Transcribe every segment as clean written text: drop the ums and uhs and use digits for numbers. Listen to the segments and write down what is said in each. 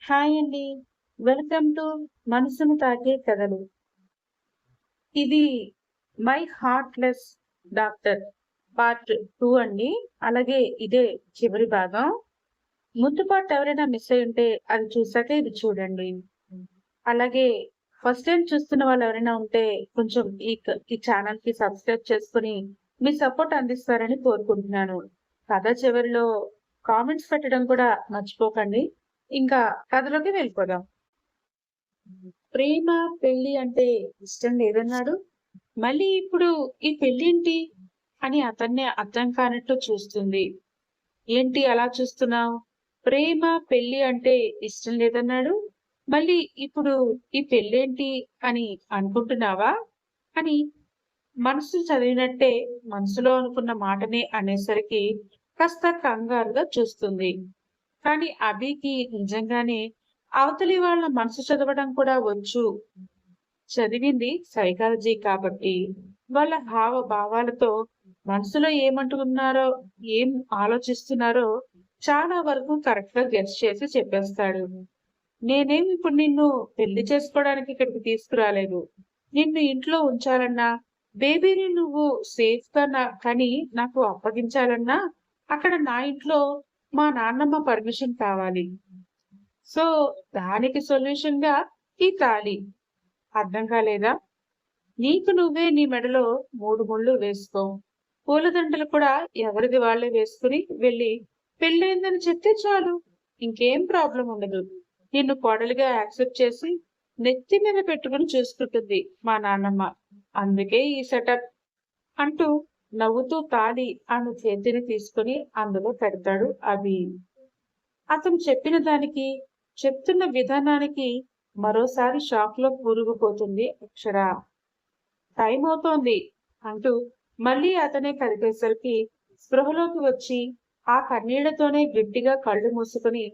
Hi అండి. Welcome to మనసును తాకే కథలు. ఇది మై హార్ట్‌లెస్ డాక్టర్ పార్ట్ 2 అండి. అలాగే ఇదే చివరి భాగం. ముందు పార్ట్ ఎవరైనా మిస్ అయ్యుంటే అది చూసాక ఇది చూడండి. అలాగే ఫస్ట్ టైమ్ చూస్తున్న వాళ్ళు ఎవరైనా ఉంటే కొంచెం ఈ ఛానెల్‌కి సబ్స్క్రైబ్ చేసుకొని మీ సపోర్ట్ అందిస్తారని కోరుకుంటున్నాను. కథ చివరిలో కామెంట్స్ పెట్టడం కూడా మర్చిపోకండి. ఇంకా కథలోకి వెళ్ళిపోదాం. ప్రేమ, పెళ్లి అంటే ఇష్టం లేదన్నాడు. మళ్ళీ ఇప్పుడు ఈ పెళ్ళేంటి? అని అతన్నే అర్థం కానట్టు చూస్తుంది. ఏంటి అలా చూస్తున్నావు? ప్రేమ, పెళ్లి అంటే ఇష్టం లేదన్నాడు. మళ్ళీ ఇప్పుడు ఈ పెళ్ళేంటి అని అనుకుంటున్నావా? అని మనసు చదివినట్టే మనసులో అనుకున్న మాటనే అనేసరికి కాస్త కంగారుగా చూస్తుంది. కానీ అభికి నిజంగానే అవతలి వాళ్ళ మనసు చదవడం కూడా వచ్చు. చదివింది సైకాలజీ కాబట్టి వాళ్ళ భావాలతో మనసులో ఏమంటున్నారో, ఏం ఆలోచిస్తున్నారో చాలా వరకు కరెక్ట్ గా గెస్ చేసి చెప్పేస్తాడు. నేనేం ఇప్పుడు నిన్ను పెళ్లి చేసుకోవడానికి ఇక్కడికి తీసుకురాలేదు. నిన్ను ఇంట్లో ఉంచాలన్నా, బేబీని నువ్వు సేఫ్ గా కని నాకు అప్పగించాలన్నా అక్కడ నా ఇంట్లో మా నాన్నమ్మ పర్మిషన్ కావాలి. సో దానికి సొల్యూషన్ గా ఈ తాళి. అర్థం కాలేదా? నీకు నువ్వే నీ మెడలో 3 ముళ్ళు వేసుకో. పూలదండలు కూడా ఎవరిది వాళ్ళే వేసుకుని వెళ్ళి పెళ్ళైందని చెప్తే చాలు. ఇంకేం ప్రాబ్లం ఉండదు. నిన్ను కోడలిగా యాక్సెప్ట్ చేసి నెత్తి మీద పెట్టుకుని చూసుకుంటుంది మా నాన్నమ్మ. అందుకే ఈ సెటప్ అంటూ నవ్వుతూ తాళి ఆమె చేతిని తీసుకుని అందులో పెడతాడు అభి. అతను చెప్పిన దానికి, చెప్తున్న విధానానికి మరోసారి షాక్ లో కూరుకుపోతుంది అక్షర. టైం అవుతోంది అంటూ మళ్ళీ అతనే కదిపేసరికి స్పృహలోకి వచ్చి ఆ కన్నీళ్లతోనే గట్టిగా కళ్ళు మూసుకుని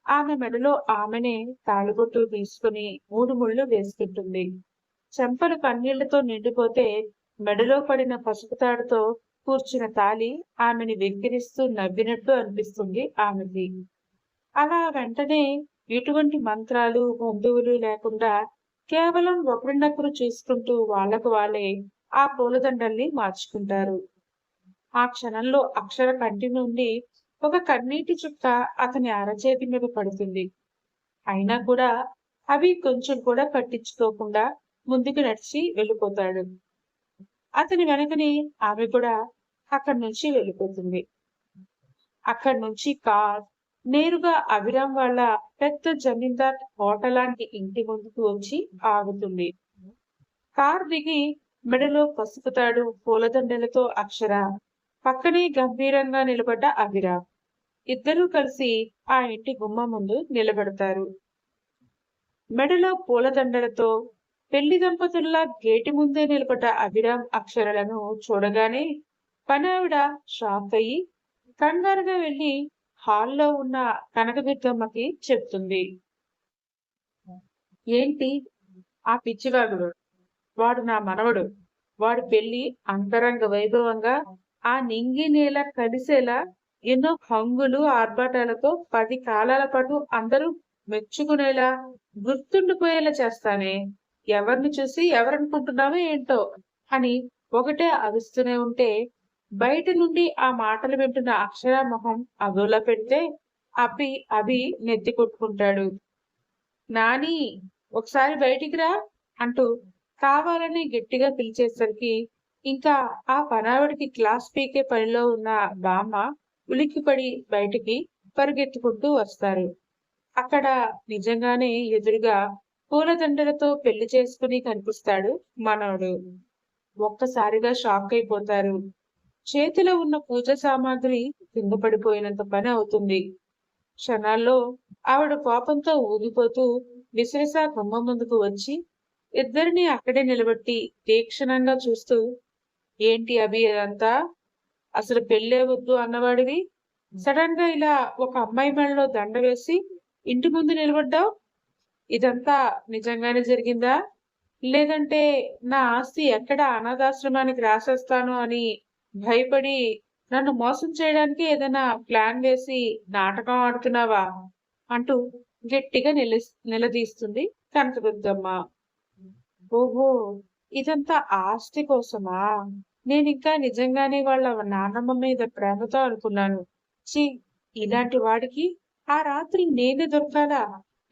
ఆమె మెడలో ఆమెనే తాళిబొట్టు తీసుకుని 3 ముళ్ళు వేసుకుంటుంది. చెంపలు కన్నీళ్లతో నిండిపోతే మెడలో పడిన పసుపు తాడుతో కూర్చున్న తాళి ఆమెని వెక్కిరిస్తూ నవ్వినట్టు అనిపిస్తుంది ఆమెకి. అలా వెంటనే ఎటువంటి మంత్రాలు, బంధువులు లేకుండా కేవలం ఒకరినొకరు చూసుకుంటూ వాళ్ళకు వాళ్ళే ఆ పూలదండల్ని మార్చుకుంటారు. ఆ క్షణంలో అక్షర కంటి నుండి ఒక కన్నీటి చుక్క అతని అరచేతి మీద పడుతుంది. అయినా కూడా అవి కొంచెం కూడా పట్టించుకోకుండా ముందుకు నడిచి వెళ్ళిపోతాడు. అతని వెనకని ఆమె కూడా అక్కడి నుంచి వెళ్ళిపోతుంది. అక్కడి నుంచి కార్ నేరుగా అభిరామ్ వాళ్ళ పెద్ద జమీందార్ హోటల్ లాంటి ఇంటి ముందుకు వచ్చి ఆగుతుంది. కార్ దిగి మెడలో పసుపు తాడు పూలదండలతో అక్షర, పక్కనే గంభీరంగా నిలబడ్డ అభిరామ్. ఇద్దరూ కలిసి ఆ ఇంటి గుమ్మం ముందు నిలబడతారు. మెడలో పూలదండలతో పెళ్లి దంపతుల్లా గేటు ముందే నిలబడ్డ అభిరామ్ అక్షరలను చూడగానే పనావిడ షాక్ అయ్యి కంగారుగా వెళ్లి హాల్లో ఉన్న కనకదుర్గమ్మకి చెప్తుంది. ఏంటి ఆ పిచ్చివాగుడు? వాడు నా మనవడు. వాడి పెళ్లి అంగరంగ వైభవంగా ఆ నింగి నేల కలిసేలా ఎన్నో హంగులు ఆర్భాటాలతో 10 కాలాల పాటు అందరూ మెచ్చుకునేలా గుర్తుండిపోయేలా చేస్తానే. ఎవరిని చూసి ఎవరనుకుంటున్నావో ఏంటో అని ఒకటే అరుస్తూనే ఉంటే బయట నుండి ఆ మాటలు వింటున్న అక్షర మొహం అదోలా పెడితే అభి నెత్తి కొట్టుకుంటాడు. నాని, ఒకసారి బయటికి రా అంటూ కావాలని గట్టిగా పిలిచేసరికి ఇంకా ఆ పనావిడికి క్లాస్ పీకే పనిలో ఉన్న బామ్మ ఉలిక్కిపడి బయటికి పరుగెత్తుకుంటూ వస్తారు. అక్కడ నిజంగానే ఎదురుగా పూలదండలతో పెళ్లి చేసుకుని కనిపిస్తాడు మనవడు. ఒక్కసారిగా షాక్ అయిపోతారు. చేతిలో ఉన్న పూజ సామాగ్రి కింద పడిపోయినంత పని అవుతుంది. క్షణాల్లో ఆవిడ కోపంతో ఊగిపోతూ విసిరిసా గుమ్మం ముందుకు వచ్చి ఇద్దరిని అక్కడే నిలబెట్టి తీక్షణంగా చూస్తూ, ఏంటి అభి అదంతా? అసలు పెళ్ళే వద్దు అన్నవాడివి సడన్ గా ఇలా ఒక అమ్మాయి మెడలో దండ వేసి ఇంటి ముందు నిలబడ్డావు. ఇదంతా నిజంగానే జరిగిందా? లేదంటే నా ఆస్తి ఎక్కడ అనాథాశ్రమానికి రాసేస్తాను అని భయపడి నన్ను మోసం చేయడానికి ఏదైనా ప్లాన్ వేసి నాటకం ఆడుతున్నావా? అంటూ గట్టిగా నిలదీస్తుంది కనకదుర్గమ్మ. ఓహో! ఇదంతా ఆస్తి కోసమా? నేనింకా నిజంగానే వాళ్ళ నాన్నమ్మ మీద ప్రేమతో అనుకున్నాను. ఛీ! ఇలాంటి వాడికి ఆ రాత్రి నేనే దొరకాలా?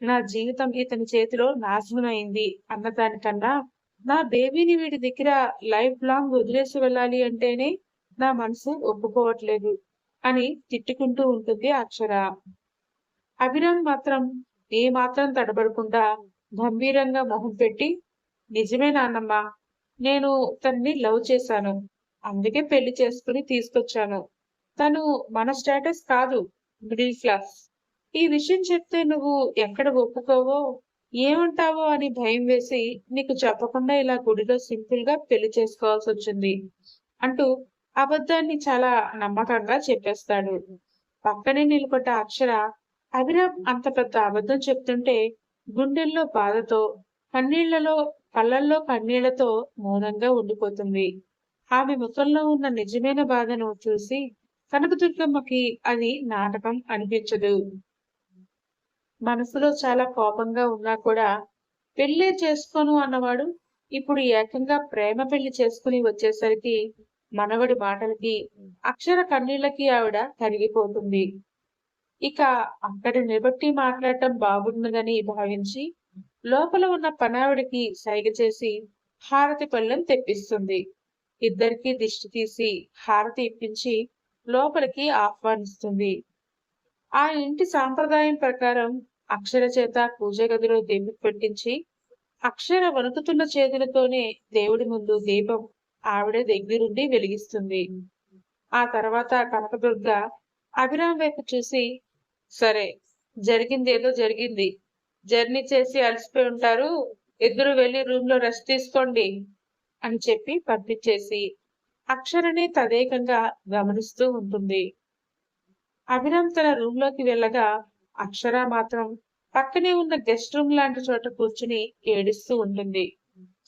నా జీవితం ఇతని చేతిలో నాశనమయింది అన్నదానికన్నా, నా బేబీని వీడి దగ్గర లైఫ్ లాంగ్ వదిలేసి వెళ్ళాలి అంటేనే నా మనసు ఒప్పుకోవట్లేదు అని తిట్టుకుంటూ ఉంటుంది అక్షర. అభిరామ్ మాత్రం ఏమాత్రం తడబడకుండా గంభీరంగా మొహం పెట్టి, నిజమే నాన్నమ్మ. నేను తనని లవ్ చేశాను. అందుకే పెళ్లి చేసుకుని తీసుకొచ్చాను. తను మన స్టేటస్ కాదు, మిడిల్ క్లాస్. ఈ విషయం చెప్తే నువ్వు ఎక్కడ ఒప్పుకోవో, ఏమంటావో అని భయం వేసి నీకు చెప్పకుండా ఇలా గుడిలో సింపుల్ గా పెళ్లి చేసుకోవాల్సొచ్చింది అంటూ అబద్ధాన్ని చాలా నమ్మకంగా చెప్పేస్తాడు. పక్కనే నిలబడ్డ అక్షర అభిరామ్ అంత పెద్ద అబద్ధం చెప్తుంటే గుండెల్లో బాధతో, కన్నీళ్లలో కళ్ళల్లో కన్నీళ్లతో మౌనంగా ఉండిపోతుంది. ఆమె ముఖంలో ఉన్న నిజమైన బాధను చూసి కనకదుర్గమ్మకి అది నాటకం అనిపించదు. మనసులో చాలా కోపంగా ఉన్నా కూడా పెళ్ళే చేసుకోను అన్నవాడు ఇప్పుడు ఏకంగా ప్రేమ పెళ్లి చేసుకుని వచ్చేసరికి మనవడి మాటలకి, అక్షర కన్నీళ్లకి ఆవిడ కరిగిపోతుంది. ఇక అక్కడి నిలబట్టి మాట్లాడటం బాగున్నదని భావించి లోపల ఉన్న పనావిడికి సైగ చేసి హారతి పళ్ళెం తెప్పిస్తుంది. ఇద్దరికీ దిష్టి తీసి హారతి ఇప్పించి లోపలికి ఆహ్వానిస్తుంది. ఆ ఇంటి సాంప్రదాయం ప్రకారం అక్షర చేత పూజ గదిలో దీపం పెట్టించి అక్షర వణుకుతున్న చేతులతోనే దేవుడి ముందు దీపం ఆవిడ దగ్గరుండి వెలిగిస్తుంది. ఆ తర్వాత కనకదుర్గ అభిరామ్ వైపు చూసి, సరే, జరిగిందేదో జరిగింది. జర్నీ చేసి అలసిపోయి ఉంటారు. ఇద్దరు వెళ్లి రూమ్ లో రెస్ట్ తీసుకోండి అని చెప్పి పంపించేసి అక్షరనే తదేకంగా గమనిస్తూ ఉంటుంది. అభిరామ్ తన రూమ్ లోకి వెళ్ళగా అక్షర మాత్రం పక్కనే ఉన్న గెస్ట్ రూమ్ లాంటి చోట కూర్చుని ఏడుస్తూ ఉంటుంది.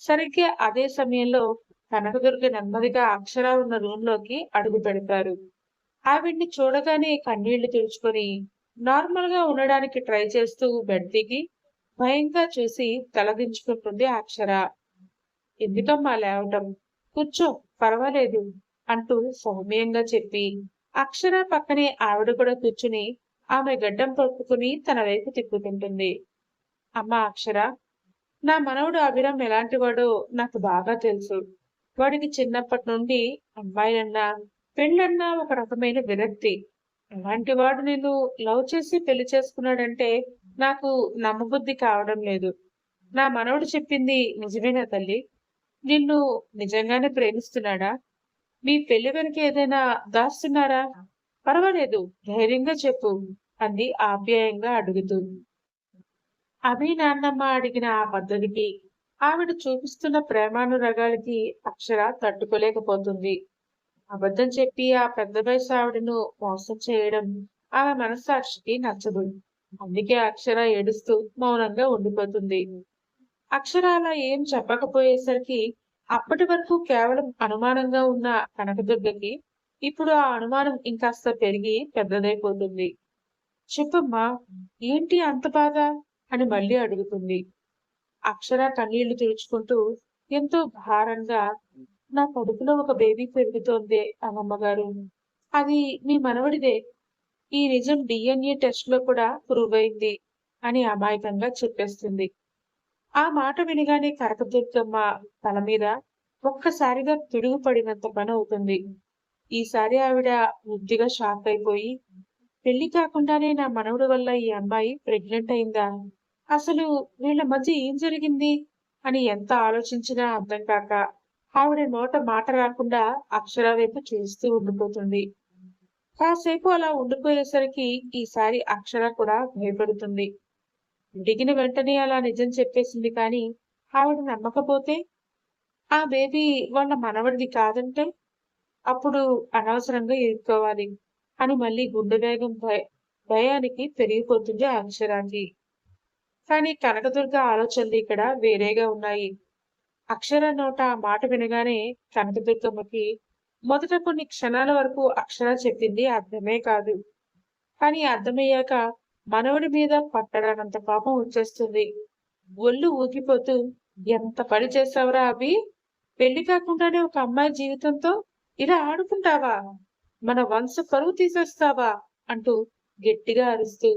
సరిగ్గా అదే సమయంలో కనకదుర్గ నెమ్మదిగా అక్షర ఉన్న రూమ్ లోకి అడుగు పెడతారు. ఆవిడ్ని చూడగానే కన్నీళ్లు తుడుచుకొని నార్మల్ గా ఉండడానికి ట్రై చేస్తూ బెడ్ దిగి భయంగా చూసి తలదించుకుంటుంది అక్షర. ఎందుకమ్మా లేవటం? కూర్చో, పర్వాలేదు అంటూ సౌమ్యంగా చెప్పి అక్షర పక్కనే ఆవిడ కూడా కూర్చుని ఆమె గడ్డం పట్టుకుని తన వైపు తిప్పుకుంటుంది. అమ్మా అక్షర, నా మనవడు అభిరామ్ ఎలాంటివాడో నాకు బాగా తెలుసు. వాడికి చిన్నప్పటి నుండి అమ్మాయిలన్నా పెళ్ళన్నా ఒక రకమైన విరక్తి. అలాంటి వాడు నిన్ను లవ్ చేసి పెళ్లి చేసుకున్నాడంటే నాకు నమ్మబుద్ధి కావడం లేదు. నా మనవడు చెప్పింది నిజమేనా తల్లి? నిన్ను నిజంగానే ప్రేమిస్తున్నాడా? మీ పెళ్లి వెనక ఏదైనా దాస్తున్నారా? పర్వాలేదు, ధైర్యంగా చెప్పు అంది ఆప్యాయంగా అడుగుతూ. అభి నాన్నమ్మ అడిగిన ఆ పద్ధతికి, ఆవిడ చూపిస్తున్న ప్రేమానురాగాలకి అక్షర తట్టుకోలేకపోతుంది. అబద్ధం చెప్పి ఆ పెద్ద వయసు ఆవిడను మోసం చేయడం ఆమె మనస్సాక్షికి నచ్చదు. అందుకే అక్షర ఏడుస్తూ మౌనంగా ఉండిపోతుంది. అక్షర అలా ఏం చెప్పకపోయేసరికి అప్పటి వరకు కేవలం అనుమానంగా ఉన్న కనకదుర్గకి ఇప్పుడు ఆ అనుమానం ఇంకాస్త పెరిగి పెద్దదైపోతుంది. చెప్పమ్మా, ఏంటి అంత బాధ అని మళ్ళీ అడుగుతుంది. అక్షర కన్నీళ్లు తుడుచుకుంటూ ఎంతో భారంగా, నా కడుపులో ఒక బేబీ పెరుగుతోంది అమ్మమ్మగారు. అది మీ మనవడిదే. ఈ నిజం DNA టెస్ట్ లో కూడా ప్రూవ్ అయింది అని అమాయకంగా చెప్పేస్తుంది. ఆ మాట వినగానే కనకదుర్గమ్మ తల మీద ఒక్కసారిగా పిడుగు పడినంత పని అవుతుంది. ఈసారి ఆవిడ బుద్ధిగా షాక్ అయిపోయి, పెళ్లి కాకుండానే నా మనవడి వల్ల ఈ అమ్మాయి ప్రెగ్నెంట్ అయిందా? అసలు వీళ్ళ మధ్య ఏం జరిగింది అని ఎంత ఆలోచించినా అర్థం కాక ఆవిడ నోట మాట రాకుండా అక్షర వైపు చూస్తూ ఉండిపోతుంది. కాసేపు అలా ఉండిపోయేసరికి ఈసారి అక్షర కూడా భయపడుతుంది. అడిగిన వెంటనే అలా నిజం చెప్పేసింది కానీ ఆవిడ నమ్మకపోతే, ఆ బేబీ వాళ్ళ మనవడిది కాదంటే అప్పుడు అనవసరంగా ఇరుక్కోవాలి అని మళ్ళీ గుండె వేగం భయానికి పెరిగిపోతుంది అక్షరాకి. కానీ కనకదుర్గ ఆలోచనలు ఇక్కడ వేరేగా ఉన్నాయి. అక్షర నోట ఆ మాట వినగానే కనకదుర్గమ్మకి మొదట కొన్ని క్షణాల వరకు అక్షర చెప్పింది అర్థమే కాదు. కానీ అర్థమయ్యాక మనవడి మీద పట్టరానంత కోపం వచ్చేస్తుంది. ఒళ్ళు ఊగిపోతూ, ఎంత పని చేసావురా అభి? పెళ్లి కాకుండానే ఒక అమ్మాయి జీవితంతో ఇలా ఆడుకుంటావా? మన వంశ పరువు తీసేస్తావా? అంటూ గట్టిగా అరుస్తూ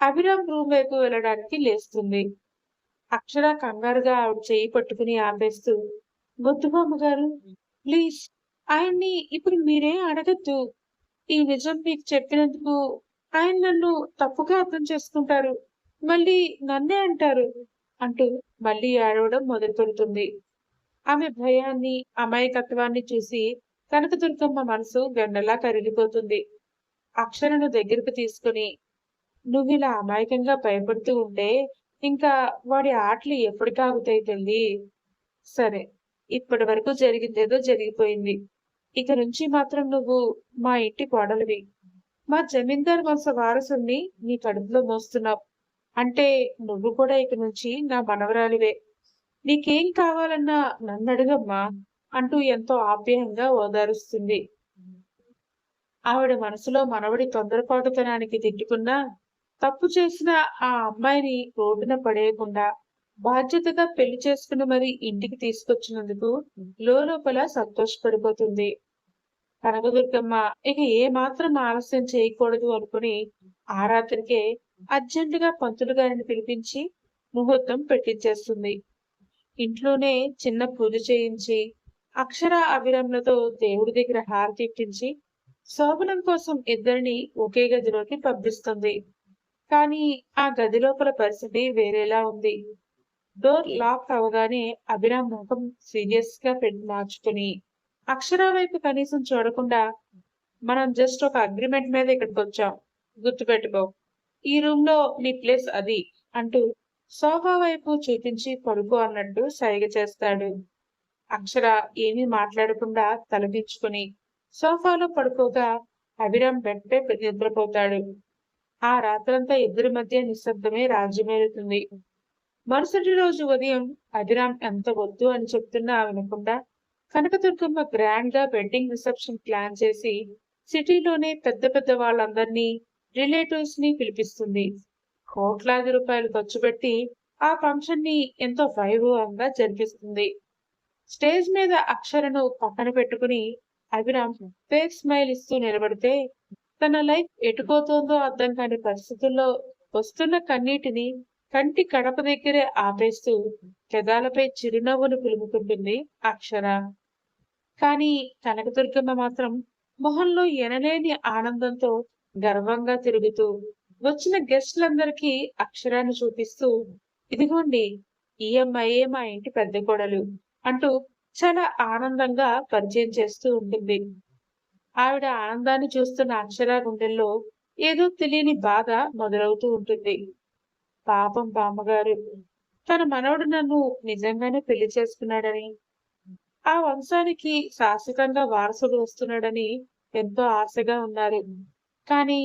అభిరామ్ రూమ్ వైపు వెళ్ళడానికి లేస్తుంది. అక్షర కంగారుగా ఆవిడ చెయ్యి పట్టుకుని ఆపేస్తూ, వద్దు బామ్మగారు, ప్లీజ్, ఆయన్ని ఇప్పుడు మీరేం అడగద్దు. ఈ నిజం మీకు చెప్పినందుకు ఆయన నన్ను తప్పుగా అర్థం చేసుకుంటారు. మళ్ళీ నన్నే అంటారు అంటూ మళ్ళీ ఏడవడం మొదలుపెడుతుంది. ఆమె భయాన్ని, అమాయకత్వాన్ని చూసి కనకదుర్గమ్మ మనసు గండలా కరిగిపోతుంది. అక్షరను దగ్గరకు తీసుకుని, నువ్విలా అమాయకంగా భయపడుతూ ఉంటే ఇంకా వాడి ఆటలు ఎప్పటికాగుతాయి తల్లి. సరే, ఇప్పటి వరకు జరిగిందేదో జరిగిపోయింది. ఇక నుంచి మాత్రం నువ్వు మా ఇంటి కోడలివి. మా జమీందార్ వంశ వారసుణ్ణి నీ కడుపులో మోస్తున్నావు. అంటే నువ్వు కూడా ఇక నుంచి నా మనవరాలివే. నీకేం కావాలన్నా నన్నడుగమ్మా అంటూ ఎంతో ఆప్యాయంగా ఓదారుస్తుంది. ఆవిడ మనసులో మనవడి తొందరపాటుతనానికి తిట్టుకున్నా, తప్పు చేసిన ఆ అమ్మాయిని రోడ్డున పడేయకుండా బాధ్యతగా పెళ్లి చేసుకుని మరి ఇంటికి తీసుకొచ్చినందుకు లోపల సంతోషపడిపోతుంది. కనకదుర్గమ్మ ఇక ఏ మాత్రం ఆలస్యం చేయకూడదు అనుకుని ఆ రాత్రికే అర్జెంటుగా పంతులు గారిని పిలిపించి ముహూర్తం పెట్టించేస్తుంది. ఇంట్లోనే చిన్న పూజ చేయించి అక్షర అభిరములతో దేవుడి దగ్గర హారతి ఇప్పించి శోభనం కోసం ఇద్దరిని ఒకే గదిలోకి పంపిస్తుంది. కానీ ఆ గది లోపల పరిస్థితి వేరేలా ఉంది. డోర్ లాక్ అవగానే అభిరామ్ ముఖం సీరియస్ గా పెట్టి మార్చుకుని అక్షర వైపు కనీసం చూడకుండా, మనం జస్ట్ ఒక అగ్రిమెంట్ మీద ఇక్కడికి వచ్చాం, గుర్తుపెట్టుకో, ఈ రూమ్ లో నీ ప్లేస్ అది అంటూ సోఫా వైపు చూపించి పడుకో అన్నట్టు సైగ చేస్తాడు. అక్షర ఏమీ మాట్లాడకుండా తలదించుకుని సోఫాలో పడుకోగా అభిరామ్ వెంటనే నిద్రపోతాడు. ఆ రాత్రంతా ఇద్దరి మధ్య నిశ్శబ్దమే రాజ్యమేలుతుంది. మరుసటి రోజు ఉదయం అభిరామ్ ఎంత వద్దు అని చెప్తున్నా వినకుండా కనకదుర్గమ్మ గ్రాండ్ గా వెడ్డింగ్ రిసెప్షన్ ప్లాన్ చేసి సిటీలోనే పెద్ద పెద్ద వాళ్ళందరినీ, రిలేటివ్స్ ని పిలిపిస్తుంది. కోట్లాది రూపాయలు ఖర్చు పెట్టి ఆ ఫంక్షన్ ని ఎంతో వైభవంగా జరిపిస్తుంది. స్టేజ్ మీద అక్షరను పక్కన పెట్టుకుని అభిరామ్ ఫేక్ స్మైల్ ఇస్తూ నిలబడితే తన లైఫ్ ఎటుపోతోందో అర్థం కాని పరిస్థితుల్లో వస్తున్న కన్నీటిని కంటి కడప దగ్గరే ఆపేస్తూ పెదాలపై చిరునవ్వును పులుముకుంటుంది అక్షర. కానీ కనకదుర్గమ్మ మాత్రం మొహంలో ఎనలేని ఆనందంతో గర్వంగా తిరుగుతూ వచ్చిన గెస్టులందరికీ అక్షరాన్ని చూపిస్తూ, ఇదిగోండి, ఈ అమ్మాయే మా ఇంటి పెద్ద కోడలు అంటూ చాలా ఆనందంగా పరిచయం చేస్తూ ఉంటుంది. ఆవిడ ఆనందాన్ని చూస్తున్న అక్షర గుండెల్లో ఏదో తెలియని బాధ మొదలవుతూ ఉంటుంది. పాపం బామ్మగారు, తన మనవడు నన్ను నిజంగానే పెళ్లి చేసుకున్నాడని, ఆ వంశానికి శాశ్వతంగా వారసుడు వస్తున్నాడని ఎంతో ఆశగా ఉన్నారు. కానీ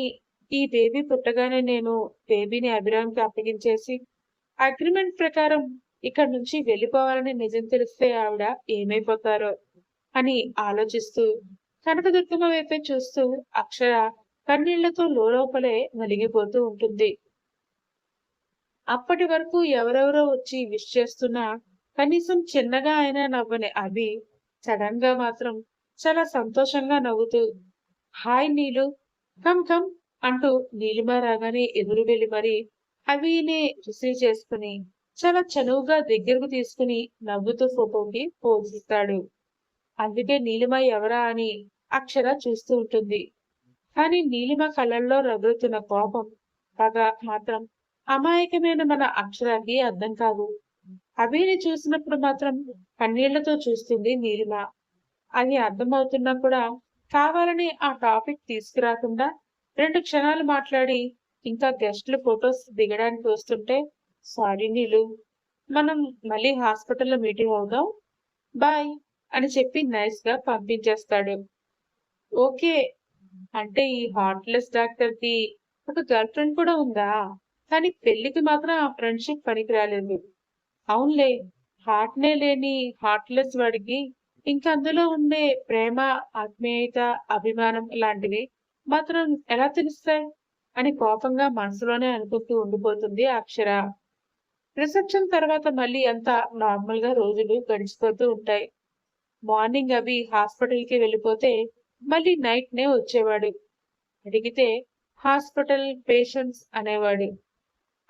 ఈ బేబీ పుట్టగానే నేను బేబీని అభిరామ్కి అప్పగించేసి అగ్రిమెంట్ ప్రకారం ఇక్కడి నుంచి వెళ్ళిపోవాలని నిజం తెలిస్తే ఆవిడ ఏమైపోతారో అని ఆలోచిస్తూ కనకదుర్గమ్మ వైపే చూస్తూ అక్షర కన్నీళ్లతో లోపలే నలిగిపోతూ ఉంటుంది. అప్పటి వరకు ఎవరెవరో వచ్చి విష్ చేస్తున్నా కనీసం చిన్నగా అయినా నవ్వని అభి సడన్ గా మాత్రం చాలా సంతోషంగా నవ్వుతూ, హాయ్ నీలు, కమ్ కమ్ అంటూ నీలిమ రాగానే ఎదురు వెళ్లి మరి అభినే రిసీవ్ చేసుకుని చాలా చనువుగా దగ్గరకు తీసుకుని నవ్వుతూ ఫోటోకి పోజ్ ఇస్తాడు. అందుకే నీలిమ ఎవరా అని అక్షర చూస్తూ ఉంటుంది. కానీ నీలిమ కళ్ళల్లో రగులుతున్న కోపం, పగ మాత్రం అమాయకమైన మన అక్షరాకి అర్థం కాదు. అభిని చూసినప్పుడు మాత్రం కన్నీళ్లతో చూస్తుంది నీలిమ. అది అర్థమవుతున్నా కూడా కావాలని ఆ టాపిక్ తీసుకురాకుండా 2 క్షణాలు మాట్లాడి ఇంకా గెస్టులు ఫొటోస్ దిగడానికి వస్తుంటే, సారీ నీలు, మనం మళ్ళీ హాస్పిటల్లో మీటింగ్ అవుదాం, బాయ్ అని చెప్పి నైస్ గా పంపించేస్తాడు. ఓకే, అంటే ఈ హార్ట్లెస్ డాక్టర్ కి ఒక గర్ల్ ఫ్రెండ్ కూడా ఉందా? కానీ పెళ్లికి మాత్రం ఆ ఫ్రెండ్షిప్ పనికి రాలేదు. అవునులే, హార్ట్నే లేని హార్ట్లెస్ వాడికి ఇంకా అందులో ఉండే ప్రేమ, ఆత్మీయత, అభిమానం లాంటివి మాత్రం ఎలా తెలుస్తాయి అని కోపంగా మనసులోనే అనుకుంటూ ఉండిపోతుంది అక్షర. రిసెప్షన్ తర్వాత మళ్ళీ అంతా నార్మల్ గా రోజులు గడిచిపోతూ ఉంటాయి. మార్నింగ్ అభి హాస్పిటల్కి వెళ్ళిపోతే మళ్ళీ నైట్నే వచ్చేవాడు. అడిగితే హాస్పిటల్ పేషెంట్స్ అనేవాడు.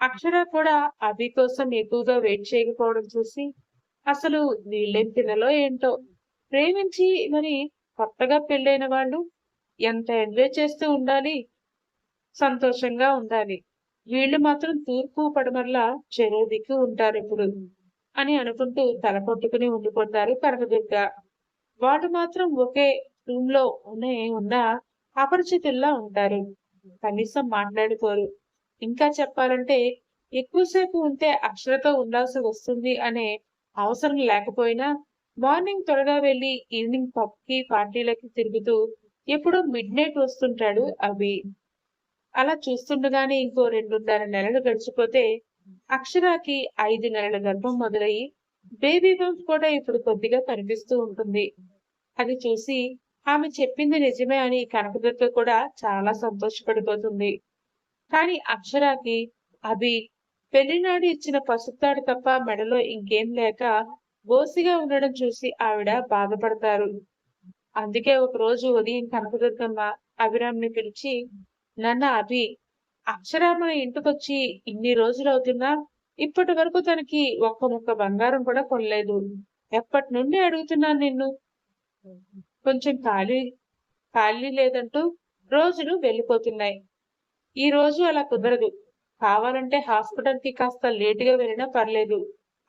అక్షర కూడా అభి కోసం ఎక్కువగా వెయిట్ చేయకపోవడం చూసి అసలు వీళ్ళేం పిల్లలో ఏంటో, ప్రేమించి మరి కొత్తగా పెళ్ళైన వాళ్ళు ఎంత ఎంజాయ్ చేస్తూ ఉండాలి, సంతోషంగా ఉండాలి. వీళ్ళు మాత్రం తూర్పు పడమరలా చెరో దిక్కు ఉంటారిప్పుడు అని అనుకుంటూ తల కొట్టుకుని ఉండిపోతారు కనకదుర్గ. వాళ్ళు మాత్రం ఒకే రూమ్ లో ఉన్న అపరిచితుల్లా ఉంటారు. కనీసం మాట్లాడుకోరు. ఇంకా చెప్పాలంటే ఎక్కువసేపు ఉంటే అక్షరతో ఉండాల్సి వస్తుంది అనే అవసరం లేకపోయినా మార్నింగ్ త్వరగా వెళ్లి ఈవినింగ్ పబ్ కి పార్టీలకి తిరుగుతూ ఎప్పుడో మిడ్ నైట్ వస్తుంటాడు అభి. అలా చూస్తుండగానే ఇంకో 2.5 నెలలు గడిచిపోతే అక్షరాకి 5 నెలల గర్భం మొదలయ్యి బేబీ బంప్ కూడా ఇప్పుడు కొద్దిగా కనిపిస్తూ ఉంటుంది. అది చూసి ఆమె చెప్పింది నిజమే అని కనకదుర్గ కూడా చాలా సంతోషపడిపోతుంది. కానీ అక్షరాకి అభి పెళ్లినాడు ఇచ్చిన పసుపుతాడు తప్ప మెడలో ఇంకేం లేక బోసిగా ఉండడం చూసి ఆవిడ బాధపడతారు. అందుకే ఒక రోజు ఉదయం కనకదుర్గమ్మ అభిరామ్ని పిలిచి, నాన్న అభి, అక్షర మన ఇంటికొచ్చి ఇన్ని రోజులు అవుతున్నా ఇప్పటి వరకు తనకి ఒక్క ముక్క బంగారం కూడా కొనలేదు. ఎప్పటి నుండి అడుగుతున్నాను నిన్ను, కొంచెం ఖాళీ ఖాళీ లేదంటూ రోజులు వెళ్ళిపోతున్నాయి. ఈ రోజు అలా కుదరదు. కావాలంటే హాస్పిటల్ కి కాస్త లేటుగా వెళ్ళినా పర్లేదు.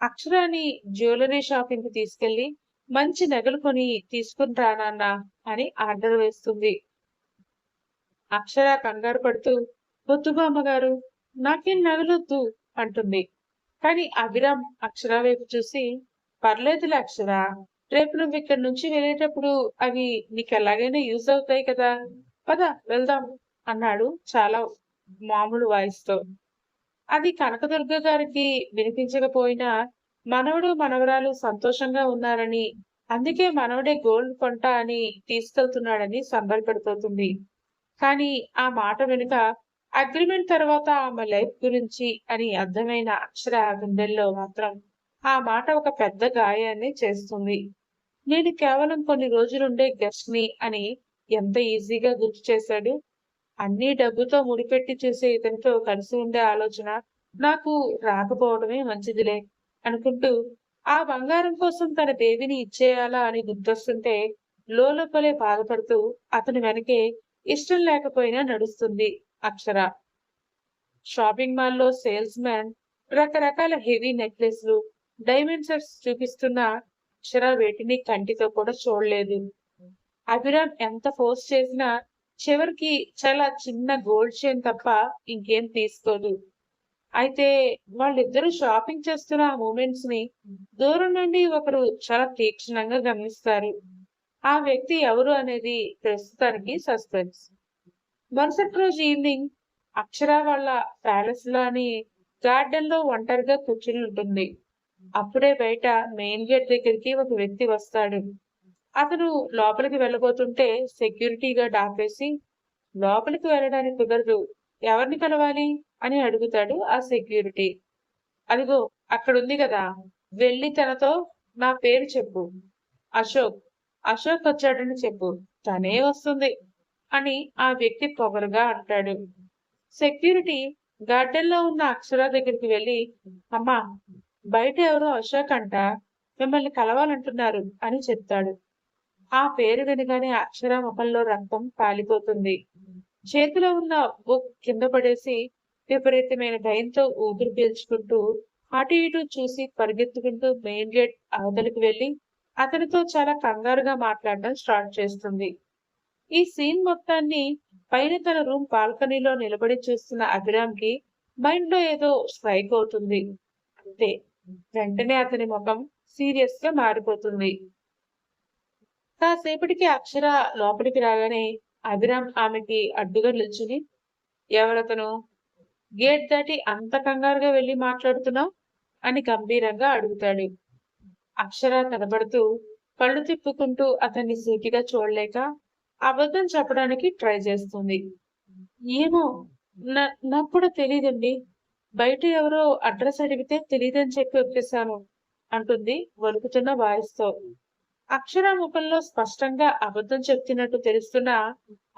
అక్షరాని జ్యువెలరీ షాపింగ్ కి తీసుకెళ్లి మంచి నగలు కొని తీసుకుంటా నాన్న అని ఆర్డర్ వేస్తుంది. అక్షర కంగారు పడుతూ, వద్దు బామ్మగారు, నాకేం నగలొద్దు అంటుంది. కానీ అభిరామ్ అక్షర వైపు చూసి, పర్లేదులే అక్షర, రేపు నువ్వు ఇక్కడి నుంచి వెళ్ళేటప్పుడు అవి నీకు ఎలాగైనా యూజ్ అవుతాయి కదా, పద వెళ్దాం అన్నాడు చాలా మామూలు వాయిస్తో. అది కనకదుర్గ గారికి వినిపించకపోయినా మనవడు మనవరాలు సంతోషంగా ఉన్నారని, అందుకే మనవడే గోల్డ్ కొంటా అని తీసుకెళ్తున్నాడని సంబరపడిపోతుంది. కానీ ఆ మాట వెనుక అగ్రిమెంట్ తర్వాత ఆమె లైఫ్ గురించి అని అర్థమైన అక్షర గుండెల్లో మాత్రం ఆ మాట ఒక పెద్ద గాయాన్ని చేస్తుంది. నేను కేవలం కొన్ని రోజులుండే గెస్ట్ ని అని ఎంత ఈజీగా గుర్తు చేశాడు. అన్ని డబ్బుతో ముడిపెట్టి చూసే ఇతనితో కలిసి ఉండే ఆలోచన నాకు రాకపోవడమే మంచిదిలే అనుకుంటూ ఆ బంగారం కోసం తన దేవిని ఇచ్చేయాలా అని గుర్తొస్తుంటే లోపలే బాధపడుతూ అతని వెనకే ఇష్టం లేకపోయినా నడుస్తుంది అక్షర. షాపింగ్ మాల్లో సేల్స్ మ్యాన్ రకరకాల హెవీ నెక్లెస్లు, డైమండ్ సెట్స్ చూపిస్తున్న అక్షర వేటిని కంటితో కూడా చూడలేదు. అభిరామ్ ఎంత ఫోర్స్ చేసినా చివరికి చాలా చిన్న గోల్డ్ చైన్ తప్ప ఇంకేం తీసుకోదు. అయితే వాళ్ళిద్దరూ షాపింగ్ చేస్తున్న ఆ మూమెంట్స్ ని దూరం నుండి ఒకరు చాలా తీక్షణంగా గమనిస్తారు. ఆ వ్యక్తి ఎవరు అనేది ప్రస్తుతానికి సస్పెన్స్. మరుసటి రోజు ఈవినింగ్ అక్షర వాళ్ళ ప్యాలెస్ లోని గార్డెన్ లో ఒంటరిగా కూర్చుని ఉంటుంది. అప్పుడే బయట మెయిన్ గేట్ దగ్గరికి ఒక వ్యక్తి వస్తాడు. అతను లోపలికి వెళ్ళబోతుంటే సెక్యూరిటీ గార్డ్ ఆపేసి, లోపలికి వెళ్ళడానికి కుదరదు, ఎవరిని కలవాలి అని అడుగుతాడు ఆ సెక్యూరిటీ. అదిగో అక్కడుంది కదా, వెళ్ళి తనతో నా పేరు చెప్పు, అశోక్, అశోక్ వచ్చాడని చెప్పు, తనే వస్తుంది అని ఆ వ్యక్తి పొగరుగా అంటాడు. సెక్యూరిటీ గార్డెన్ లో ఉన్న అక్షర దగ్గరికి వెళ్ళి, అమ్మా, బయట ఎవరో అశోక్ అంట మిమ్మల్ని కలవాలంటున్నారు అని చెప్తాడు. ఆ పేరు వినగానే అక్షర ముఖంలో రక్తం కాలిపోతుంది. చేతిలో ఉన్న బుక్ కింద పడేసి విపరీతమైన భయంతో ఊపిరి పీల్చుకుంటూ అటు ఇటు చూసి పరిగెత్తుకుంటూ మెయిన్ గేట్ అవతలికి వెళ్లి అతనితో చాలా కంగారుగా మాట్లాడడం స్టార్ట్ చేస్తుంది. ఈ సీన్ మొత్తాన్ని పైన తన రూమ్ బాల్కనీలో నిలబడి చూస్తున్న అభిరామ్ కి మైండ్ లో ఏదో స్ట్రైక్ అవుతుంది. అంతే, వెంటనే అతని ముఖం సీరియస్ గా మారిపోతుంది. కాసేపటికి అక్షర లోపలికి రాగానే అభిరామ్ ఆమెకి అడ్డుగా నిల్చుని, ఎవరతను, గేట్ దాటి అంత కంగారుగా వెళ్లి మాట్లాడుతున్నావు అని గంభీరంగా అడుగుతాడు. అక్షర తడబడుతూ కళ్ళు తిప్పుకుంటూ అతన్ని సూటిగా చూడలేక అబద్ధం చెప్పడానికి ట్రై చేస్తుంది. ఏమో, నాకు కూడా తెలీదండి. బయట ఎవరో అడ్రస్ అడిగితే తెలీదని చెప్పి వచ్చేసాను అంటుంది వణుకుతున్న వాయిస్‌తో. అక్షర ముఖంలో స్పష్టంగా అబద్ధం చెప్తున్నట్టు తెలుస్తున్నా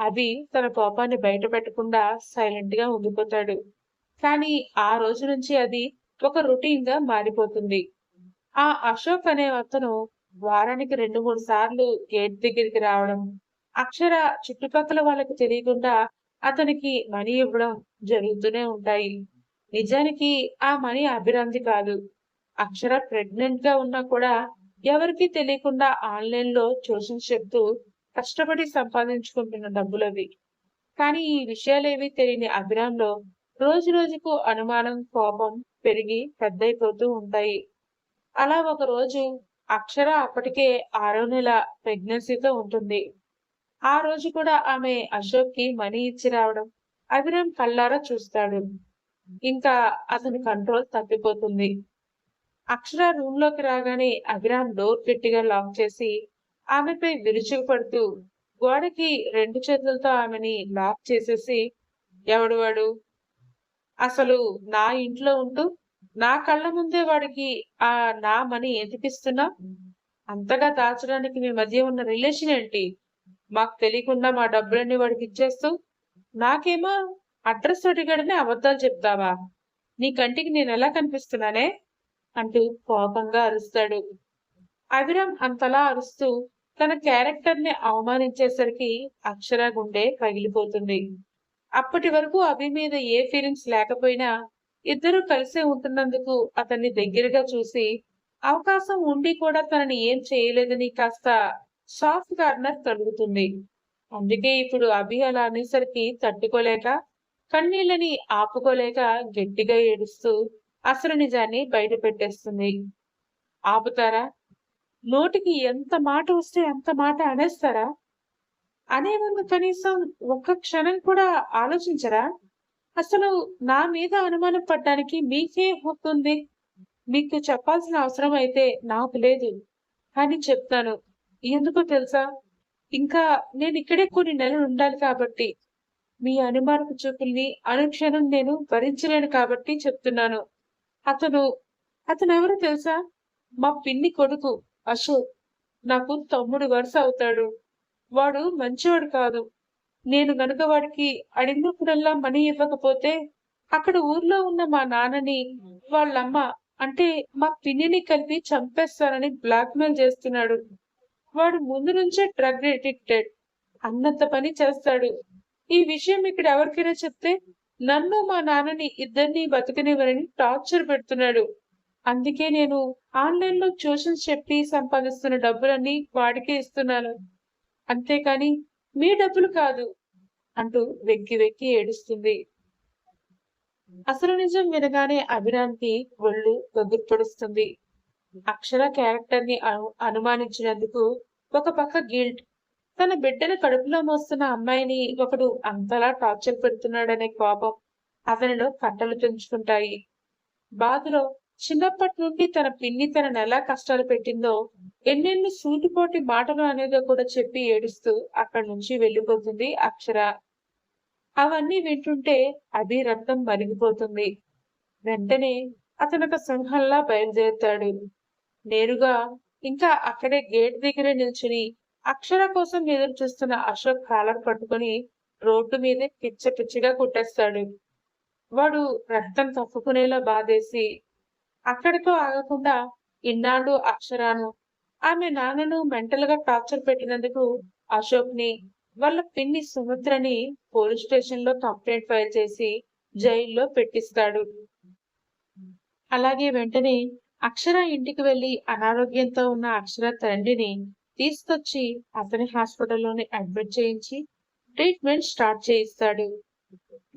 అభి తన కోపాన్ని బయట పెట్టకుండా సైలెంట్‌గా ఉండిపోతాడు. కానీ ఆ రోజు నుంచి అది ఒక రొటీన్‌గా మారిపోతుంది. ఆ అశోక్ అనే అతను వారానికి 2, 3 సార్లు గేట్ దగ్గరికి రావడం, అక్షర చుట్టుపక్కల వాళ్ళకి తెలియకుండా అతనికి మనీ ఇవ్వడం జరుగుతూనే ఉంటాయి. నిజానికి ఆ మనీ అభిరామ్‌ది కాదు. అక్షర ప్రెగ్నెంట్‌గా ఉన్నా కూడా ఎవరికీ తెలియకుండా ఆన్‌లైన్‌లో ట్యూషన్స్ చెప్తూ కష్టపడి సంపాదించుకుంటున్న డబ్బులవి. కానీ ఈ విషయాలేవీ తెలియని అభిరామ్‌లో రోజురోజుకు అనుమానం, కోపం పెరిగి పెద్దయిపోతూ ఉంటాయి. అలా ఒకరోజు అక్షర అప్పటికే 6వ నెల ప్రెగ్నెన్సీతో ఉంటుంది. ఆ రోజు కూడా ఆమె అశోక్‌కి మనీ ఇచ్చి రావడం అభిరామ్ కళ్ళారా చూస్తాడు. ఇంకా అతని కంట్రోల్ తప్పిపోతుంది. అక్షర రూమ్‌లోకి రాగానే అభిరామ్ డోర్ గట్టిగా లాక్ చేసి ఆమెపై విరుచుకుపడుతూ గోడకి 2 చేతులతో ఆమెని లాక్ చేసేసి, "ఎవడు వాడు? అసలు నా ఇంట్లో ఉంటూ, నా కళ్ళ ముందే వాడికి నా మనీ ఎందుకిస్తున్నావు? అంతగా దాచడానికి మీ మధ్య ఉన్న రిలేషన్ ఏంటి? మాకు తెలియకుండా మా డబ్బులన్నీ వాడికిచ్చేస్తూ, నాకేమో అడ్రస్ అడిగాడని అబద్ధాలు చెప్తావా? నీ కంటికి నేనెలా కనిపిస్తున్నానే?" అంటూ కోపంగా అరుస్తాడు. అభిరామ్ అంతలా అరుస్తూ తన క్యారెక్టర్‌ని అవమానించేసరికి అక్షర గుండె పగిలిపోతుంది. అప్పటి వరకు అభి మీద ఏ ఫీలింగ్స్ లేకపోయినా, ఇద్దరూ కలిసే ఉంటున్నందుకు అతన్ని దగ్గరగా చూసి, అవకాశం ఉండి కూడా తనని ఏం చేయలేదని కాస్త సాఫ్ట్ కార్నర్ కలుగుతుంది. అందుకే ఇప్పుడు అభి అలా అనేసరికి తట్టుకోలేక, కన్నీళ్ళని ఆపుకోలేక గట్టిగా ఏడుస్తూ అసలు నిజాన్ని బయట పెట్టేస్తుంది. ఆపుతారా? నోటికి ఎంత మాట వస్తే అంత మాట అనేస్తారా? అనే ముందు కనీసం ఒక్క క్షణం కూడా ఆలోచించరా? అసలు నా మీద అనుమానం పడ్డానికి మీకే హక్కుంది? మీకు చెప్పాల్సిన అవసరం అయితే నాకు లేదు. కానీ చెప్తాను. ఎందుకో తెలుసా? ఇంకా నేనిక్కడే కొన్ని నెలలు ఉండాలి కాబట్టి. మీ అనుమానపు చూపుల్ని అనుక్షణం నేను భరించలేను కాబట్టి చెప్తున్నాను. అతను అతనెవరో తెలుసా? మా పిన్ని కొడుకు అశోక్. నాకు తమ్ముడు వరుస అవుతాడు. వాడు మంచివాడు కాదు. నేను గనుక వాడికి అడిగినప్పుడల్లా మనీ ఇవ్వకపోతే, అక్కడ ఊర్లో ఉన్న మా నాన్నని, వాళ్ళమ్మ అంటే మా పిన్నిని కలిపి చంపేస్తానని బ్లాక్‌మెయిల్ చేస్తున్నాడు. వాడు ముందు నుంచే డ్రగ్ అడిక్టెడ్. అన్నంత పని చేస్తాడు. ఈ విషయం ఇక్కడ ఎవరికైనా చెప్తే, నన్ను మా నాన్నని ఇద్దరిని బతకనివ్వరని టార్చర్ పెడుతున్నాడు. అందుకే నేను ఆన్‌లైన్‌లో ట్యూషన్స్ చెప్పి సంపాదిస్తున్న డబ్బులన్నీ వాడికే ఇస్తున్నాను. అంతేకాని మీ డబ్బులు కాదు. అంటూ వెక్కి వెక్కి ఏడుస్తుంది. అసలు నిజం వినగానే అభిరామ్‌కి ఒళ్ళు గగుర్పొడుస్తుంది. అక్షర క్యారెక్టర్ ని అనుమానించినందుకు ఒక పక్క గిల్ట్, తన బిడ్డను కడుపులో మోస్తున్న అమ్మాయిని ఒకడు అంతలా టార్చర్ పెడుతున్నాడనే కోపం అతనిలో కట్టలు తెంచుకుంటాయి. బాధలో చిన్నప్పటి నుండి తన పిన్ని తననెలా కష్టాలు పెట్టిందో, ఎన్నెన్ని సూటిపోటి మాటలు అనేదో కూడా చెప్పి ఏడుస్తూ అక్కడి నుంచి వెళ్ళిపోతుంది అక్షర. అవన్నీ వింటుంటే అభి రక్తం మరిగిపోతుంది. వెంటనే అతనొక సింహంలా బయలుదేరుతాడు. నేరుగా ఇంకా అక్కడే గేట్ దగ్గరే నిల్చుని అక్షర కోసం ఎదురు చూస్తున్న అశోక్ కాలర్ పట్టుకుని రోడ్డు మీదే పిచ్చ పిచ్చిగా కొట్టేస్తాడు. వాడు రక్తం కక్కుకునేలా బాధేసి అక్కడితో ఆగకుండా ఇన్నాళ్ళు అక్షరాను, ఆమె నాన్నను మెంటల్ గా టార్చర్ పెట్టినందుకు అశోక్ ని, వాళ్ళ పిన్ని సుమిత్రని పోలీస్ స్టేషన్ లో కంప్లైంట్ ఫైల్ చేసి జైల్లో పెట్టిస్తాడు. అలాగే వెంటనే అక్షర ఇంటికి వెళ్లి అనారోగ్యంతో ఉన్న అక్షర తండ్రిని తీసుకొచ్చి అతని హాస్పిటల్లోనే అడ్మిట్ చేయించి ట్రీట్మెంట్ స్టార్ట్ చేయిస్తాడు.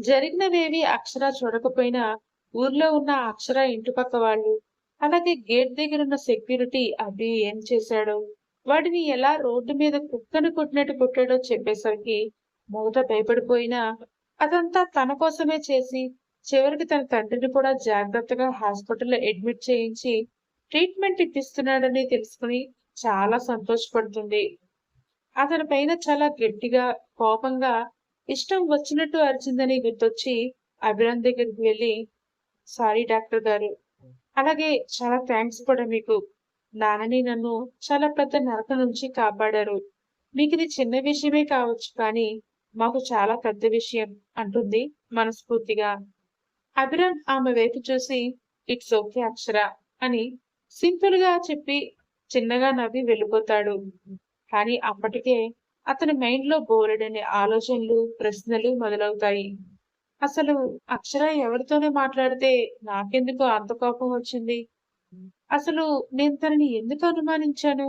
జరిగినవేవి అక్షర చూడకపోయినా ఊర్లో ఉన్న అక్షర ఇంటి పక్క వాళ్ళు, అలాగే గేట్ దగ్గరున్న సెక్యూరిటీ అభి ఏం చేశాడో, వాడిని ఎలా రోడ్డు మీద కుక్కను కొట్టినట్టు కొట్టాడో చెప్పేసరికి మొదట భయపడిపోయినా అదంతా తన కోసమే చేసి చివరికి తన తండ్రిని కూడా జాగ్రత్తగా హాస్పిటల్లో అడ్మిట్ చేయించి ట్రీట్మెంట్ ఇప్పిస్తున్నాడని తెలుసుకుని చాలా సంతోషపడుతుంది. అతని పైన చాలా గట్టిగా, కోపంగా ఇష్టం వచ్చినట్టు అరిచిందని గుర్తొచ్చి అభిరామ్ దగ్గరికి వెళ్ళి, సారీ డాక్టర్ గారు. అలాగే చాలా థాంక్స్ కూడా మీకు. నాన్నని, నన్ను చాలా పెద్ద నరకం నుంచి కాపాడారు. మీకిది చిన్న విషయమే కావచ్చు కానీ, మాకు చాలా పెద్ద విషయం అంటుంది మనస్ఫూర్తిగా. అభిరామ్ ఆమె వైపు చూసి, ఇట్స్ ఓకే అక్షర అని సింపుల్ గా చెప్పి చిన్నగా నవ్వి వెళ్ళిపోతాడు. కానీ అప్పటికే అతని మైండ్ లో బోలెడన్ని ఆలోచనలు, ప్రశ్నలు మొదలవుతాయి. అసలు అక్షర ఎవరితోనో మాట్లాడితే నాకెందుకు అంత కోపం వచ్చింది? అసలు నేను తనని ఎందుకు అనుమానించాను?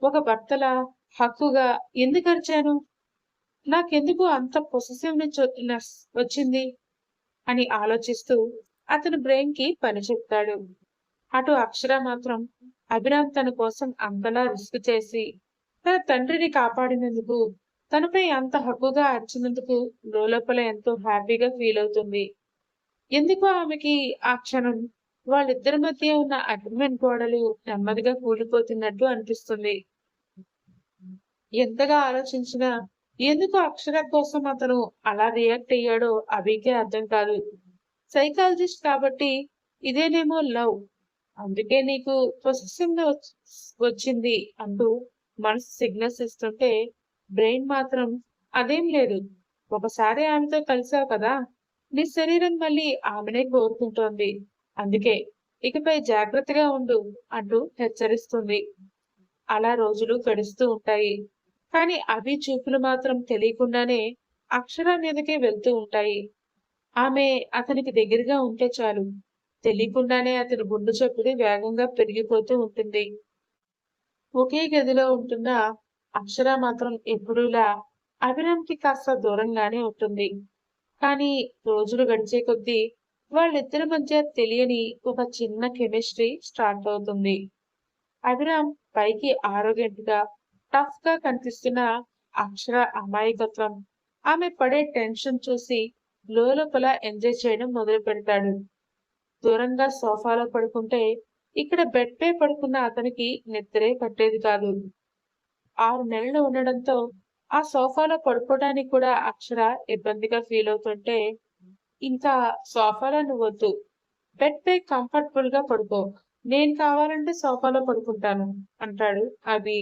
ఒక భర్తలా, హక్కుగా ఎందుకరిచాను? నాకెందుకు అంత పొసెసివ్‌నెస్ వచ్చింది? అని ఆలోచిస్తూ అతని బ్రెయిన్‌కి పని చెప్తాడు. అటు అక్షర మాత్రం అభిరామ్ తన కోసం అంతలా రిస్క్ చేసి, తన తండ్రిని కాపాడినందుకు, తనపై అంత హక్కుగా అరిచినందుకు లోలోపల ఎంతో హ్యాపీగా ఫీల్ అవుతుంది. ఎందుకో ఆమెకి ఆ క్షణం వాళ్ళిద్దరి మధ్య ఉన్న అగ్రిమెంట్ గోడలు నెమ్మదిగా కూలిపోతున్నట్టు అనిపిస్తుంది. ఎంతగా ఆలోచించినా ఎందుకు అక్షర కోసం అతను అలా రియాక్ట్ అయ్యాడో అభికే అర్థం కాదు. సైకాలజిస్ట్ కాబట్టి ఇదేనేమో లవ్. అందుకే నీకు పొసెసివ్‌నెస్ వచ్చింది అంటూ మనసు సిగ్నల్స్ ఇస్తుంటే బ్రెయిన్ మాత్రం అదేం లేదు. ఒకసారి ఆమెతో కలిసావు కదా! నీ శరీరం మళ్ళీ ఆమెనే కోరుకుంటోంది. అందుకే ఇకపై జాగ్రత్తగా ఉండు అంటూ హెచ్చరిస్తుంది. అలా రోజులు గడుస్తూ ఉంటాయి. కానీ అభి చూపులు మాత్రం తెలియకుండానే అక్షర మీదకే వెళ్తూ ఉంటాయి. ఆమె అతనికి దగ్గరగా ఉంటే చాలు. తెలియకుండానే అతని గుండె చప్పుడు వేగంగా పెరిగిపోతూ ఉంటుంది. ఒకే గదిలో ఉంటున్న అక్షర మాత్రం ఎప్పుడూలా అభిరామ్‌కి కాస్త దూరంగానే ఉంటుంది. కానీ రోజులు గడిచే కొద్దీ వాళ్ళిద్దరి మధ్య తెలియని ఒక చిన్న కెమిస్ట్రీ స్టార్ట్ అవుతుంది. అభిరామ్ పైకి ఆరోగ్యంగా, టఫ్ గా కనిపిస్తున్న అక్షర అమాయకత్వం, ఆమె పడే టెన్షన్ చూసి లోలోపల ఎంజాయ్ చేయడం మొదలు పెడతాడు. దూరంగా సోఫాలో పడుకుంటే ఇక్కడ బెడ్ పై పడుకున్న అతనికి నిద్రే పట్టేది కాదు. 6 నెలలు ఉండడంతో ఆ సోఫాలో పడుకోవడానికి కూడా అక్షర ఇబ్బందిగా ఫీల్ అవుతుంటే, ఇంకా సోఫాలో నువ్వొద్దు. బెడ్ పై కంఫర్టబుల్ గా పడుకో. నేను కావాలంటే సోఫాలో పడుకుంటాను అంటాడు అభి.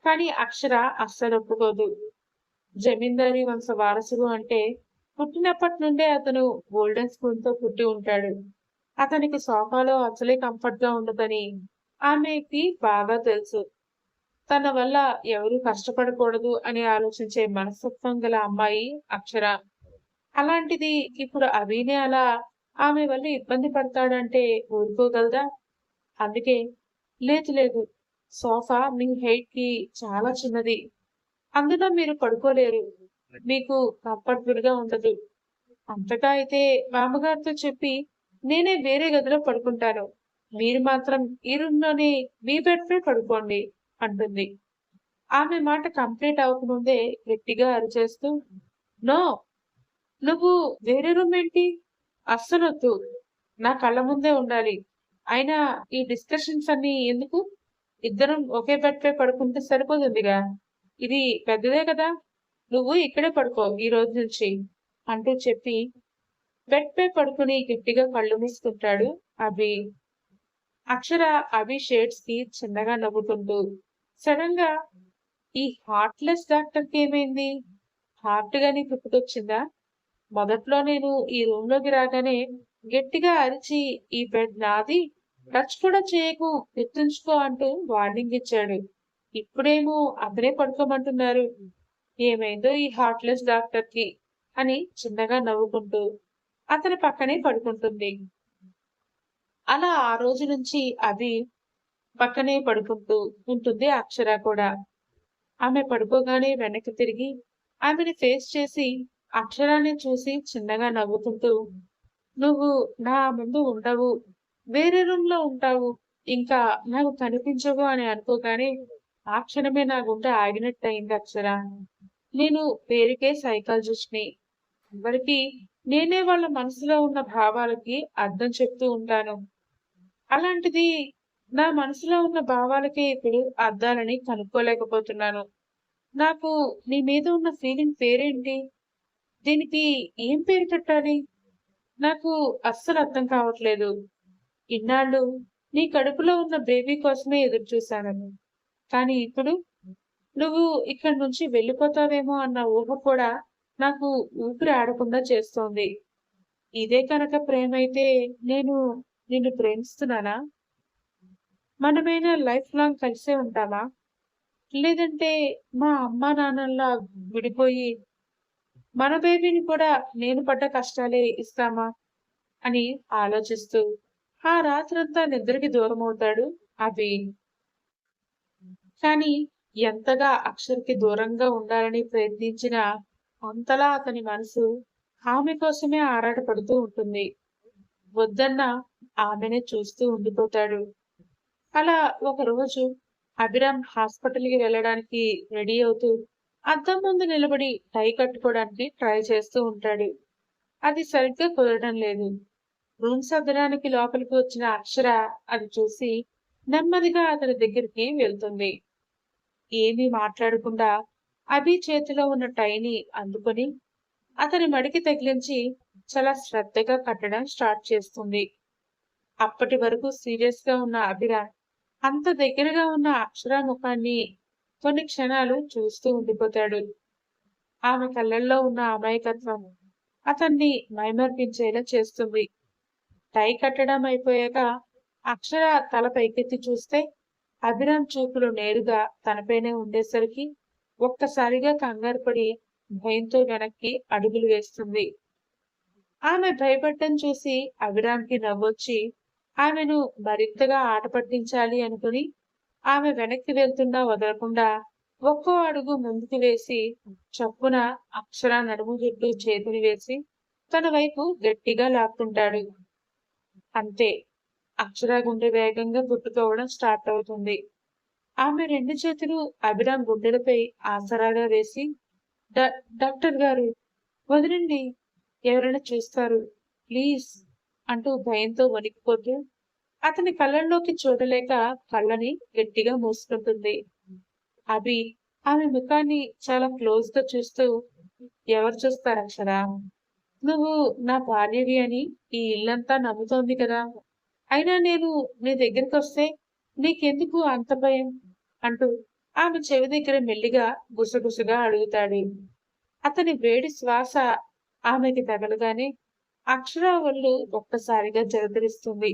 కానీ అక్షర అస్సలు ఒప్పుకోదు. జమీందారీ వంశ వారసుడు అంటే పుట్టినప్పటి నుండే అతను గోల్డెన్ స్పూన్ తో పుట్టి ఉంటాడు. అతనికి సోఫాలో అసలే కంఫర్ట్ గా ఉండదని ఆమెకి బాగా తెలుసు. తన వల్ల ఎవరు కష్టపడకూడదు అని ఆలోచించే మనస్తత్వం గల అమ్మాయి అక్షర. అలాంటిది ఇప్పుడు అభినే అలా ఆమె వల్ల ఇబ్బంది పడతాడంటే ఊరుకోగలదా? అందుకే లేదు లేదు, సోఫా మీ హైట్ కి చాలా చిన్నది. అందులో మీరు పడుకోలేరు. మీకు కంఫర్టబుల్ గా ఉండదు. అంతగా అయితే మామగారితో చెప్పి నేనే వేరే గదిలో పడుకుంటాను. మీరు మాత్రం ఈ రూమ్ లోనే మీ బెడ్ పై పడుకోండి అంటుంది. ఆమె మాట కంప్లీట్ అవ్వకముందే గట్టిగా అరిచేస్తూ, నో, నువ్వు వేరే రూమ్ ఏంటి? అస్సలొద్దు. నా కళ్ళ ముందే ఉండాలి. అయినా ఈ డిస్కషన్స్ అన్ని ఎందుకు? ఇద్దరం ఒకే బెడ్ పై పడుకుంటే సరిపోతుందిగా. ఇది పెద్దదే కదా! నువ్వు ఇక్కడే పడుకో ఈ రోజు నుంచి అంటూ చెప్పి బెడ్ పై పడుకుని గట్టిగా కళ్ళు మూసుకుంటాడు అభి. అక్షర అభి షేడ్స్ కి చిన్నగా నవ్వుకుంటూ, సడన్ గా ఈ హార్ట్‌లెస్ డాక్టర్‌కి ఏమైంది? హార్ట్ గాని పుట్టుకొచ్చిందా? మొదట్లో నేను ఈ రూమ్‌లోకి రాగానే గట్టిగా అరిచి ఈ బెడ్ నాది, టచ్ కూడా చేయకు, గుర్తుంచుకో అంటూ వార్నింగ్ ఇచ్చాడు. ఇప్పుడేమో అతనే పడుకోమంటున్నారు. ఏమైందో ఈ హార్ట్‌లెస్ డాక్టర్‌కి అని చిన్నగా నవ్వుకుంటూ అతని పక్కనే పడుకుంటుంది. అలా ఆ రోజు నుంచి అభి పక్కనే పడుకుంటూ ఉంటుంది అక్షర కూడా. ఆమె పడుకోగానే వెనక్కి తిరిగి ఆమెని ఫేస్ చేసి అక్షరాన్ని చూసి చిన్నగా నవ్వుకుంటూ, నువ్వు నా ముందు ఉండవు, వేరే రూమ్ లో ఉంటావు, ఇంకా నాకు కనిపించవు అని అనుకోగానే ఆ క్షణమే నా గుండె ఆగినట్టయింది అక్షర. నేను పేరుకే సైకాలజిస్ట్ ని. ఎవరికి నేనే వాళ్ళ మనసులో ఉన్న భావాలకి అర్థం చెప్తూ ఉంటాను. అలాంటిది నా మనసులో ఉన్న భావాలకే ఇప్పుడు అర్థాలని కనుక్కోలేకపోతున్నాను. నాకు నీ మీద ఉన్న ఫీలింగ్ పేరేంటి? దీనికి ఏం పేరు పెట్టాలి? నాకు అస్సలు అర్థం కావట్లేదు. ఇన్నాళ్ళు నీ కడుపులో ఉన్న బేబీ కోసమే ఎదురుచూశాను. కానీ ఇప్పుడు నువ్వు ఇక్కడి నుంచి వెళ్ళిపోతావేమో అన్న ఊహ కూడా నాకు ఊపిరి ఆడకుండా చేస్తోంది. ఇదే కనుక ప్రేమైతే నేను నిన్ను ప్రేమిస్తున్నానా? మనమైనా లైఫ్ లాంగ్ కలిసే ఉంటామా? లేదంటే మా అమ్మానాన్నల్లా విడిపోయి మన బేబీని కూడా నేను పడ్డ కష్టాలే ఇస్తామా అని ఆలోచిస్తూ ఆ రాత్రంతా నిద్రకి దూరమవుతాడు అభి. కానీ ఎంతగా అక్షర్‌కి దూరంగా ఉండాలని ప్రయత్నించినా అంతలా అతని మనసు ఆమె కోసమే ఆరాటపడుతూ ఉంటుంది. వద్దన్నా ఆమెనే చూస్తూ ఉండిపోతాడు. అలా ఒకరోజు అభిరామ్ హాస్పిటల్‌కి వెళ్ళడానికి రెడీ అవుతూ అద్దం ముందు నిలబడి టై కట్టుకోవడానికి ట్రై చేస్తూ ఉంటాడు. అది సరిగ్గా కుదరడం లేదు. రూమ్ సర్దడానికి లోపలికి వచ్చిన అక్షర అది చూసి నెమ్మదిగా అతని దగ్గరికి వెళ్తుంది. ఏమీ మాట్లాడకుండా అభి చేతిలో ఉన్న టైని అందుకొని అతని మడికి తగిలించి చాలా శ్రద్ధగా కట్టడం స్టార్ట్ చేస్తుంది. అప్పటి వరకు సీరియస్ గా ఉన్న అభిరామ్ అంత దగ్గరగా ఉన్న అక్షర ముఖాన్ని కొన్ని క్షణాలు చూస్తూ ఉండిపోతాడు. ఆమె కళ్ళల్లో ఉన్న అమాయకత్వం అతన్ని మైమర్పించేలా చేస్తుంది. టై కట్టడం అయిపోయాక అక్షర తల పైకెత్తి చూస్తే అభిరామ్ చూపులు నేరుగా తనపైనే ఉండేసరికి ఒక్కసారిగా కంగారు పడి భయంతో వెనక్కి అడుగులు వేస్తుంది. ఆమె భయపడటం చూసి అభిరామ్‌కి నవ్వొచ్చి ఆమెను మరింతగా ఆట పట్టించాలి అనుకుని ఆమె వెనక్కి వెళ్తున్నా వదలకుండా ఒక్కో అడుగు ముందుకు వేసి చప్పున అక్షర నడుము చుట్టూ చేతులు వేసి తన వైపు గట్టిగా లాక్కుంటాడు. అంతే. అక్షర గుండె వేగంగా కొట్టుకోవడం స్టార్ట్ అవుతుంది. ఆమె 2 చేతులు అభిరామ్ గుండెలపై ఆసరాగా వేసి డా డాక్టర్ గారు వదలండి. ఎవరైనా చూస్తారు. ప్లీజ్ అంటూ భయంతో వణికిపోతూ అతని కళ్ళల్లోకి చూడలేక కళ్ళని గట్టిగా మూసుకుంటుంది. అభి ఆమె ముఖాన్ని చాలా క్లోజ్‌గా చూస్తూ ఎవరు చూస్తారు అక్షర? నువ్వు నా భార్యవి అని ఈ ఇల్లంతా నమ్ముతోంది కదా! అయినా నేను నీ దగ్గరికొస్తే నీకెందుకు అంత భయం? అంటూ ఆమె చెవి దగ్గర మెల్లిగా గుసగుసగా అడుగుతాడు. అతని వేడి శ్వాస ఆమెకి తగలగానే అక్షర ఒళ్ళు ఒక్కసారిగా జలధరిస్తుంది.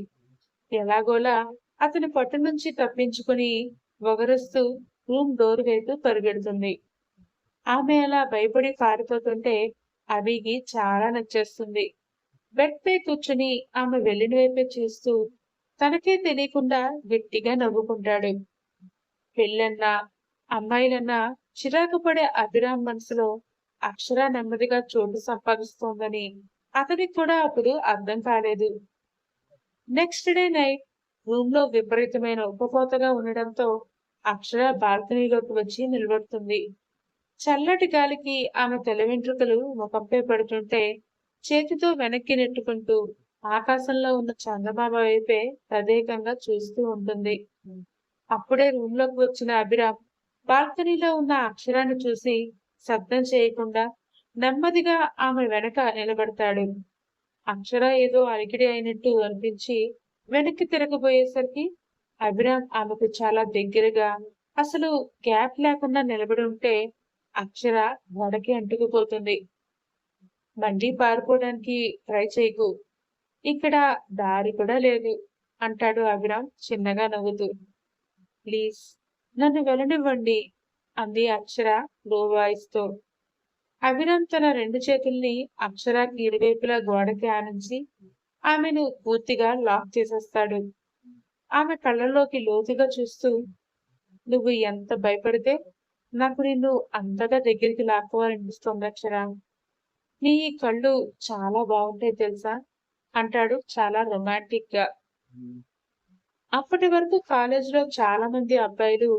ఎలాగోలా అతని పట్టు నుంచి తప్పించుకుని వగరుస్తూ రూమ్ డోర్ వైపు పరిగెడుతుంది. ఆమె అలా భయపడి పారిపోతుంటే అభికి చాలా నచ్చేస్తుంది. బెడ్ పై కూర్చుని ఆమె వెళ్ళిన వైపే చూస్తూ తనకే తెలియకుండా గట్టిగా నవ్వుకుంటాడు. పెళ్ళన్నా, అమ్మాయిలన్నా చిరాకు పడే అభిరామ్ మనసులో అక్షర నెమ్మదిగా చోటు సంపాదిస్తోందని అతనికి కూడా అప్పుడు అర్థం కాలేదు. నెక్స్ట్ డే నైట్ రూమ్ లో విపరీతమైన ఉక్కపోతగా ఉండడంతో అక్షర బాల్కనీలోకి వచ్చి నిలబడుతుంది. చల్లటి గాలికి ఆమె తల వెంట్రుకలు ముఖంపై పడుతుంటే చేతితో వెనక్కి నెట్టుకుంటూ ఆకాశంలో ఉన్న చందమామ వైపే తదేకంగా చూస్తూ ఉంటుంది. అప్పుడే రూమ్ లోకి వచ్చిన అభిరామ్ బాల్కనీలో ఉన్న అక్షరాన్ని చూసి శబ్దం చేయకుండా నెమ్మదిగా ఆమె వెనక నిలబడతాడు. అక్షర ఏదో అలికిడి అయినట్టు అనిపించి వెనక్కి తిరగబోయేసరికి అభిరామ్ ఆమెకు చాలా దగ్గరగా అసలు గ్యాప్ లేకుండా నిలబడి ఉంటే అక్షర గోడకి అంటుకుపోతుంది. మళ్ళీ పారిపోవడానికి ట్రై చేయకు. ఇక్కడ దారి కూడా లేదు అంటాడు అభిరామ్ చిన్నగా నవ్వుతూ. ప్లీజ్ నన్ను వెళ్ళనివ్వండి అంది అక్షర లో వాయిస్ తో. అభిరామ్ తన 2 చేతుల్ని అక్షరాకి ఇరువైపులా గోడకి ఆనించి ఆమెను పూర్తిగా లాక్ చేసేస్తాడు. ఆమె కళ్ళలోకి లోతుగా చూస్తూ నువ్వు ఎంత భయపడితే నాకు నిన్ను అంతగా దగ్గరికి లాక్కోవాలనిపిస్తోంది అక్షర. నీ ఈ కళ్ళు చాలా బాగుంటాయి తెలుసా అంటాడు చాలా రొమాంటిక్ గా. అప్పటి వరకు కాలేజీలో చాలా మంది అబ్బాయిలు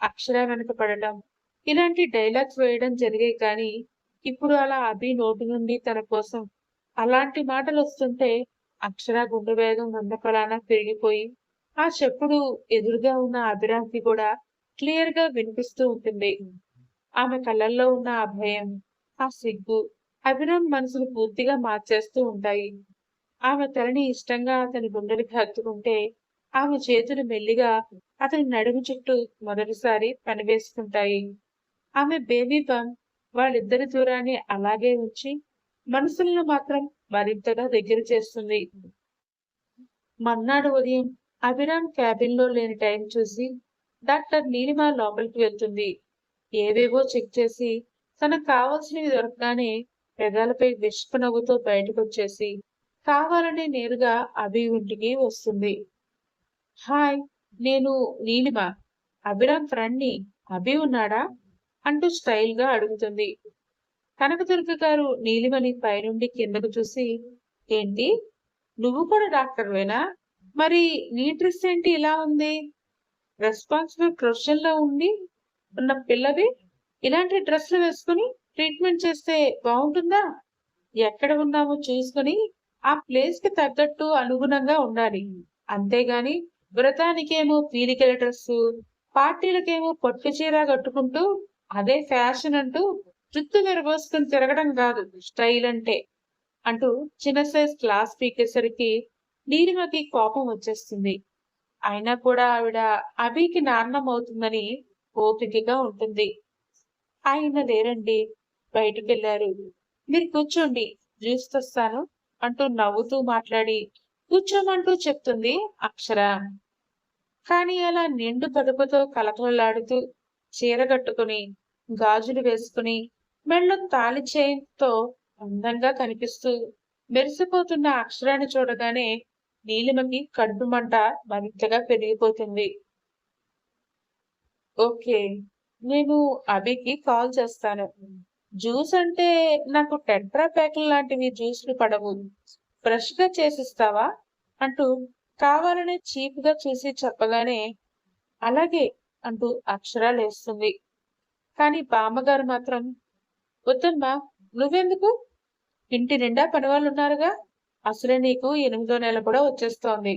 అక్షర వెనక పడటం ఇలాంటి డైలాగ్స్ వేయడం జరిగాయి కానీ ఇప్పుడు అలా అభి నోటి నుండి తన కోసం అలాంటి మాటలు వస్తుంటే అక్షర గుండె వేగం వందపలాన పెరిగిపోయి ఆ చెప్పుడు ఎదురుగా ఉన్న అభిరామ్కి కూడా క్లియర్ గా వినిపిస్తూ ఉంటుంది. ఆమె కళ్ళల్లో ఉన్న ఆ భయం, ఆ సిగ్గు అభిరామ్ మనసును పూర్తిగా మార్చేస్తూ ఉంటాయి. ఆమె తలని ఇష్టంగా అతని గుండెలకి హత్తుకుంటే, ఆమె చేతులు మెల్లిగా అతని నడుము చుట్టూ మొదటిసారి పనివేసుకుంటాయి. ఆమె బేబీ బంప్ వాళ్ళిద్దరి దూరాన్ని అలాగే ఉంచి, మనసులను మాత్రం మరింతగా దగ్గర చేస్తుంది. మర్నాడు ఉదయం అభిరామ్ క్యాబిన్‌లో లేని టైం చూసి డాక్టర్ నీలిమ లోపలికి వెళ్తుంది. ఏవేవో చెక్ చేసి తనకు కావాల్సినవి దొరకగానే పెదాలపై విషపు నవ్వుతో బయటకొచ్చేసి కావాలనే నేరుగా అభి ఇంటికి వస్తుంది. హాయ్, నేను నీలిమ. అభిరామ్ ఫ్రెండ్‌ని. అభి ఉన్నాడా? అంటూ స్టైల్‌గా అడుగుతుంది. కనకదుర్గ గారు నీలిమని పైనుండి కిందకు చూసి, ఏంటి? నువ్వు కూడా డాక్టర్‌వేనా? మరి నీ డ్రెస్ ఏంటి ఇలా ఉంది? రెస్పాన్సిబుల్ ప్రొఫెషన్‌లో ఉన్న పిల్లవి ఇలాంటి డ్రెస్‌లు వేసుకొని ట్రీట్మెంట్ చేస్తే బావుంటుందా? ఎక్కడ ఉన్నామో చూసుకొని ఆ ప్లేస్‌కి తగ్గట్టు అనుగుణంగా ఉండాలి. అంతేగాని వ్రతానికేమో పీలికల డ్రెస్సు, పార్టీలకేమో పట్టు చీర కట్టుకుంటూ అదే ఫ్యాషన్ అంటూ జుత్తు విరబోసుకొని తిరగడం గాదు స్టైల్ అంటే. అంటూ చిన్న సైజ్ క్లాస్ పీకేసరికి నీలిమకి కోపం వచ్చేస్తుంది. అయినా కూడా ఆవిడ అభికి నాన్నమవుతుందని ఓపికగా ఉంటుంది. ఆయన లేరండి. బయటికెళ్లారు. మీరు కూర్చోండి. జ్యూస్ తెస్తాను అంటూ నవ్వుతూ మాట్లాడి కూర్చోమంటూ చెప్తుంది అక్షర. కానీ అలా నిండు పొదుపుతో కలకలలాడుతూ చీర కట్టుకుని, గాజులు వేసుకుని, మెడలో తాళి చైన్‌తో అందంగా కనిపిస్తూ మెరిసిపోతున్న అక్షరాన్ని చూడగానే నీలిమకి కడుపు మంట మరింతగా పెరిగిపోతుంది. ఓకే. నేను అభికి కాల్ చేస్తాను. జ్యూస్ అంటే నాకు టెట్రా ప్యాకులు లాంటివి జ్యూస్‌లు పడవు. ఫ్రెష్‌గా చేసిస్తావా? అంటూ కావాలనే చీప్‌గా చూసి చెప్పగానే, అలాగే అంటూ అక్షర లేస్తుంది. కానీ బామ్మగారు మాత్రం, వద్దమ్మా! నువ్వెందుకు? ఇంటి నిండా పనివాళ్ళున్నారుగా! అసలే నీకు 8వ నెల కూడా వచ్చేస్తోంది.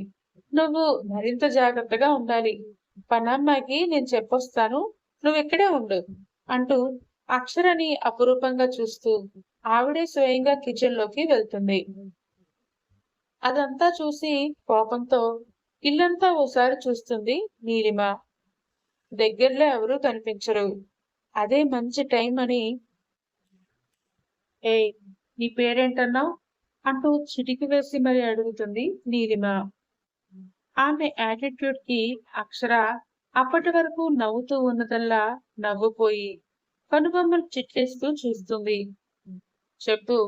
నువ్వు మరింత జాగ్రత్తగా ఉండాలి. పనమ్మాయికి నేను చెప్పొస్తాను. నువ్విక్కడే ఉండు. అంటూ అక్షరని అపురూపంగా చూస్తూ ఆవిడే స్వయంగా కిచెన్‌లోకి వెళ్తుంది. అదంతా చూసి కోపంతో ఇల్లంతా ఓసారి చూస్తుంది నీలిమ. దగ్గరలో ఎవరూ కనిపించరు. అదే మంచి టైం అని, ఏయ్! నీ పేరేంటన్నావు? అంటూ చిటికి వేసి మరి అడుగుతుంది నీలిమ. ఆమె యాటిట్యూడ్‌కి అక్షర అప్పటి వరకు నవ్వుతూ ఉన్నదల్లా నవ్వుపోయి కనుబొమ్మలు చిట్లిస్తూ చూస్తుంది. చెప్పు.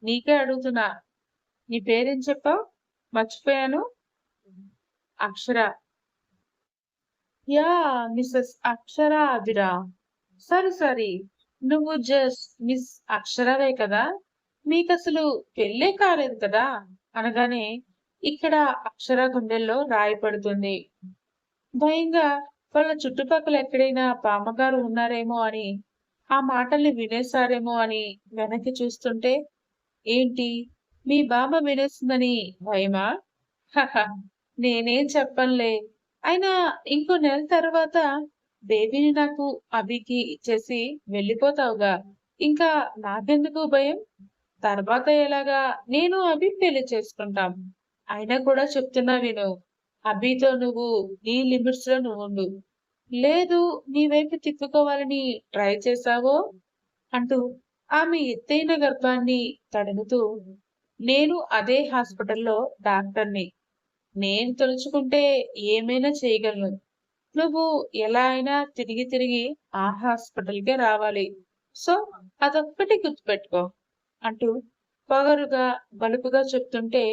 నీకే అడుగుతున్నా. నీ పేరేం చెప్పావు? మర్చిపోయాను. అక్షర. యాహ్! మిసెస్ అక్షర అభిరా. సారీ. నువ్వు జస్ట్ మిస్ అక్షరవే కదా! మీకసలు పెళ్ళే కాలేదు కదా! అనగానే ఇక్కడ అక్షర గుండెల్లో రాయి పడుతుంది. భయంగా వాళ్ళ చుట్టుపక్కల ఎక్కడైనా బామ్మగారు ఉన్నారేమో అని, ఆ మాటల్ని వినేసారేమో అని వెనక్కి చూస్తుంటే, ఏంటి మీ బామ్మ వినేస్తుందని భయమా? హహ! నేనేం చెప్పనులే. అయినా ఇంకో నెల తర్వాత బేబీని నాకు అభికి ఇచ్చేసి వెళ్ళిపోతావుగా. ఇంకా నాకెందుకు భయం? తర్వాత ఎలాగా నేను అభి పెళ్లి చేసుకుంటాం. అయినా కూడా చెప్తున్నా విను. అభితో నువ్వు నీ లిమిట్స్‌లో నువ్వుండు. లేదు నీ వైపు తిప్పుకోవాలని ట్రై చేశావో అంటూ ఆమె ఎత్తైన గర్భాన్ని తడుముతూ, నేను అదే హాస్పిటల్‌లో డాక్టర్‌ని. నేను తలుచుకుంటే ఏమైనా చేయగలను. నువ్వు ఎలా అయినా తిరిగి ఆ హాస్పిటల్‌కే రావాలి. సో, అదొక్కటి గుర్తుపెట్టుకో అంటూ పొగరుగా, బలుపుగా చెప్తుంటే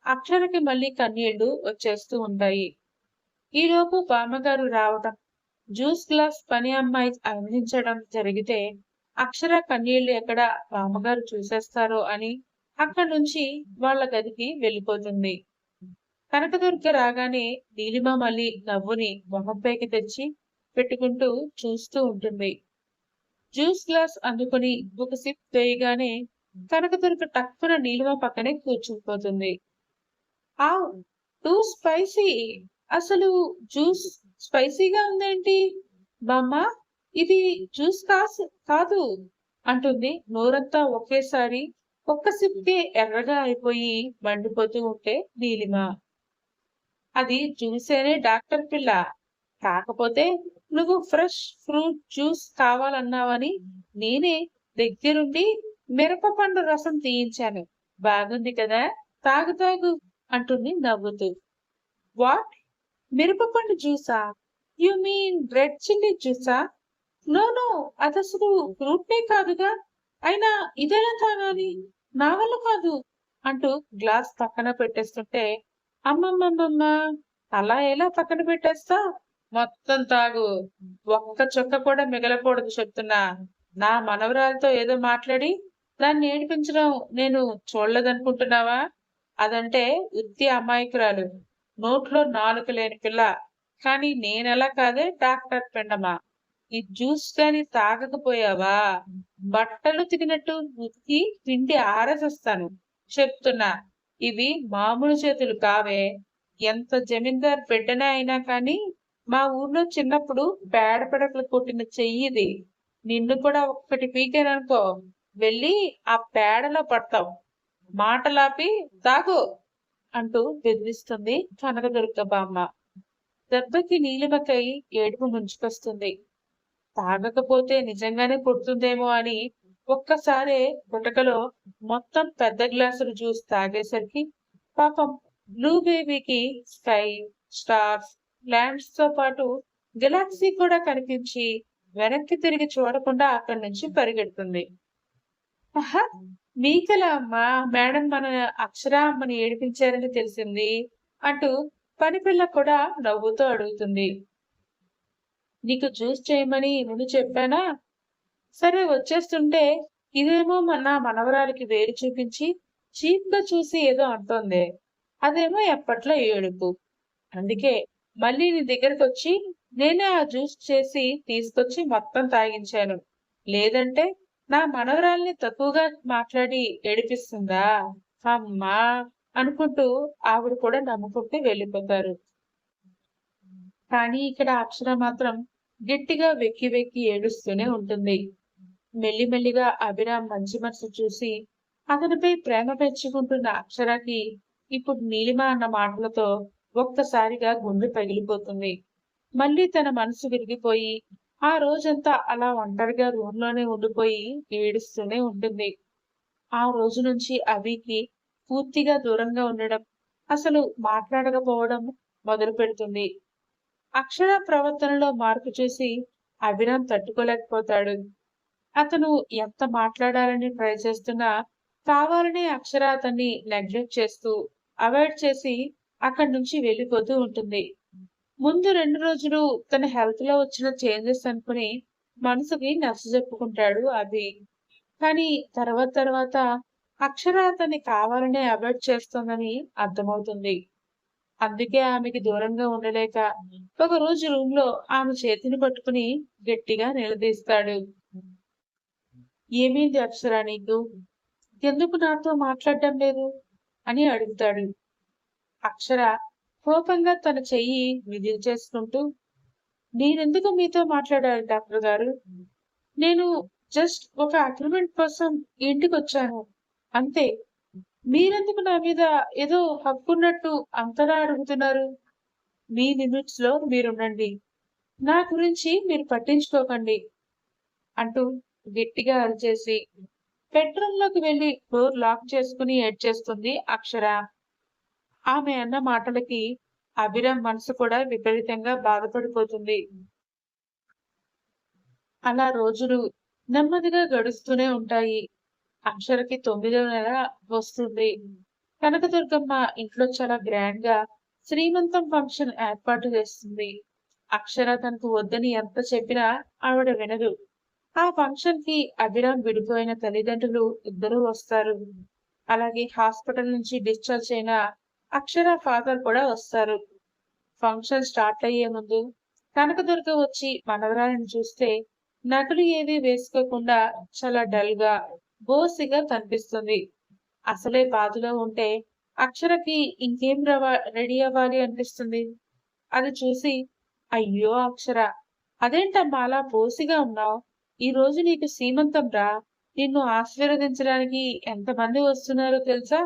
అక్షరకి మళ్ళీ కన్నీళ్లు వచ్చేస్తూ ఉంటాయి. ఈలోపు బామ్మగారు రావటం, జ్యూస్ గ్లాస్ పని అమ్మాయి అందించడం జరిగితే అక్షర కన్నీళ్లు ఎక్కడ బామ్మగారు చూసేస్తారో అని అక్కడి నుంచి వాళ్ళ గదికి వెళ్ళిపోతుంది. కనకదుర్గ రాగానే నీలిమ మళ్ళీ నవ్వుని మొహంపైకి తెచ్చి పెట్టుకుంటూ చూస్తూ ఉంటుంది. జ్యూస్ గ్లాస్ అందుకుని ఒక సిప్ వేయగానే కనకదుర్గ టక్కున నీలిమ పక్కనే కూర్చుండిపోతుంది. ఆవ్! Two spicy. అసలు జ్యూస్ స్పైసీగా ఉందేంటి? బామ్మ, ఇది జ్యూస్ కాదు అంటుంది. నోరంతా ఒకేసారి ఒక్క సిప్కే ఎర్రగా అయిపోయి మండిపోతూ ఉంటే నీలిమ. అది జ్యూసేనే డాక్టర్ పిల్ల. కాకపోతే నువ్వు ఫ్రెష్ ఫ్రూట్ జ్యూస్ కావాలన్నావని నేనే దగ్గరుండి మిరపపండు రసం తీయించాను. బాగుంది కదా, తాగు తాగు అంటుంది నవ్వుతూ. వాట్, మిరపపండు జ్యూసా? యు మీన్ రెడ్ చిల్లీ జ్యూసా? నో నో, అదసలు ఫ్రూట్నే కాదుగా. అయినా ఇదెలా తాగాలి? నా వల్ల కాదు అంటూ గ్లాస్ పక్కన పెట్టేస్తుంటే, అమ్మమ్మమ్మమ్మ, అలా ఎలా పక్కన పెట్టేస్తా? మొత్తం తాగు. ఒక్క చుక్క కూడా మిగలకూడదు చెప్తున్నా. నా మనవరాలతో ఏదో మాట్లాడి దాన్ని ఏడిపించడం నేను చూడలేదనుకుంటున్నావా? అదంటే ఉత్తి అమాయకురాలు, నోట్లో నాలుక లేని పిల్ల. కానీ నేనెలా కాదే డాక్టర్ పిండమా. ఈ జ్యూస్ గాని తాగకపోయావా, బట్టలు తిరిగినట్టు ఉతికి పిండి ఆరేసేస్తాను చెప్తున్నా. ఇవి మామూలు చేతులు కావే. ఎంత జమీందార్ బిడ్డనే అయినా కానీ మా ఊర్లో చిన్నప్పుడు పేడ పిడకలు కొట్టిన చెయ్యిది. నిన్ను కూడా ఒక్కటి పీకాననుకో, వెళ్ళి ఆ పేడలో పడతావు. మాటలాపి తాగు అంటూ బెదిరిస్తుంది కనకదుర్గ బామ్మ. దెబ్బకి నీలిమకై ఏడుపు ముంచుకొస్తుంది. తాగకపోతే నిజంగానే కొడుతుందేమో అని ఒక్కసారే గుటకలో మొత్తం పెద్ద గ్లాసులు జ్యూస్ తాగేసరికి పాపం బ్లూ బేబీకి స్కై, స్టార్స్, ల్యాండ్స్ తో పాటు గెలాక్సీ కూడా కనిపించి వెనక్కి తిరిగి చూడకుండా అక్కడి నుంచి పరిగెడుతుంది. ఆహా, మీకలా అమ్మా, మేడం మన అక్షర అమ్మని ఏడిపించారని తెలిసింది అంటూ పని పిల్ల కూడా నవ్వుతూ అడుగుతుంది. నీకు జ్యూస్ చేయమని ముందు చెప్పానా? సరే వచ్చేస్తుంటే ఇదేమో నా మనవరాలికి వేలు చూపించి చీప్ గా చూసి ఏదో అంటోంది. అదేమో ఎప్పట్లో ఏడుపు. అందుకే మళ్ళీ నీ దగ్గరకు వచ్చి నేనే ఆ జ్యూస్ చేసి తీసుకొచ్చి మొత్తం తాగించాను. లేదంటే నా మనవరాల్ని తక్కువగా మాట్లాడి ఏడిపిస్తుందా అమ్మా అనుకుంటూ ఆవిడ కూడా నమ్ముకుంటూ వెళ్ళిపోతారు. కానీ ఇక్కడ అక్షర మాత్రం గట్టిగా వెక్కి వెక్కి ఏడుస్తూనే ఉంటుంది. మెల్లిమెల్లిగా అభిరామ్ మంచి మనసు చూసి అతనిపై ప్రేమ పెంచుకుంటున్న అక్షరకి ఇప్పుడు నీలిమ అన్న మాటలతో ఒక్కసారిగా గుండె పగిలిపోతుంది. మళ్ళీ తన మనసు విరిగిపోయి ఆ రోజంతా అలా ఒంటరిగా రూమ్లోనే ఉండిపోయి ఏడుస్తూనే ఉంటుంది. ఆ రోజు నుంచి అభికి పూర్తిగా దూరంగా ఉండడం, అసలు మాట్లాడకపోవడం మొదలు పెడుతుంది. అక్షర ప్రవర్తనలో మార్పు చూసి అభిరామ్ తట్టుకోలేకపోతాడు. అతను ఎంత మాట్లాడాలని ట్రై చేస్తున్నా కావాలనే అక్షర అతన్ని నెగ్లెక్ట్ చేస్తూ అవాయిడ్ చేసి అక్కడి నుంచి వెళ్ళిపోతూ ఉంటుంది. ముందు 2 రోజులు తన హెల్త్ లో వచ్చిన చేంజెస్ అనుకుని మనసుకి నచ్చజెప్పుకుంటాడు అభి. కానీ తర్వాత అక్షర అతన్ని కావాలనే అవాయిడ్ చేస్తోందని అర్థమవుతుంది. అందుకే ఆమెకి దూరంగా ఉండలేక ఒకరోజు రూమ్ లో ఆమె చేతిని పట్టుకుని గట్టిగా నిలదీస్తాడు. ఏమైంది అప్సరా నీకు? ఎందుకు నాతో మాట్లాడడం లేదు అని అడుగుతాడు. అక్షర కోపంగా తన చెయ్యి విదిల్చేసుకుంటూ, నేనెందుకు మీతో మాట్లాడాలి డాక్టర్ గారు? నేను జస్ట్ ఒక అగ్రిమెంట్ కోసం ఇంటికి వచ్చాను అంతే. మీరెందుకు నా మీద ఏదో హక్కున్నట్టు అంతలా అడుగుతున్నారు? మీ లిమిట్స్ లో మీరుండండి. నా గురించి మీరు పట్టించుకోకండి అంటూ గట్టిగా అరిచేసి బెడ్రూమ్ లోకి వెళ్లి డోర్ లాక్ చేసుకుని ఏడ్చేస్తుంది అక్షర. ఆమె అన్న మాటలకి అభిరామ్ మనసు కూడా విపరీతంగా బాధపడిపోతుంది. అలా రోజులు నెమ్మదిగా గడుస్తూనే ఉంటాయి. అక్షరకి 9వ నెల వస్తుంది. కనకదుర్గమ్మ ఇంట్లో చాలా గ్రాండ్ గా శ్రీమంతం ఫంక్షన్ ఏర్పాటు చేస్తుంది. అక్షర తనకు వద్దని ఎంత చెప్పినా ఆవిడ వినదు. ఆ ఫంక్షన్ కి అభిరామ్ విడిపోయిన తల్లిదండ్రులు ఇద్దరూ వస్తారు. అలాగే హాస్పిటల్ నుంచి డిశ్చార్జ్ అయిన అక్షర ఫాదర్ కూడా వస్తారు. ఫంక్షన్ స్టార్ట్ అయ్యే ముందు కనకదుర్గ వచ్చి మనవరాలిని చూస్తే నగలు ఏవీ వేసుకోకుండా చాలా డల్ గా బోసిగా కనిపిస్తుంది. అసలే బాధలో ఉంటే అక్షరకి ఇంకేం రెడీ అవ్వాలి అనిపిస్తుంది. అది చూసి అయ్యో అక్షర, అదేంటమ్మా అలా బోసిగా ఉన్నావు? ఈ రోజు నీకు సీమంతం రా. నిన్ను ఆశీర్వదించడానికి ఎంతమంది వస్తున్నారో తెలుసా?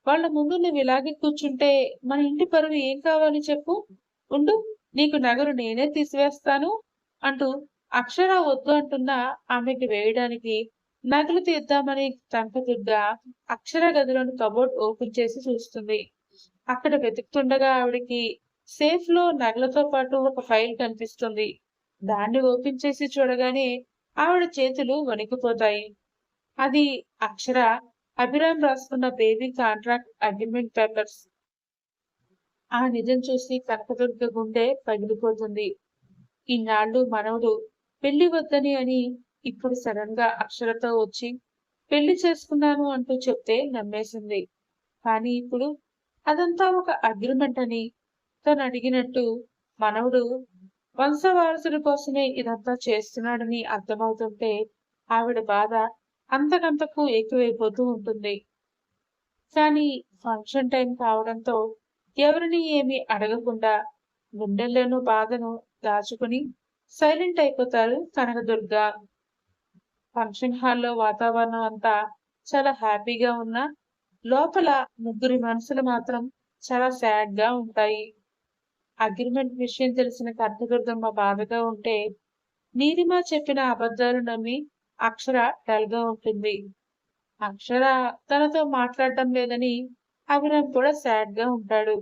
వాళ్ళ ముందు నువ్వు ఇలాగే కూర్చుంటే మన ఇంటి పరువు ఏం కావాలి చెప్పు? ఉండు, నీకు నగలు నేనే తీసివేస్తాను అంటూ అక్షర వద్దు అంటున్నా ఆమెకి వేయడానికి నగలు తీద్దామని కనకదుర్గ అక్షర గదిలోని కబోర్డ్ ఓపెన్ చేసి చూస్తుంది. అక్కడ వెతుకుతుండగా ఆవిడకి సేఫ్ లో నగలతో పాటు ఒక ఫైల్ కనిపిస్తుంది. దాన్ని ఓపెన్ చేసి చూడగానే ఆవిడ చేతులు వణికిపోతాయి. అది అక్షర అభిరామ్ రాసుకున్న బేబీ కాంట్రాక్ట్ అగ్రిమెంట్ పేపర్స్. ఆ నిజం చూసి కనకదుర్గ గుండె పగిలిపోతుంది. ఇన్నాళ్ళు మనవడు పెళ్లి వద్దని అని ఇప్పుడు సడన్ గా అక్షరతో వచ్చి పెళ్లి చేసుకున్నాను అంటూ చెప్తే నమ్మేసింది. కానీ ఇప్పుడు అదంతా ఒక అగ్రిమెంట్ అని, తను అడిగినట్టు మనవడు వంశవారసుడి కోసమే ఇదంతా చేస్తున్నాడని అర్థమవుతుంటే ఆవిడ బాధ అంతకంతకు ఎక్కువైపోతూ ఉంటుంది. కానీ ఫంక్షన్ టైం కావడంతో ఎవరిని ఏమీ అడగకుండా గుండెల్లోనూ బాధను దాచుకుని సైలెంట్ అయిపోతారు కనకదుర్గ. ఫంక్షన్ హాల్లో వాతావరణం అంతా చాలా హ్యాపీగా ఉన్నా లోపల ముగ్గురి మనసులు మాత్రం చాలా సాడ్ గా ఉంటాయి. అగ్రిమెంట్ విషయం తెలిసిన కనకదుర్గమ్మ బాధగా ఉంటే నీలిమ చెప్పిన అబద్ధాలు నమ్మి అక్షర డల్ గా ఉంటుంది. అక్షర తనతో మాట్లాడటం లేదని అభిరామ్ కూడా సాడ్ గా ఉంటాడు.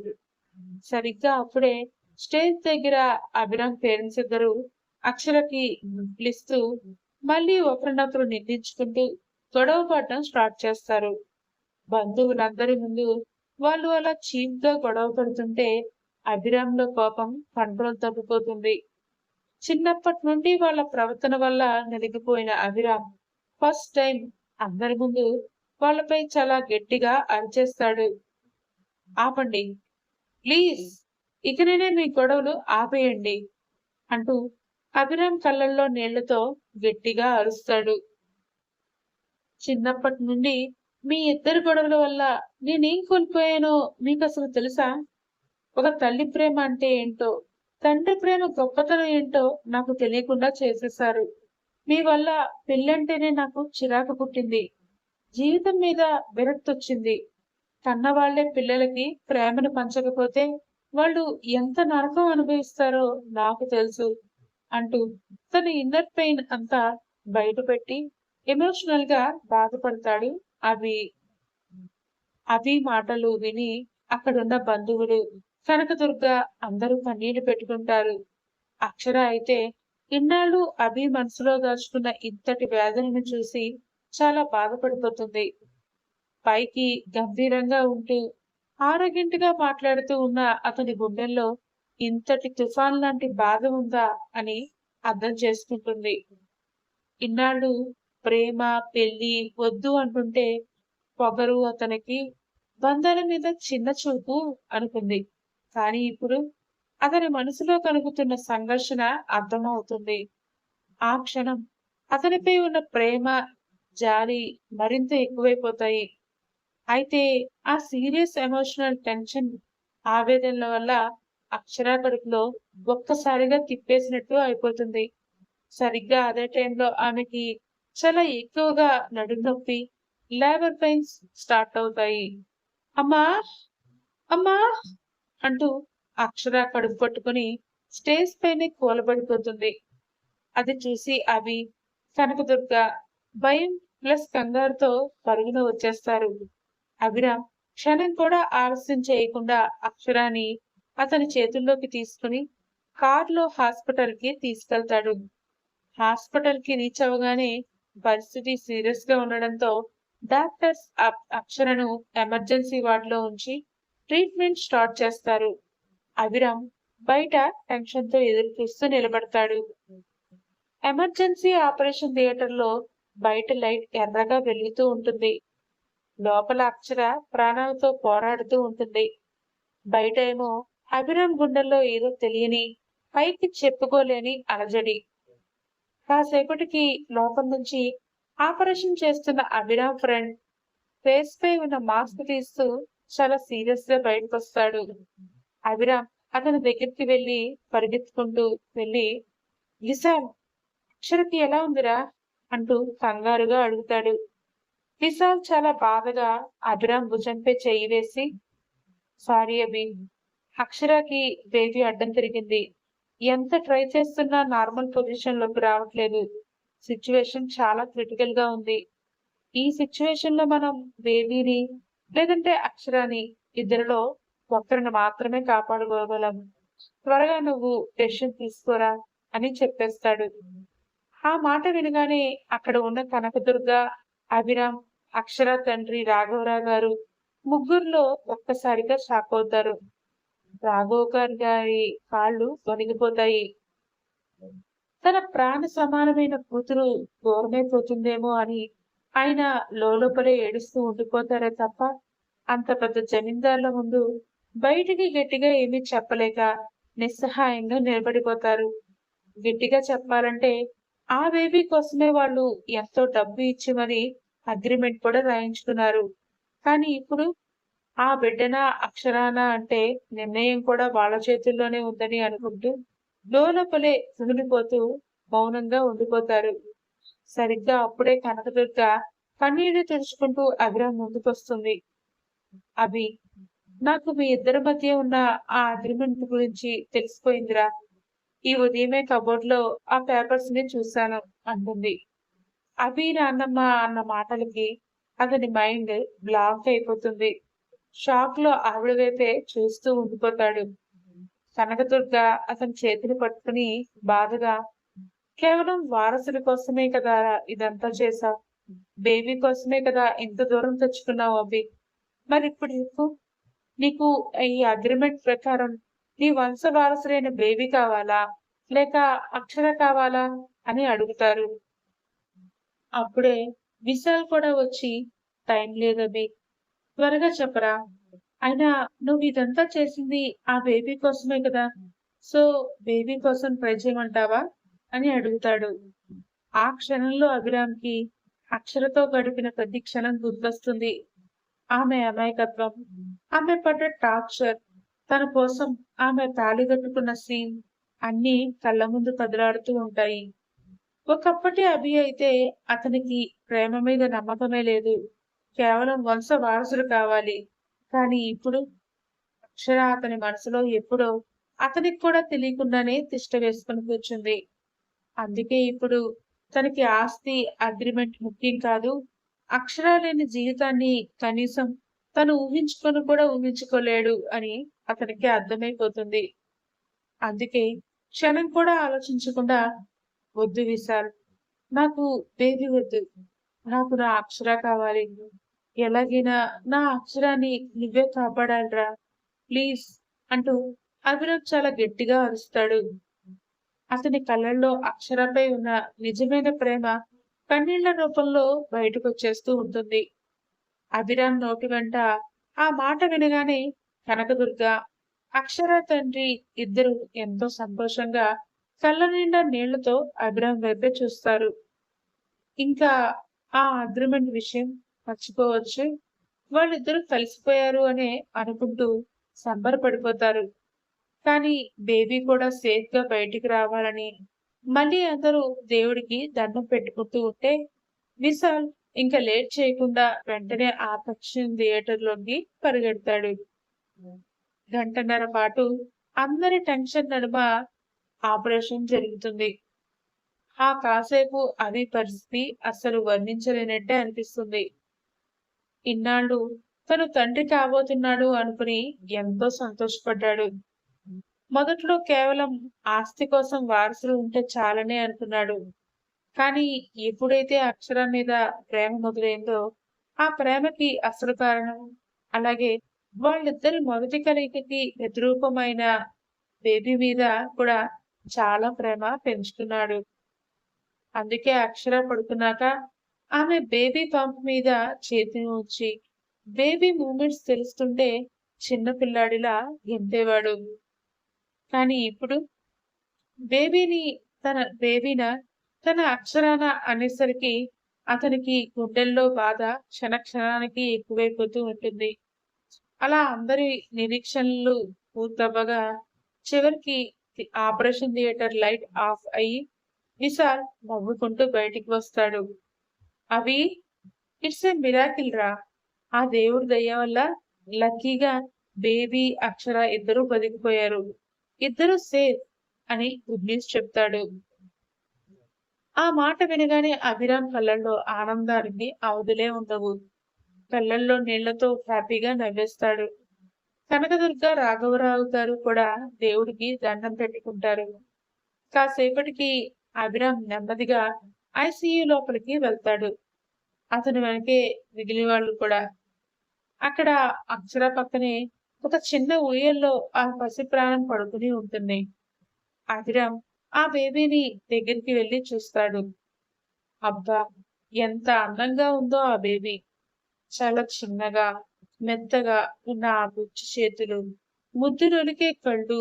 సరిగ్గా అప్పుడే స్టేజ్ దగ్గర అభిరామ్ పేరెంట్స్ ఇద్దరు అక్షరకి గిఫ్ట్లిస్తూ మళ్ళీ ఒకరినొకరు నిందించుకుంటూ గొడవ పడడం స్టార్ట్ చేస్తారు. బంధువులందరి ముందు వాళ్ళు అలా చీప్ గా గొడవ పడుతుంటే అభిరామ్ లో కోపం కంట్రోల్ తప్పిపోతుంది. చిన్నప్పటి నుండి వాళ్ళ ప్రవర్తన వల్ల నలిగిపోయిన అభిరామ్ ఫస్ట్ టైం అందరి ముందు వాళ్ళపై చాలా గట్టిగా అరిచేస్తాడు. ఆపండి, ప్లీజ్, ఇకనైనా మీ గొడవలు ఆపేయండి అంటూ అభిరామ్ కళ్ళల్లో నీళ్లతో గట్టిగా అరుస్తాడు. చిన్నప్పటి నుండి మీ ఇద్దరి గొడవల వల్ల నేనేం కోల్పోయానో మీకు అసలు తెలుసా? ఒక తల్లి ప్రేమ అంటే ఏంటో, తండ్రి ప్రేమ గొప్పతనం ఏంటో నాకు తెలియకుండా చేసేశారు. మీ వల్ల పెళ్ళంటేనే నాకు చిరాకు పుట్టింది. జీవితం మీద విరక్తి వచ్చింది. కన్నవాళ్లే పిల్లలకి ప్రేమను పంచకపోతే వాళ్ళు ఎంత నరకం అనుభవిస్తారో నాకు తెలుసు అంటూ తన ఇన్నర్ పెయిన్ అంతా బయటపెట్టి ఎమోషనల్ గా బాధపడతాడు అభి. అభి మాటలు విని అక్కడున్న బంధువులు, కనకదుర్గ అందరూ కన్నీళ్లు పెట్టుకుంటారు. అక్షర అయితే ఇన్నాళ్ళు అభి మనసులో దాచుకున్న ఇంతటి వేదనను చూసి చాలా బాధపడిపోతుంది. పైకి గంభీరంగా ఉంటూ ఆరోగ్యంగా మాట్లాడుతూ ఉన్న అతని గుండెల్లో ఇంతటి తుఫాన్ లాంటి బాధ ఉందా అని అర్థం చేసుకుంటుంది. ఇన్నాళ్ళు ప్రేమ పెళ్లి వద్దు అంటుంటే పొగరు అతనికి బంధాల మీద చిన్న చూపు అనుకుంది. కానీ ఇప్పుడు అతని మనసులో కలుగుతున్న సంఘర్షణ అర్థమవుతుంది. ఆ క్షణం అతనిపై ఉన్న ప్రేమ, జాలి మరింత ఎక్కువైపోతాయి. అయితే ఆ సీరియస్ ఎమోషనల్ టెన్షన్, ఆవేదనల వల్ల అక్షర కడుపులో ఒక్కసారిగా తిప్పేసినట్టు అయిపోతుంది. సరిగ్గా అదే టైంలో ఆమెకి చాలా ఎక్కువగా నడుము నొప్పి, లేబర్ పెయిన్స్ స్టార్ట్ అవుతాయి. అమ్మా, అమ్మా అంటూ అక్షర కడుపు పట్టుకుని స్టేజ్ పైనే కూలబడిపోతుంది. అది చూసి అవి కనకదుర్గ భయం ప్లస్ కంగారుతో పరుగున వచ్చేస్తారు. అభిరామ్ క్షణం కూడా ఆలస్యం చేయకుండా అక్షరాన్ని అతని చేతుల్లోకి తీసుకుని కారులో హాస్పిటల్ కి తీసుకెళ్తాడు. హాస్పిటల్ కి రీచ్ అవగానే పరిస్థితి సీరియస్ గా ఉండడంతో డాక్టర్స్ అక్షరను ఎమర్జెన్సీ వార్డులో ఉంచి ట్రీట్మెంట్ స్టార్ట్ చేస్తారు. అభిరామ్ బయట టెన్షన్ తో ఎదురు చూస్తూ నిలబడతాడు. ఎమర్జెన్సీ ఆపరేషన్ థియేటర్ లో బయట లైట్ ఎర్రగా వెలుగుతూ ఉంటుంది. లోపల అక్షర ప్రాణాలతో పోరాడుతూ ఉంటుంది. బయట ఏమో అభిరామ్ గుండెల్లో ఏదో తెలియని, పైకి చెప్పుకోలేని అలజడి. కాసేపటికి లోపల నుంచి ఆపరేషన్ చేస్తున్న అభిరామ్ ఫ్రెండ్ ఫేస్ పై ఉన్న మాస్క్ తీస్తూ చాలా సీరియస్ గా బయటకొస్తాడు. అభిరామ్ అతని దగ్గరికి వెళ్లి పరిగెత్తుకుంటూ వెళ్ళి, విశాల్, అక్షరకి ఎలా ఉందిరా అంటూ కంగారుగా అడుగుతాడు. విశాల్ చాలా బాధగా అభిరామ్ భుజంపై చెయ్యి వేసి, సారీ అభి, అక్షరకి బేబీ అడ్డం తిరిగింది. ఎంత ట్రై చేస్తున్నా నార్మల్ పొజిషన్ లోకి రావట్లేదు. సిచ్యువేషన్ చాలా క్రిటికల్ గా ఉంది. ఈ సిచ్యువేషన్ లో మనం బేబీని లేదంటే అక్షరాని ఇద్దరిలో ఒకరిని మాత్రమే కాపాడుకోగలం. త్వరగా నువ్వు డెసిషన్ తీసుకోరా అని చెప్పేస్తాడు. ఆ మాట వినగానే అక్కడ ఉన్న కనకదుర్గ, అభిరామ్, అక్షర తండ్రి రాఘవరావు గారు ముగ్గురులో ఒక్కసారిగా షాక్ అవుతారు. రాఘవ్ గారి కాళ్ళు వణిగిపోతాయి. తన ప్రాణ సమానమైన కూతురు దూరమైపోతుందేమో అని ఆయన లోపలే ఏడుస్తూ ఉండిపోతారే తప్ప అంత పెద్ద జమీందార్ల ముందు బయటికి గట్టిగా ఏమీ చెప్పలేక నిస్సహాయంగా నిలబడిపోతారు. గట్టిగా చెప్పాలంటే ఆ బేబీ కోసమే వాళ్ళు ఎంతో డబ్బు ఇచ్చి మరి అగ్రిమెంట్ కూడా రాయించుకున్నారు. కానీ ఇప్పుడు ఆ బిడ్డనా అక్షరానా అంటే నిర్ణయం కూడా వాళ్ళ చేతుల్లోనే ఉందని అనుకుంటూ లోపలే కుమిలిపోతూ మౌనంగా ఉండిపోతారు. సరిగ్గా అప్పుడే కనకదుర్గ కన్నీళ్లు తుడుచుకుంటూ అభిరామ్ ముందుకొస్తుంది. అభి, నాకు మీ ఇద్దరి మధ్య ఉన్న ఆ అగ్రిమెంట్ గురించి తెలిసిపోయిందిరా. ఈ ఉదయమే కబోర్డ్ లో ఆ పేపర్స్ ని చూశాను అంటుంది. అభి నాన్నమ్మ అన్న మాటలకి అతని మైండ్ బ్లాక్ అయిపోతుంది. షాక్ లో ఆవిడ వైపే చూస్తూ ఉండిపోతాడు. కనకదుర్గ అతని చేతిని పట్టుకుని బాధగా, కేవలం వారసుడి కోసమే కదా ఇదంతా చేశావు. బేబీ కోసమే కదా ఇంత దూరం తెచ్చుకున్నావు అభి. మరి ఇప్పుడు చెప్పు, నీకు ఈ అగ్రిమెంట్ ప్రకారం నీ వంశ వారసుడైన బేబీ కావాలా లేక అక్షర కావాలా అని అడుగుతారు. అప్పుడే విశాల్ కూడా వచ్చి, టైం లేదభి, త్వరగా చెప్పరా. అయినా నువ్వు ఇదంతా చేసింది ఆ బేబీ కోసమే కదా. సో బేబీ కోసం ట్రై చేయమంటావా అని అడుగుతాడు. ఆ క్షణంలో అభిరామ్కి అక్షరతో గడిపిన ప్రతి క్షణం గుర్తొస్తుంది. ఆమె అమాయకత్వం, ఆమె పడ్డ టార్చర్, తన కోసం ఆమె తాళిగట్టుకున్న సీన్ అన్నీ కళ్ళ ముందు కదలాడుతూ ఉంటాయి. ఒకప్పటి అభి అయితే అతనికి ప్రేమ మీద నమ్మకమే లేదు. కేవలం వంశ వారసుడు కావాలి. కానీ ఇప్పుడు అక్షర అతని మనసులో ఎప్పుడో అతనికి కూడా తెలియకుండానే తిష్ట వేసుకుని కూర్చుంది. అందుకే ఇప్పుడు తనకి ఆస్తి అగ్రిమెంట్ ముఖ్యం కాదు, అక్షర లేని జీవితాన్ని కనీసం తను ఊహించుకొని కూడా ఊహించుకోలేడు అని అతనికి అర్థమైపోతుంది. అందుకే క్షణం కూడా ఆలోచించకుండా, వద్దు విశాల్, నాకు బేబీ వద్దు, నాకు నా అక్షర కావాలి. ఎలాగైనా నా అక్షరాన్ని నువ్వే కాపాడాలిరా, ప్లీజ్ అంటూ అభిరామ్ చాలా గట్టిగా అరుస్తాడు. అతని కళ్ళల్లో అక్షరపై ఉన్న నిజమైన ప్రేమ కన్నీళ్ల రూపంలో బయటకొచ్చేస్తూ ఉంటుంది. అభిరామ్ నోటి వెంట ఆ మాట వినగానే కనకదుర్గ, అక్షర తండ్రి ఇద్దరు ఎంతో సంతోషంగా కళ్ళ నిండా నీళ్లతో అభిరామ్ వైపే చూస్తారు. ఇంకా ఆ అగ్రిమెంట్ విషయం మర్చిపోవచ్చు, వాళ్ళిద్దరూ కలిసిపోయారు అనే అనుకుంటూ సంబరపడిపోతారు. కానీ బేబీ కూడా సేఫ్ గా బయటికి రావాలని మళ్ళీ అందరూ దేవుడికి దండం పెట్టుకుంటూ ఉంటే విశాల్ ఇంకా లేట్ చేయకుండా వెంటనే ఆ పక్షి థియేటర్లోకి పరిగెడతాడు. గంటన్నర పాటు అందరి టెన్షన్ నడుమ ఆపరేషన్ జరుగుతుంది. ఆ కాసేపు అవి పరిస్థితి అస్సలు వర్ణించలేనట్టే అనిపిస్తుంది. ఇన్నాళ్ళు తను తండ్రి కాబోతున్నాడు అనుకుని ఎంతో సంతోషపడ్డాడు. మొదట్లో కేవలం ఆస్తి కోసం వారసులు ఉంటే చాలనే అనుకున్నాడు. కానీ ఎప్పుడైతే అక్షరం మీద ప్రేమ మొదలైందో ఆ ప్రేమకి అసలు కారణం, అలాగే వాళ్ళిద్దరి మొదటి కలయికకి ప్రతిరూపమైన బేబీ మీద కూడా చాలా ప్రేమ పెంచుకున్నాడు. అందుకే అక్షర పడుకున్నాక ఆమె బేబీ పంప్ మీద చేతిని ఉంచి బేబీ మూమెంట్స్ తెలుస్తుంటే చిన్న పిల్లాడిలా గెంతేవాడు. కానీ ఇప్పుడు బేబీని బేబీన తన అక్షరాన అనేసరికి అతనికి గుండెల్లో బాధ క్షణానికి ఎక్కువైపోతూ ఉంటుంది. అలా అందరి నిరీక్షణలు పూర్తవ్వగా చివరికి ఆపరేషన్ థియేటర్ లైట్ ఆఫ్ అయ్యి విశాల్ నవ్వుకుంటూ బయటికి వస్తాడు. అవి ఇట్స్ ఎ మిరాకిల్ రా! ఆ దేవుడి దయ వల్ల లక్కీగా బేబీ, అక్షర ఇద్దరూ బతికిపోయారు. ఇద్దరూ సేఫ్ అని గుడ్ న్యూస్ చెప్తాడు. ఆ మాట వినగానే అభిరామ్ కళ్ళల్లో ఆనందానికి అవధులే ఉండవు. కళ్ళల్లో నీళ్లతో హ్యాపీగా నవ్వేస్తాడు. కనకదుర్గ, రాఘవరావు గారు కూడా దేవుడికి దండం పెట్టుకుంటారు. కాసేపటికి అభిరామ్ నెమ్మదిగా ఐసీయూ లోపలికి వెళ్తాడు. అతని వెనకే మిగిలిన వాళ్ళు కూడా. అక్కడ అక్షర పక్కనే ఒక చిన్న ఊయల్లో ఆ పసి ప్రాణం పడుకుని ఉంటుంది. అభిరామ్ ఆ బేబీని దగ్గరికి వెళ్లి చూస్తాడు. అబ్బా! ఎంత అందంగా ఉందో ఆ బేబీ. చాలా చిన్నగా, మెత్తగా ఉన్న ఆ బుజ్జి చేతులు, ముద్దులొలికే కళ్ళు,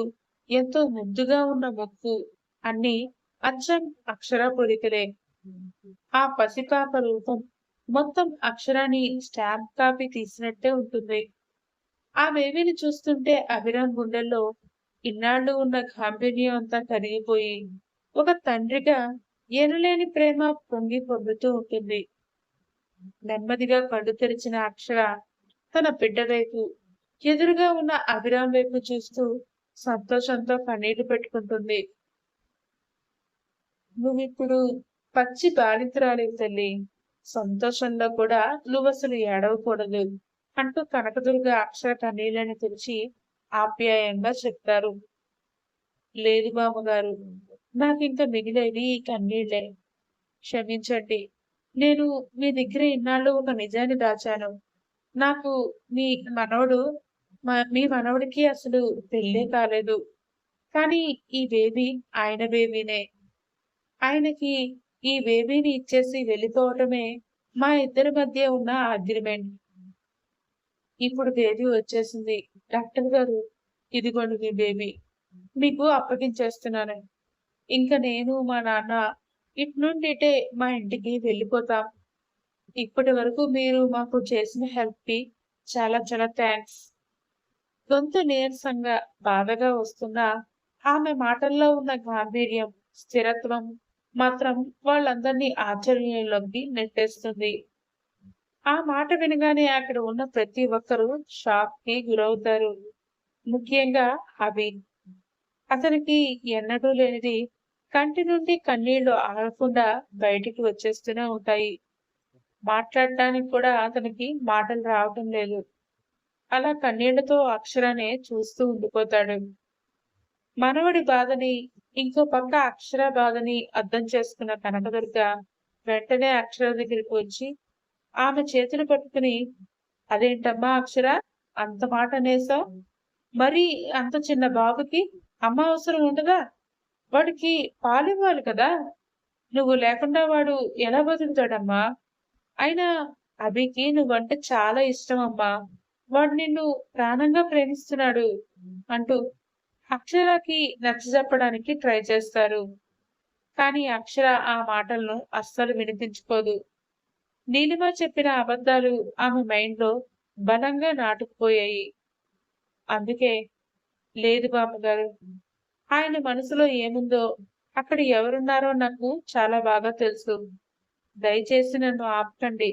ఎంతో ముద్దుగా ఉన్న ముక్కు అన్నీ అచ్చం అక్షర పోలికలే. ఆ పసిపాప రూపం మొత్తం అక్షరాన్ని స్టాంప్ కాపీ తీసినట్టే ఉంటుంది. ఆ బేబీని చూస్తుంటే అభిరామ్ గుండెల్లో ఇన్నాళ్ళు ఉన్న గాంభీర్యం అంతా కరిగిపోయి, ఒక తండ్రిగా ఎనలేని ప్రేమ పొంగి పొర్లుతూ ఉంటుంది. నెమ్మదిగా కళ్ళు తెరిచిన అక్షర తన బిడ్డ వైపు, ఎదురుగా ఉన్న అభిరామ్ వైపు చూస్తూ సంతోషంతో కన్నీళ్లు పెట్టుకుంటుంది. నువ్విప్పుడు పచ్చి బాలింతరాలివి తల్లి. సంతోషంలో కూడా నువ్వసలు ఏడవకూడదు అంటూ కనకదుర్గ అక్షర కన్నీళ్లను తుడిచి ఆప్యాయంగా చెప్తారు. లేదు బామ్మగారు, నాకింక మిగిలేవి ఈ కన్నీళ్లే. క్షమించండి. నేను మీ దగ్గర ఇన్నాళ్ళు ఒక నిజాన్ని దాచాను. నాకు మీ మనవడు మీ మనవడికి అసలు పెళ్ళే కాలేదు. కానీ ఈ బేబీ ఆయన బేబీనే. ఆయనకి ఈ బేబీని ఇచ్చేసి వెళ్ళిపోవటమే మా ఇద్దరి మధ్య ఉన్న అగ్రిమెంట్. ఇప్పుడు బేబీ వచ్చేసింది. డాక్టర్ గారు, ఇదిగోండి మీ బేబీ. మీకు అప్పగించేస్తున్నాను. ఇంక నేను, మా నాన్న ఇట్నుండి ఇటే మా ఇంటికి వెళ్ళిపోతాం. ఇప్పటి వరకు మీరు మాకు చేసిన హెల్ప్‌కి చాలా చాలా థాంక్స్. గొంతు నీరసంగా, బాధగా వస్తున్నా ఆమె మాటల్లో ఉన్న గాంభీర్యం, స్థిరత్వం మాత్రం వాళ్ళందరినీ ఆశ్చర్యంలోకి నెట్టేస్తుంది. ఆ మాట వినగానే అక్కడ ఉన్న ప్రతి ఒక్కరూ షాక్‌కి గురవుతారు. ముఖ్యంగా అభి. అతనికి ఎన్నడూ లేనిది కంటి నుండి కన్నీళ్లు ఆగకుండా బయటికి వచ్చేస్తూనే ఉంటాయి. మాట్లాడటానికి కూడా అతనికి మాటలు రావటం లేదు. అలా కన్నీళ్లతో అక్షరానే చూస్తూ ఉండిపోతాడు. మనవడి బాధని, ఇంకో పక్క అక్షర బాధని అర్థం చేసుకున్న కనకదుర్గ వెంటనే అక్షర దగ్గరికి వచ్చి ఆమె చేతులు పట్టుకుని, అదేంటమ్మా అక్షర, అంత మాట అనేసావు? మరి అంత చిన్న బాబుకి అమ్మ అవసరం ఉండదా? వాడికి పాలివ్వాలి కదా! నువ్వు లేకుండా వాడు ఎలా బతుకుతాడమ్మా? అయినా అభికి నువ్వంటే చాలా ఇష్టమమ్మా. వాడు నిన్ను ప్రాణంగా ప్రేమిస్తున్నాడు అంటూ అక్షరకి నచ్చజెప్పడానికి ట్రై చేస్తారు. కానీ అక్షర ఆ మాటలను అస్సలు వినిపించుకోదు. నీలిమ చెప్పిన అబద్ధాలు ఆమె మైండ్‌లో బలంగా నాటుకుపోయాయి. అందుకే లేదు బామ్మగారు, ఆయన మనసులో ఏముందో, అక్కడ ఎవరున్నారో నాకు చాలా బాగా తెలుసు. దయచేసి నన్ను ఆపకండి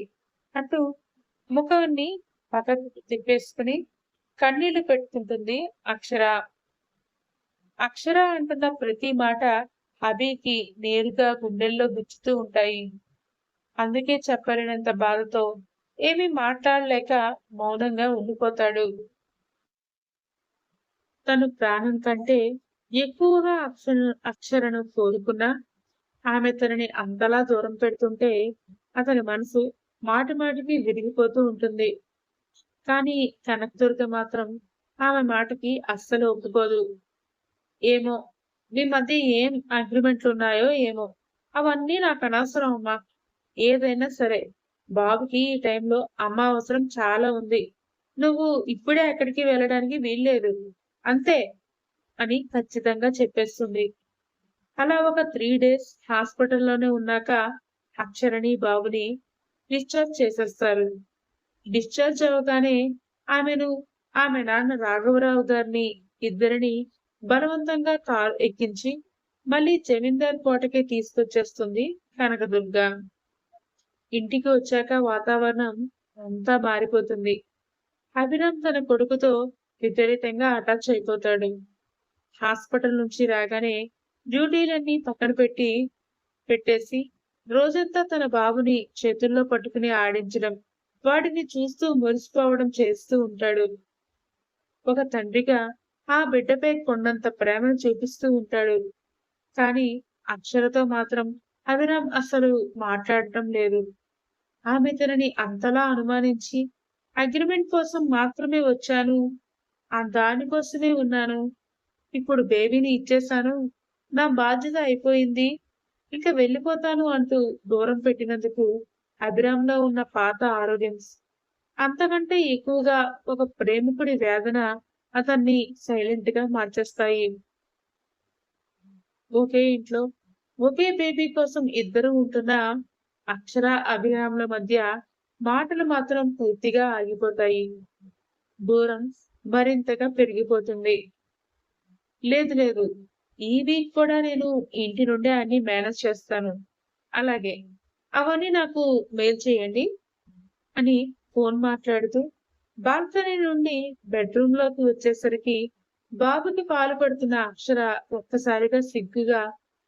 అంటూ ముఖాన్ని పక్కకు తిప్పేసుకుని కన్నీళ్లు పెట్టుకుంటుంది అక్షర. అక్షర అంటున్న ప్రతి మాట అభికి నేరుగా గుండెల్లో గుచ్చుతూ ఉంటాయి. అందుకే చెప్పలేనంత బాధతో ఏమీ మాట్లాడలేక మౌనంగా ఉండిపోతాడు. తను ప్రాణం కంటే ఎక్కువగా అక్షరను కోరుకున్నా ఆమె తనని అంతలా దూరం పెడుతుంటే అతని మనసు మాటి మాటికి విరిగిపోతూ ఉంటుంది. కానీ కనకదుర్గ మాత్రం ఆమె మాటకి అస్సలు ఒప్పుకోదు. ఏమో, మీ మధ్య ఏం అగ్రిమెంట్లున్నాయో ఏమో! అవన్నీ నాకనవసరం అమ్మా! ఏదైనా సరే, బాబుకి ఈ టైంలో అమ్మ అవసరం చాలా ఉంది. నువ్వు ఇప్పుడే ఎక్కడికి వెళ్ళడానికి వీల్లేదు. అంతే అని ఖచ్చితంగా చెప్పేస్తుంది. అలా ఒక 3 డేస్ హాస్పిటల్‌లోనే ఉన్నాక అక్షరని, బాబుని డిశ్చార్జ్ చేసేస్తారు. డిశ్చార్జ్ అవ్వగానే ఆమెను, ఆమె నాన్న రాఘవరావు గారిని ఇద్దరిని బలవంతంగా కారు ఎక్కించి మళ్ళీ జమీందార్ కోటకే తీసుకొచ్చేస్తుంది కనకదుర్గ. ఇంటికి వచ్చాక వాతావరణం అంతా మారిపోతుంది. అభిరామ్ తన కొడుకుతో విపరీతంగా అటాచ్ అయిపోతాడు. హాస్పిటల్ నుంచి రాగానే డ్యూటీలన్నీ పక్కన పెట్టేసి రోజంతా తన బాబుని చేతుల్లో పట్టుకుని ఆడించడం, వాటిని చూస్తూ మురిసిపోవడం చేస్తూ ఉంటాడు. ఒక తండ్రిగా ఆ బిడ్డపై కొండంత ప్రేమను చూపిస్తూ ఉంటాడు. కానీ అక్షరతో మాత్రం అభిరామ్ అసలు మాట్లాడటం లేదు. ఆమె తనని అంతలా అనుమానించి అగ్రిమెంట్ కోసం మాత్రమే వచ్చాను, దానికోసమే ఉన్నాను, ఇప్పుడు బేబీని ఇచ్చేశాను, నా బాధ్యత అయిపోయింది, ఇక వెళ్ళిపోతాను అంటూ దూరం పెట్టినందుకు అభిరామ్‌లో ఉన్న పాత ఆరోగ్యం అంతకంటే ఎక్కువగా ఒక ప్రేమికుడి వేదన అతన్ని సైలెంట్‌గా మార్చేస్తాయి. ఒకే ఇంట్లో ఒకే బేబీ కోసం ఇద్దరు ఉంటున్న అక్షర, అభిరామ్‌ల మధ్య మాటలు మాత్రం పూర్తిగా ఆగిపోతాయి. దూరం మరింతగా పెరిగిపోతుంది. లేదు లేదు. ఈ వీక్ కూడా నేను ఇంటి నుండే అన్నీ మేనేజ్ చేస్తాను. అలాగే. అవన్నీ నాకు మెయిల్ చేయండి అని ఫోన్ మాట్లాడుతూ బాల్కనీ నుండి బెడ్‌రూమ్‌లోకి వచ్చేసరికి బాబుకి పాలు పడుతున్న అక్షర ఒక్కసారిగా సిగ్గుగా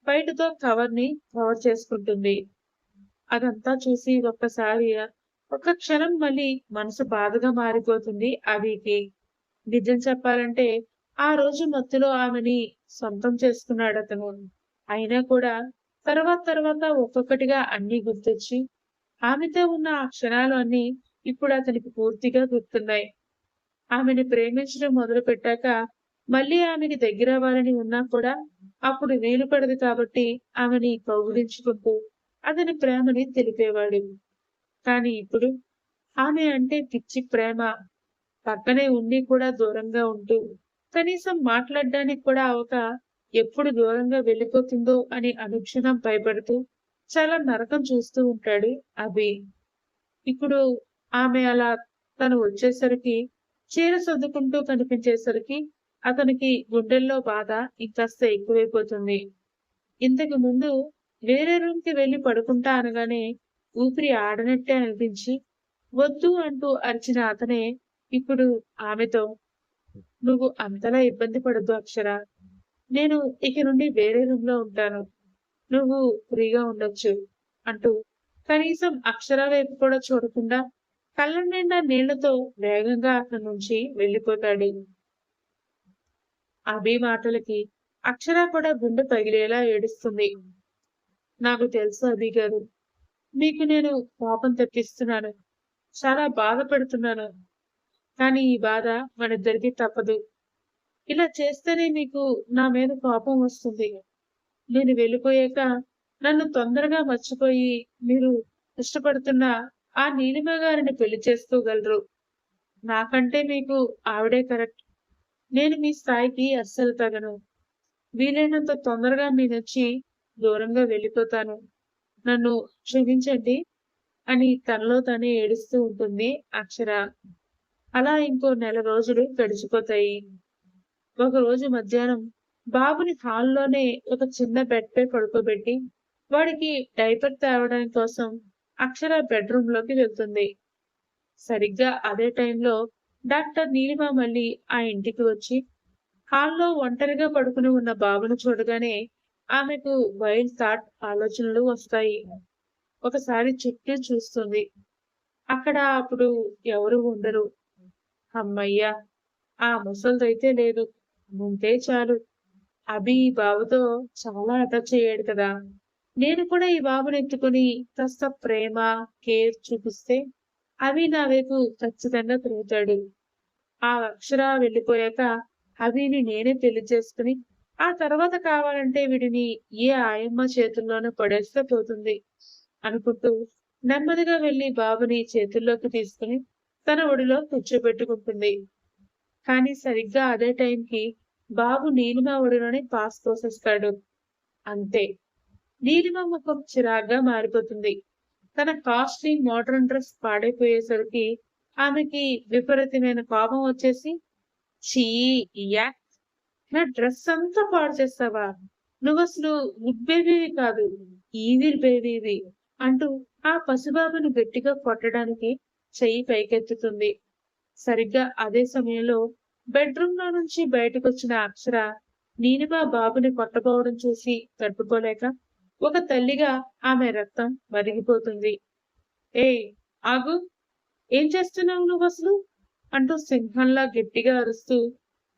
పైటతో కవర్ చేసుకుంటుంది. అదంతా చూసి ఒక్క క్షణం మళ్ళీ మనసు బాధగా మారిపోతుంది అభికి. నిజం చెప్పాలంటే ఆ రోజు మత్తులో ఆమెని సొంతం చేసుకున్నాడతను. అయినా కూడా తర్వాత ఒక్కొక్కటిగా అన్నీ గుర్తొచ్చి ఆమెతో ఉన్న ఆ క్షణాలు అన్నీ ఇప్పుడు అతనికి పూర్తిగా గుర్తున్నాయి. ఆమెని ప్రేమించడం మొదలుపెట్టాక మళ్ళీ ఆమెకి దగ్గరవ్వాలని ఉన్నా కూడా అప్పుడు వీలు పడదు కాబట్టి ఆమెని కౌగిలించుకుంటూ అతని ప్రేమని తెలిపేవాడు. కానీ ఇప్పుడు ఆమె అంటే పిచ్చి ప్రేమ. పక్కనే ఉండి కూడా దూరంగా ఉంటూ, కనీసం మాట్లాడడానికి కూడా అవ్వక ఎప్పుడు దూరంగా వెళ్ళిపోతుందో అని అనుక్షణం భయపడుతూ చాలా నరకం చూస్తూ ఉంటాడు అభి. ఇప్పుడు ఆమె అలా తను వచ్చేసరికి చీర సర్దుకుంటూ కనిపించేసరికి అతనికి గుండెల్లో బాధ ఇంకాస్త ఎక్కువైపోతుంది. ఇంతకు ముందు వేరే రూమ్‌కి వెళ్లి పడుకుంటా అనగానే ఊపిరి ఆడనట్టే అనిపించి వద్దు అంటూ అరిచిన అతనే ఇప్పుడు ఆమెతో "నువ్వు అంతలా ఇబ్బంది పడొద్దు అక్షర. నేను ఇక నుండి వేరే రూమ్‌లో ఉంటాను. నువ్వు ఫ్రీగా ఉండొచ్చు" అంటూ కనీసం అక్షర వైపు కూడా చూడకుండా కళ్ళ నిండా నీళ్లతో వేగంగా అక్కడి నుంచి వెళ్ళిపోతాడు. అభి మాటలకి అక్షర కూడా గుండె పగిలేలా ఏడుస్తుంది. "నాకు తెలుసు అభి గారు. మీకు నేను కోపం తెప్పిస్తున్నాను. చాలా బాధపడుతున్నాను. కానీ ఈ బాధ మనిద్దరికీ తప్పదు. ఇలా చేస్తేనే మీకు నా మీద కోపం వస్తుంది. నేను వెళ్ళిపోయాక నన్ను తొందరగా మర్చిపోయి మీరు ఇష్టపడుతున్న ఆ నీలిమ గారిని పెళ్లి చేసుకోగలరు. నాకంటే మీకు ఆవిడే కరెక్ట్. నేను మీ స్థాయికి అస్సలు తగను. వీలైనంత తొందరగా మీ నుంచి దూరంగా వెళ్ళిపోతాను. నన్ను క్షమించండి" అని తనలో తనే ఏడుస్తూ ఉంటుంది అక్షర. అలా ఇంకో నెల రోజులు గడిచిపోతాయి. ఒకరోజు మధ్యాహ్నం బాబుని హాల్లోనే ఒక చిన్న బెడ్‌పై పడుకోబెట్టి, వాడికి డైపర్ తేవడం కోసం అక్షర బెడ్‌రూమ్‌లోకి వెళ్తుంది. సరిగ్గా అదే టైంలో డాక్టర్ నీలిమ మళ్ళీ ఆ ఇంటికి వచ్చి, హాల్‌లో ఒంటరిగా పడుకుని ఉన్న బాబును చూడగానే ఆమెకు వైల్డ్ థాట్ ఆలోచనలు వస్తాయి. ఒకసారి చుట్టూ చూస్తుంది. అక్కడ అప్పుడు ఎవరూ ఉండరు. హమ్మయ్య! ఆ ముసలిదైతే లేదు. ఉంటే చాలు. అభి ఈ బాబుతో చాలా అటాచ్ అయ్యాడు కదా! నేను కూడా ఈ బాబునెత్తుకొని కాస్త ప్రేమ, కేర్ చూపిస్తే అభి నా వైపు ఖచ్చితంగా తిరుగుతాడు. ఆ అక్షర వెళ్ళిపోయాక అభిని నేనే పెళ్లి చేసుకుని, ఆ తర్వాత కావాలంటే వీడిని ఏ ఆయమ్మ చేతుల్లోనో పడేస్తే పోతుంది అనుకుంటూ నెమ్మదిగా వెళ్లి బాబుని చేతుల్లోకి తీసుకుని తన ఒడిలో కూర్చోబెట్టుకుంటుంది. కానీ సరిగ్గా అదే టైంకి బాబు నీలిమ ఒడిలోనే పాస్ తోసేస్తాడు. అంతే. నీలిమ ముఖం చిరాగ్గా మారిపోతుంది. తన కాస్ట్లీ మోడర్న్ డ్రెస్ పాడైపోయేసరికి ఆమెకి విపరీతమైన కోపం వచ్చేసి, ఛీ! యాక్! నా డ్రెస్ అంతా పాడు చేస్తావా? నువ్వసలు గుడ్ బేబీవి కాదు. ఈవిల్ బేబీవి అంటూ ఆ పసిబాబును గట్టిగా కొట్టడానికి చెయ్యి పైకెత్తుతుంది. సరిగ్గా అదే సమయంలో బెడ్‌రూమ్‌లో నుంచి బయటకొచ్చిన అక్షర నీలిమ బాబుని కొట్టబోవడం చూసి తట్టుకోలేక ఒక తల్లిగా ఆమె రక్తం మరిగిపోతుంది. "ఏయ్! ఆగు! ఏం చేస్తున్నావు నువ్వసలు?" అంటూ సింహంలా గట్టిగా అరుస్తూ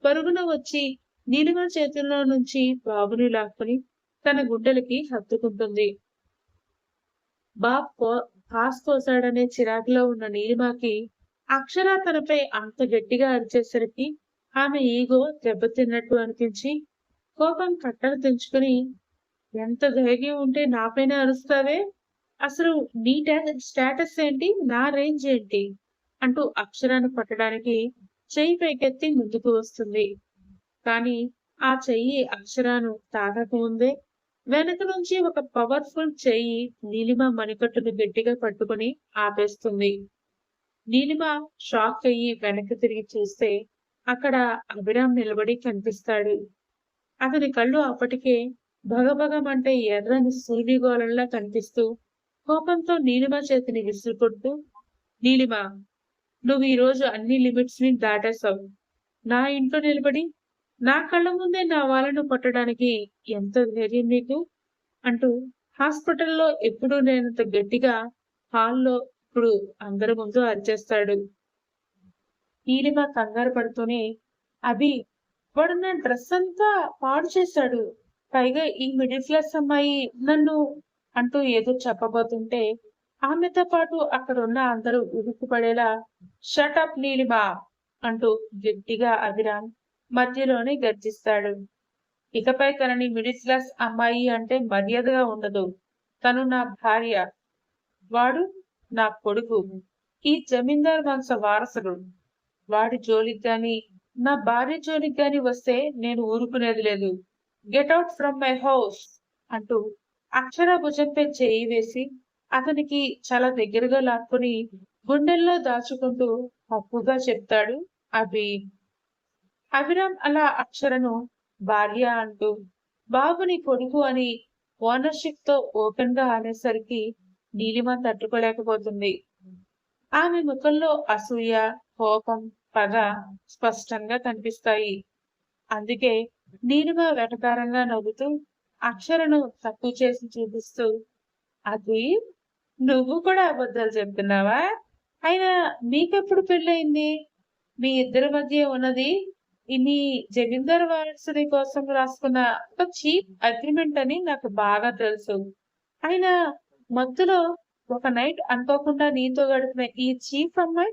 పరుగున వచ్చి నీలిమ చేతుల్లో నుంచి బాబుని లాక్కుని తన గుండెలకి హత్తుకుంటుంది. బాబ్ పాస్ కోసాడనే చిరాకులో ఉన్న నీలిమకి అక్షర తనపై అంత గట్టిగా అరిచేసరికి ఆమె ఈగో దెబ్బతిన్నట్టు అనిపించి కోపం కట్టలు తెంచుకుని ఎంత ధైర్యం ఉంటే నాపైన అరుస్తావే? అసలు నీ స్టేటస్ ఏంటి? నా రేంజ్ ఏంటి? అంటూ అక్షరాన్ని పట్టడానికి చెయ్యి పైకెత్తి ముందుకు వస్తుంది. కానీ ఆ చెయ్యి అక్షరాను తాకకముందే వెనక నుంచి ఒక పవర్‌ఫుల్ చెయ్యి నీలిమ మణికట్టును గట్టిగా పట్టుకొని ఆపేస్తుంది. నీలిమ షాక్ అయ్యి వెనక్కి తిరిగి చూస్తే అక్కడ అభిరామ్ నిలబడి కనిపిస్తాడు. అతని కళ్ళు అప్పటికే భగభగమంటే ఎర్రని సూర్యగోళంలా కనిపిస్తూ కోపంతో నీలిమ చేతిని విసురుకొడుతూ, "నీలిమ, నువ్వు ఈరోజు అన్ని లిమిట్స్‌ని దాటేశావు. నా ఇంట్లో నిలబడి నా కళ్ళ ముందే నా వాళ్ళను కొట్టడానికి ఎంత ధైర్యం నీకు?" అంటూ హాస్పిటల్‌లో ఎప్పుడూ లేనంత గట్టిగా హాల్‌లో ఇప్పుడు అందరి ముందు అరిచేస్తాడు. నీలిమ కంగారు పడుతూనే, "అభి, వాడు నా డ్రెస్ అంతా పాడు చేశాడు. పైగా ఈ మిడిల్ క్లాస్ అమ్మాయి నన్ను" అంటూ ఏదో చెప్పబోతుంటే ఆమెతో పాటు అక్కడున్న అందరూ ఉలిక్కిపడేలా "షట్ అప్ నీలిమ" అంటూ గట్టిగా అభిరామ్ మధ్యలోనే గర్జిస్తాడు. ఇకపై తనని మిడిల్ క్లాస్ అమ్మాయి అంటే మర్యాదగా ఉండదు. తను నా భార్య. వాడు నా కొడుకు. ఈ జమీందార్ వంశ వారసుడు. వాడి జోలికి గాని, నా భార్య జోలికి గాని వస్తే నేను ఊరుకునేది లేదు. Get out from my house అంటూ అక్షర భుజంపై చేయి వేసి అతనికి చాలా దగ్గరగా లాక్కుని గుండెల్లో దాచుకుంటూ హక్కుగా చెప్తాడు అభి. అభిరామ్ అలా అక్షరను భార్య అంటూ బాబుని కొడుకు అని ఓనర్‌షిప్ తో ఓపెన్ గా అనేసరికి నీలిమ తట్టుకోలేకపోతుంది. ఆమె ముఖంలో అసూయ, కోపం, పగ స్పష్టంగా కనిపిస్తాయి. అందుకే నీలిమ వెటకారంగా నవ్వుతూ అక్షరను తక్కువ చేసి చూపిస్తూ, "అది నువ్వు కూడా అబద్ధాలు చెప్తున్నావా? అయినా మీకెప్పుడు పెళ్ళయింది? మీ ఇద్దరి మధ్య ఉన్నది నీ జమీందారు వారసుడి కోసం రాసుకున్న ఒక చీప్ అగ్రిమెంట్ అని నాకు బాగా తెలుసు. అయినా మత్తులో ఒక నైట్ అనుకోకుండా నీతో గడిపిన ఈ చీప్ అమ్మాయి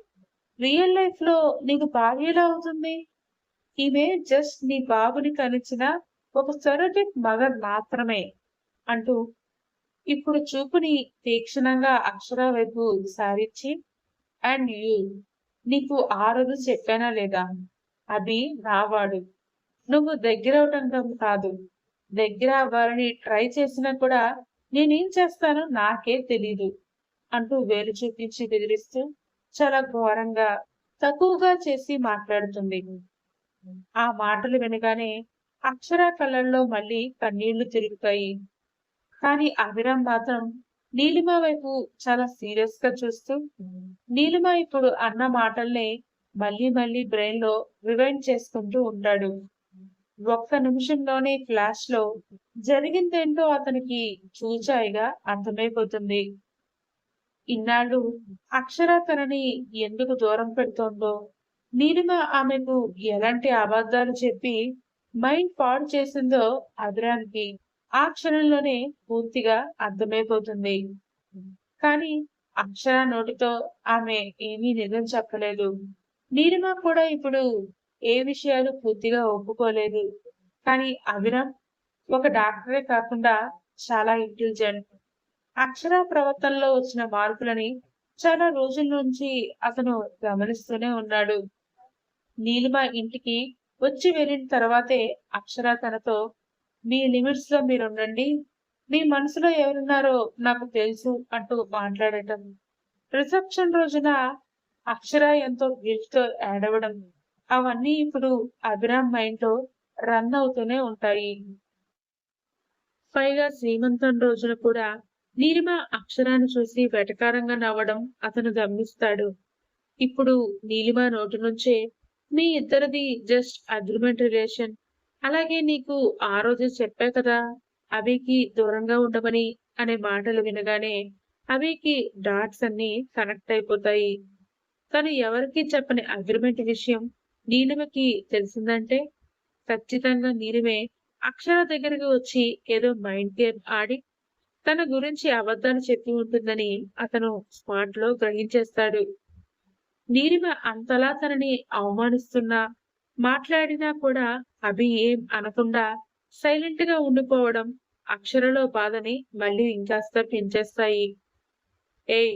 రియల్ లైఫ్ లో నీకు భార్య ఎలా అవుతుంది? ఈమె జస్ట్ నీ బాబుని కనిచిన ఒక సర్రొగేట్ మదర్ మాత్రమే" అంటూ ఇప్పుడు చూపుని తీక్షణంగా అక్షర వైపు సారించి, "అండ్ యూ, నీకు ఆ రోజు చెప్పానా లేదా? అది నావాడు. నువ్వు దగ్గరవటం కాదు. దగ్గర అవ్వాలని ట్రై చేసినా కూడా నేనేం చేస్తానో నాకే తెలీదు" అంటూ వేలు చూపించి బెదిరిస్తూ చాలా ఘోరంగా, తక్కువగా చేసి మాట్లాడుతుంది. ఆ మాటలు వినగానే అక్షర కళ్ళల్లో మళ్ళీ కన్నీళ్లు తిరుగుతాయి. కానీ అభిరామ్ మాత్రం నీలిమ వైపు చాలా సీరియస్ గా చూస్తూ, నీలిమ ఇప్పుడు అన్న మాటల్ని మళ్ళీ మళ్ళీ బ్రెయిన్ లో రివైండ్ చేసుకుంటూ ఉంటాడు. ఒక్క నిమిషంలోనే ఫ్లాష్ లో జరిగిందేంటో అతనికి చూచాయిగా అర్థమైపోతుంది. ఇన్నాళ్ళు అక్షర తనని ఎందుకు దూరం పెడుతోందో, నీలిమ ఆమెకు ఎలాంటి అబద్ధాలు చెప్పి మైండ్ పాడు చేసిందో అభిరామ్‌కి ఆ క్షణంలోనే పూర్తిగా అర్థమైపోతుంది. కానీ అక్షర నోటితో ఆమె ఏమీ నిజం చెప్పలేదు. నీలిమ కూడా ఇప్పుడు ఏ విషయాలు పూర్తిగా ఒప్పుకోలేదు. కానీ అభిరామ్ ఒక డాక్టరే కాకుండా చాలా ఇంటెలిజెంట్. అక్షర ప్రవర్తనలో వచ్చిన మార్పులని చాలా రోజుల నుంచి అతను గమనిస్తూనే ఉన్నాడు. నీలిమ ఇంటికి వచ్చి వెళ్ళిన తర్వాతే అక్షర తనతో, "మీ లిమిట్స్ లో మీరుండండి. మీ మనసులో ఎవరున్నారో నాకు తెలుసు" అంటూ మాట్లాడటం. రిసెప్షన్ రోజున అక్షర ఎంతో గిల్ట్ తో ఏడవడం. అవన్నీ ఇప్పుడు అభిరామ్ మైండ్ లో రన్ అవుతూనే ఉంటాయి. పైగా శ్రీమంతం రోజున కూడా నీలిమ అక్షరాన్ని చూసి వెటకారంగా నవ్వడం అతను గమనిస్తాడు. ఇప్పుడు నీలిమ నోటి నుంచే మీ ఇద్దరిది జస్ట్ అగ్రిమెంట్ రిలేషన్. అలాగే నీకు ఆ రోజే చెప్పా కదా అభికి దూరంగా ఉండమని అనే మాటలు వినగానే అభికి డాట్స్ అన్ని కనెక్ట్ అయిపోతాయి. తను ఎవరికీ చెప్పని అగ్రిమెంట్ విషయం నీలిమకి తెలిసిందంటే ఖచ్చితంగా నీలిమే అక్షర దగ్గరికి వచ్చి ఏదో మైండ్ గేమ్ ఆడి తన గురించి అబద్ధాలు చెప్పి ఉంటుందని అతను స్పాట్ లో గ్రహించేస్తాడు. నీలిమ అంతలా తనని అవమానిస్తున్నా, మాట్లాడినా కూడా అభి ఏం అనకుండా సైలెంట్ గా ఉండిపోవడం అక్షరలో బాధని మళ్ళీ ఇంకాస్త పెంచేస్తాయి. ఏయ్!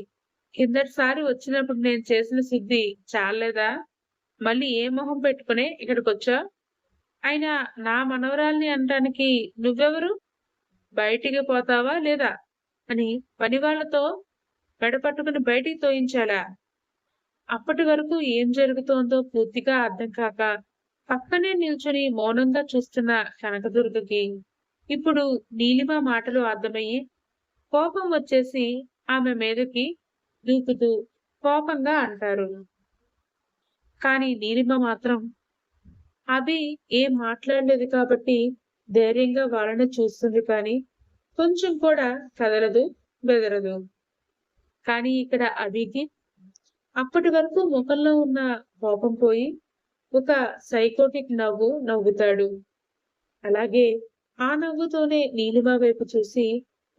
కిందటిసారి వచ్చినప్పుడు నేను చేసిన శుద్ధి చాల్లేదా? మళ్ళీ ఏ మొహం పెట్టుకుని ఇక్కడికొచ్చావ్? అయినా నా మనవరాల్ని అనటానికి నువ్వెవరు? బయటికి పోతావా లేదా? అని పనివాళ్ళతో మెడ పట్టుకుని బయటికి తోయించాలా? అప్పటి వరకు ఏం జరుగుతోందో పూర్తిగా అర్థం కాక పక్కనే నిల్చొని మౌనంగా చూస్తున్న కనకదుర్గకి ఇప్పుడు నీలిమ మాటలు అర్థమయ్యి కోపం వచ్చేసి ఆమె మీదకి దూకుతూ కోపంగా అంటారు. కానీ నీలిమ మాత్రం అభి ఏం మాట్లాడలేదు కాబట్టి ధైర్యంగా వాళ్ళని చూస్తుంది కానీ కొంచెం కూడా కదలదు, బెదరదు. కానీ ఇక్కడ అభికి అప్పటి వరకు ముఖంలో ఉన్న కోపం పోయి ఒక సైకోటిక్ నవ్వు నవ్వుతాడు. అలాగే ఆ నవ్వుతోనే నీలిమ వైపు చూసి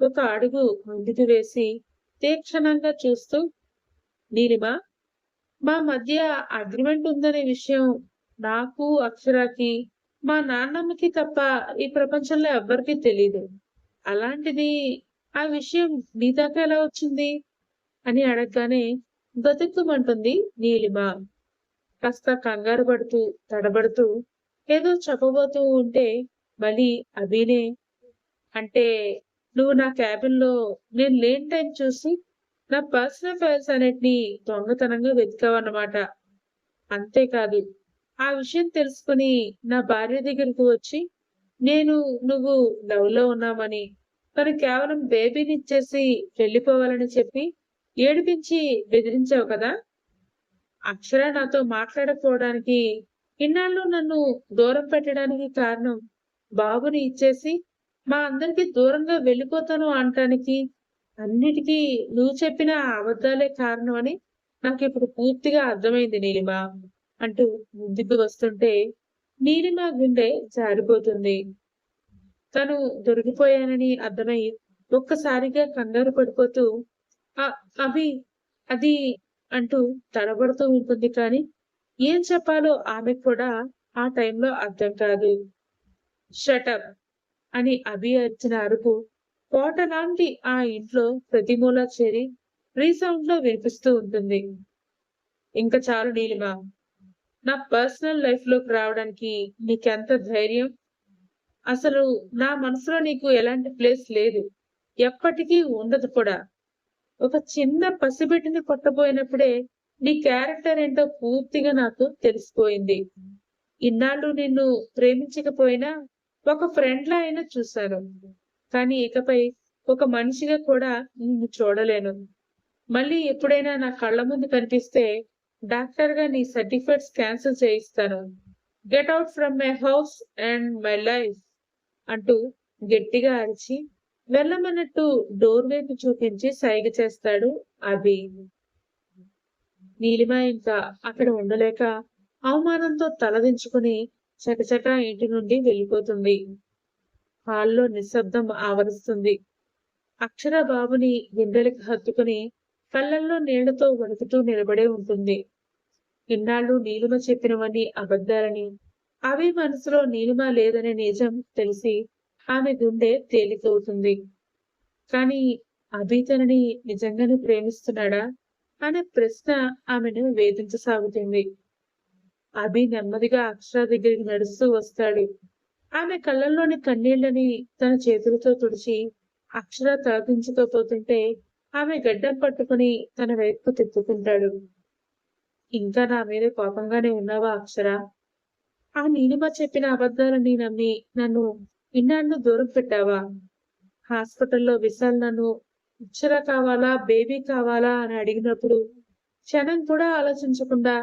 ఒక అడుగు ముందుకు వేసి తీక్షణంగా చూస్తూ నీలిమ, మా మధ్య అగ్రిమెంట్ ఉందనే విషయం నాకు, అక్షరాకి, మా నాన్నమ్మకి తప్ప ఈ ప్రపంచంలో ఎవ్వరికీ తెలీదు. అలాంటిది ఆ విషయం నీ దాకా ఎలా వచ్చింది? అని అడగగానే గతుక్కుమంటుంది నీలిమ. కాస్త కంగారు పడుతూ, తడబడుతూ ఏదో చెప్పబోతూ ఉంటే మళ్ళీ అభినే అంటే నువ్వు నా క్యాబిన్‌లో నేను లేని టైం చూసి నా పర్సనల్ ఫైల్స్ అన్నిటిని దొంగతనంగా వెతికావన్నమాట. అంతేకాదు ఆ విషయం తెలుసుకుని నా భార్య దగ్గరికి వచ్చి నేను నువ్వు లవ్‌లో ఉన్నామని, తను కేవలం బేబీనిచ్చేసి వెళ్ళిపోవాలని చెప్పి ఏడిపించి బెదిరించావు కదా! అక్షర నాతో మాట్లాడకపోవడానికి, ఇన్నాళ్ళు నన్ను దూరం పెట్టడానికి కారణం బాబుని ఇచ్చేసి మా అందరికి దూరంగా వెళ్ళిపోతాను అనటానికి అన్నిటికీ నువ్వు చెప్పిన ఆ అబద్ధాలే కారణం అని నాకిప్పుడు పూర్తిగా అర్థమైంది నీలిమ. అంటూ ముందుకు వస్తుంటే నీలిమ గుండె జారిపోతుంది. తను దొరికిపోయానని అర్థమై ఒక్కసారిగా కంగారు పడిపోతూ అ అభి అది అంటూ తడబడుతూ ఉంటుంది కానీ ఏం చెప్పాలో ఆమెకు కూడా ఆ టైంలో అర్థం కాదు. షటప్ అని అభి అరిచిన అరుపు కోటలాంటి ఆ ఇంట్లో ప్రతి మూల చేరి రీసౌండ్ లో వినిపిస్తూ ఉంటుంది. ఇంక చాలు నీలిమ. నా పర్సనల్ లైఫ్ లోకి రావడానికి నీకెంత ధైర్యం? అసలు నా మనసులో నీకు ఎలాంటి ప్లేస్ లేదు. ఎప్పటికీ ఉండదు కూడా. ఒక చిన్న పసిబిడ్డని కొట్టబోయినప్పుడే నీ క్యారెక్టర్ ఏంటో పూర్తిగా నాకు తెలిసిపోయింది. ఇన్నాళ్ళు నిన్ను ప్రేమించకపోయినా ఒక ఫ్రెండ్‌లా అయినా చూశాను. కానీ ఇకపై ఒక మనిషిగా కూడా నిన్ను చూడలేను. మళ్ళీ ఎప్పుడైనా నా కళ్ళ ముందు కనిపిస్తే డాక్టర్‌గా నీ సర్టిఫికేట్స్ క్యాన్సిల్ చేయిస్తాను. Get out from my house and my life అంటూ గట్టిగా అరిచి వెళ్ళమన్నట్టు డోర్ వైపు చూపించి సైగ చేస్తాడు అభి. నీలిమ ఇంకా అక్కడ ఉండలేక అవమానంతో తలదించుకుని చకచకా ఇంటి నుండి వెళ్ళిపోతుంది. హాల్లో నిశ్శబ్దం ఆవరిస్తుంది. అక్షర బాబుని గుండెలకు హత్తుకుని కళ్ళల్లో నీళ్లతో వణుకుతూ నిలబడే ఉంటుంది. ఇన్నాళ్ళు నీలిమ చెప్పినవన్నీ అబద్ధాలని, అవి మనసులో నీలిమ లేదనే నిజం తెలిసి ఆమె గుండె తేలికవుతుంది. కానీ అభి తనని నిజంగానే ప్రేమిస్తున్నాడా అనే ప్రశ్న ఆమెను వేధించసాగుతుంది. అభి నెమ్మదిగా అక్షర దగ్గరికి నడుస్తూ వస్తాడు. ఆమె కళ్ళల్లోని కన్నీళ్లని తన చేతులతో తుడిచి అక్షర తలదించుకోపోతుంటే ఆమె గడ్డం పట్టుకుని తన వైపుకు తిప్పుకుంటాడు. ఇంకా నా మీద కోపంగానే ఉన్నావా అక్షర? ఆ నీలిమ చెప్పిన అబద్ధాలని నమ్మి నన్ను ఇన్నాళ్ళు దూరం పెట్టావా? హాస్పిటల్లో విశాల్ నన్ను అక్షర కావాలా, బేబీ కావాలా అని అడిగినప్పుడు క్షణం కూడా ఆలోచించకుండా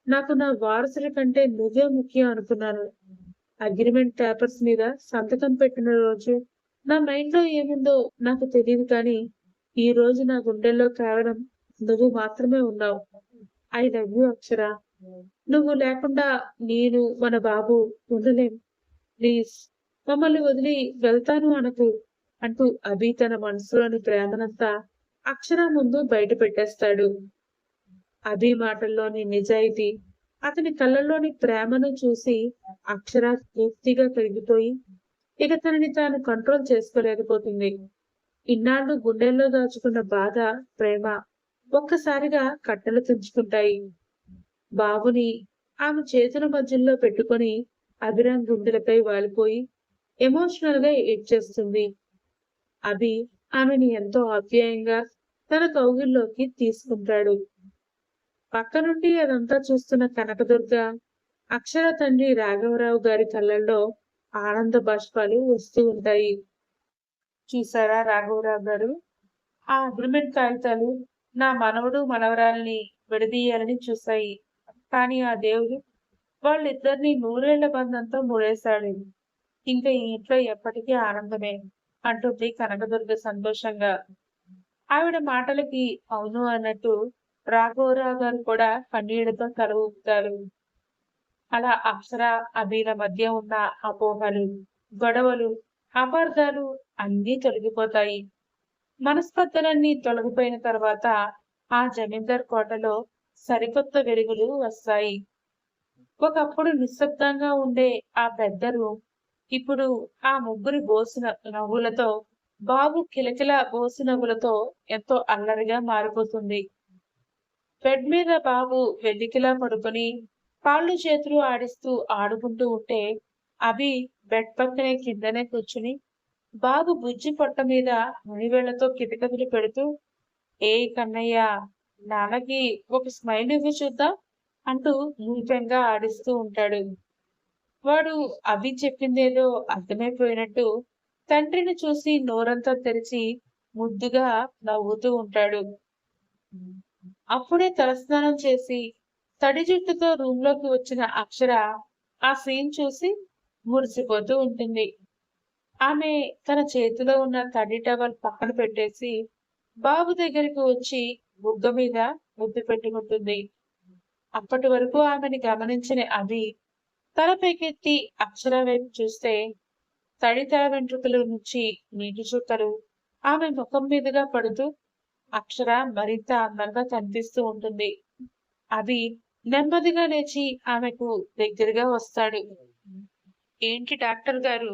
నాకు నా వారసుడి కంటే నువ్వే ముఖ్యం అనుకున్నాను. అగ్రిమెంట్ పేపర్స్ మీద సంతకం పెట్టిన రోజు నా మైండ్‌లో ఏముందో నాకు తెలీదు కానీ, ఈ రోజు నా గుండెల్లో కేవలం నువ్వు మాత్రమే ఉన్నావు. ఐ లవ్ యూ అక్షర. నువ్వు లేకుండా నేను, మన బాబు ఉండలేం. ప్లీజ్ మమ్మల్ని వదిలి వెళ్తాను అనకు అంటూ అభి తన మనసులోని ప్రేమనంతా అక్షర ముందు బయట పెట్టేస్తాడు. అభి మాటల్లోని నిజాయితీ, అతని కళ్ళల్లోని ప్రేమను చూసి అక్షర పూర్తిగా కరిగిపోయి ఇక తనని తాను కంట్రోల్ చేసుకోలేకపోతుంది. ఇన్నాళ్ళు గుండెల్లో దాచుకున్న బాధ, ప్రేమ ఒక్కసారిగా కట్టలు తెంచుకుంటాయి. బాబుని ఆమె చేతుల మధ్యలో పెట్టుకొని అభిరామ్ గుండెలపై వాలిపోయి ఎమోషనల్ గా ఏడ్చేస్తుంది. అభి ఆమెని ఎంతో ఆప్యాయంగా తన కౌగిల్లోకి తీసుకుంటాడు. పక్క నుండి అదంతా చూస్తున్న కనకదుర్గ, అక్షర తండ్రి రాఘవరావు గారి కళ్ళల్లో ఆనంద బాష్పాలు వస్తూ ఉంటాయి. చూసారా రాఘవరావు గారు, ఆ అగ్రిమెంట్ కాగితాలు నా మనవడు మనవరాల్ని విడదీయాలని చూశాయి. కానీ ఆ దేవుడు వాళ్ళిద్దరినీ నూరేళ్ల బంధంతో ముడేశాడు. ఇంకా ఈ ఇంట్లో ఎప్పటికీ ఆనందమే అంటుంది కనకదుర్గ సంతోషంగా. ఆవిడ మాటలకి అవును అన్నట్టు రాఘవరావు గారు కూడా కన్నీళ్లతో తల ఊపుతారు. అలా అప్సర, అభిల మధ్య ఉన్న అపోహలు, గొడవలు, అపార్థాలు అన్నీ తొలగిపోతాయి. మనస్పర్ధలన్నీ తొలగిపోయిన తర్వాత ఆ జమీందార్ కోటలో సరికొత్త వెలుగులు వస్తాయి. ఒకప్పుడు నిశ్శబ్దంగా ఉండే ఆ పెద్ద రూమ్ ఇప్పుడు ఆ ముగ్గురి బోసిన నవ్వులతో, బాబు కిలకిల బోసి నవ్వులతో ఎంతో అల్లరిగా మారిపోతుంది. బెడ్ మీద బాబు వెల్లికిలా పడుకొని కాళ్ళు చేతులు ఆడిస్తూ ఆడుకుంటూ ఉంటే అభి బెడ్ పక్కనే కిందనే కూర్చుని బాబు బుజ్జి పొట్ట మీద మునివేళ్లతో కితకితలు పెడుతూ, ఏయ్ కన్నయ్య, నాన్నకి ఒక స్మైల్ ఇవ్వు చూద్దాం అంటూ మూర్ఖంగా ఆడిస్తూ ఉంటాడు. వాడు అభి చెప్పిందేదో అర్థమైపోయినట్టు తండ్రిని చూసి నోరంతా తెరిచి ముద్దుగా నవ్వుతూ ఉంటాడు. అప్పుడే తలస్నానం చేసి తడి జుట్టుతో రూమ్ లోకి వచ్చిన అక్షర ఆ సీన్ చూసి మురిసిపోతూ ఉంటుంది. ఆమె తన చేతిలో ఉన్న తడి టవల్ పక్కన పెట్టేసి బాబు దగ్గరికి వచ్చి బుగ్గ మీద ముద్దు పెట్టుకుంటుంది. అప్పటి వరకు ఆమెని గమనించిన అభి తల పైకెత్తి అక్షర వైపు చూస్తే తడి తల వెంట్రుకల నుంచి నీటి చుక్కలు ఆమె ముఖం మీదుగా పడుతూ అక్షర మరింత అందంగా కనిపిస్తూ ఉంటుంది. అభి నెమ్మదిగా లేచి ఆమెకు దగ్గరగా వస్తాడు. ఏంటి డాక్టర్ గారు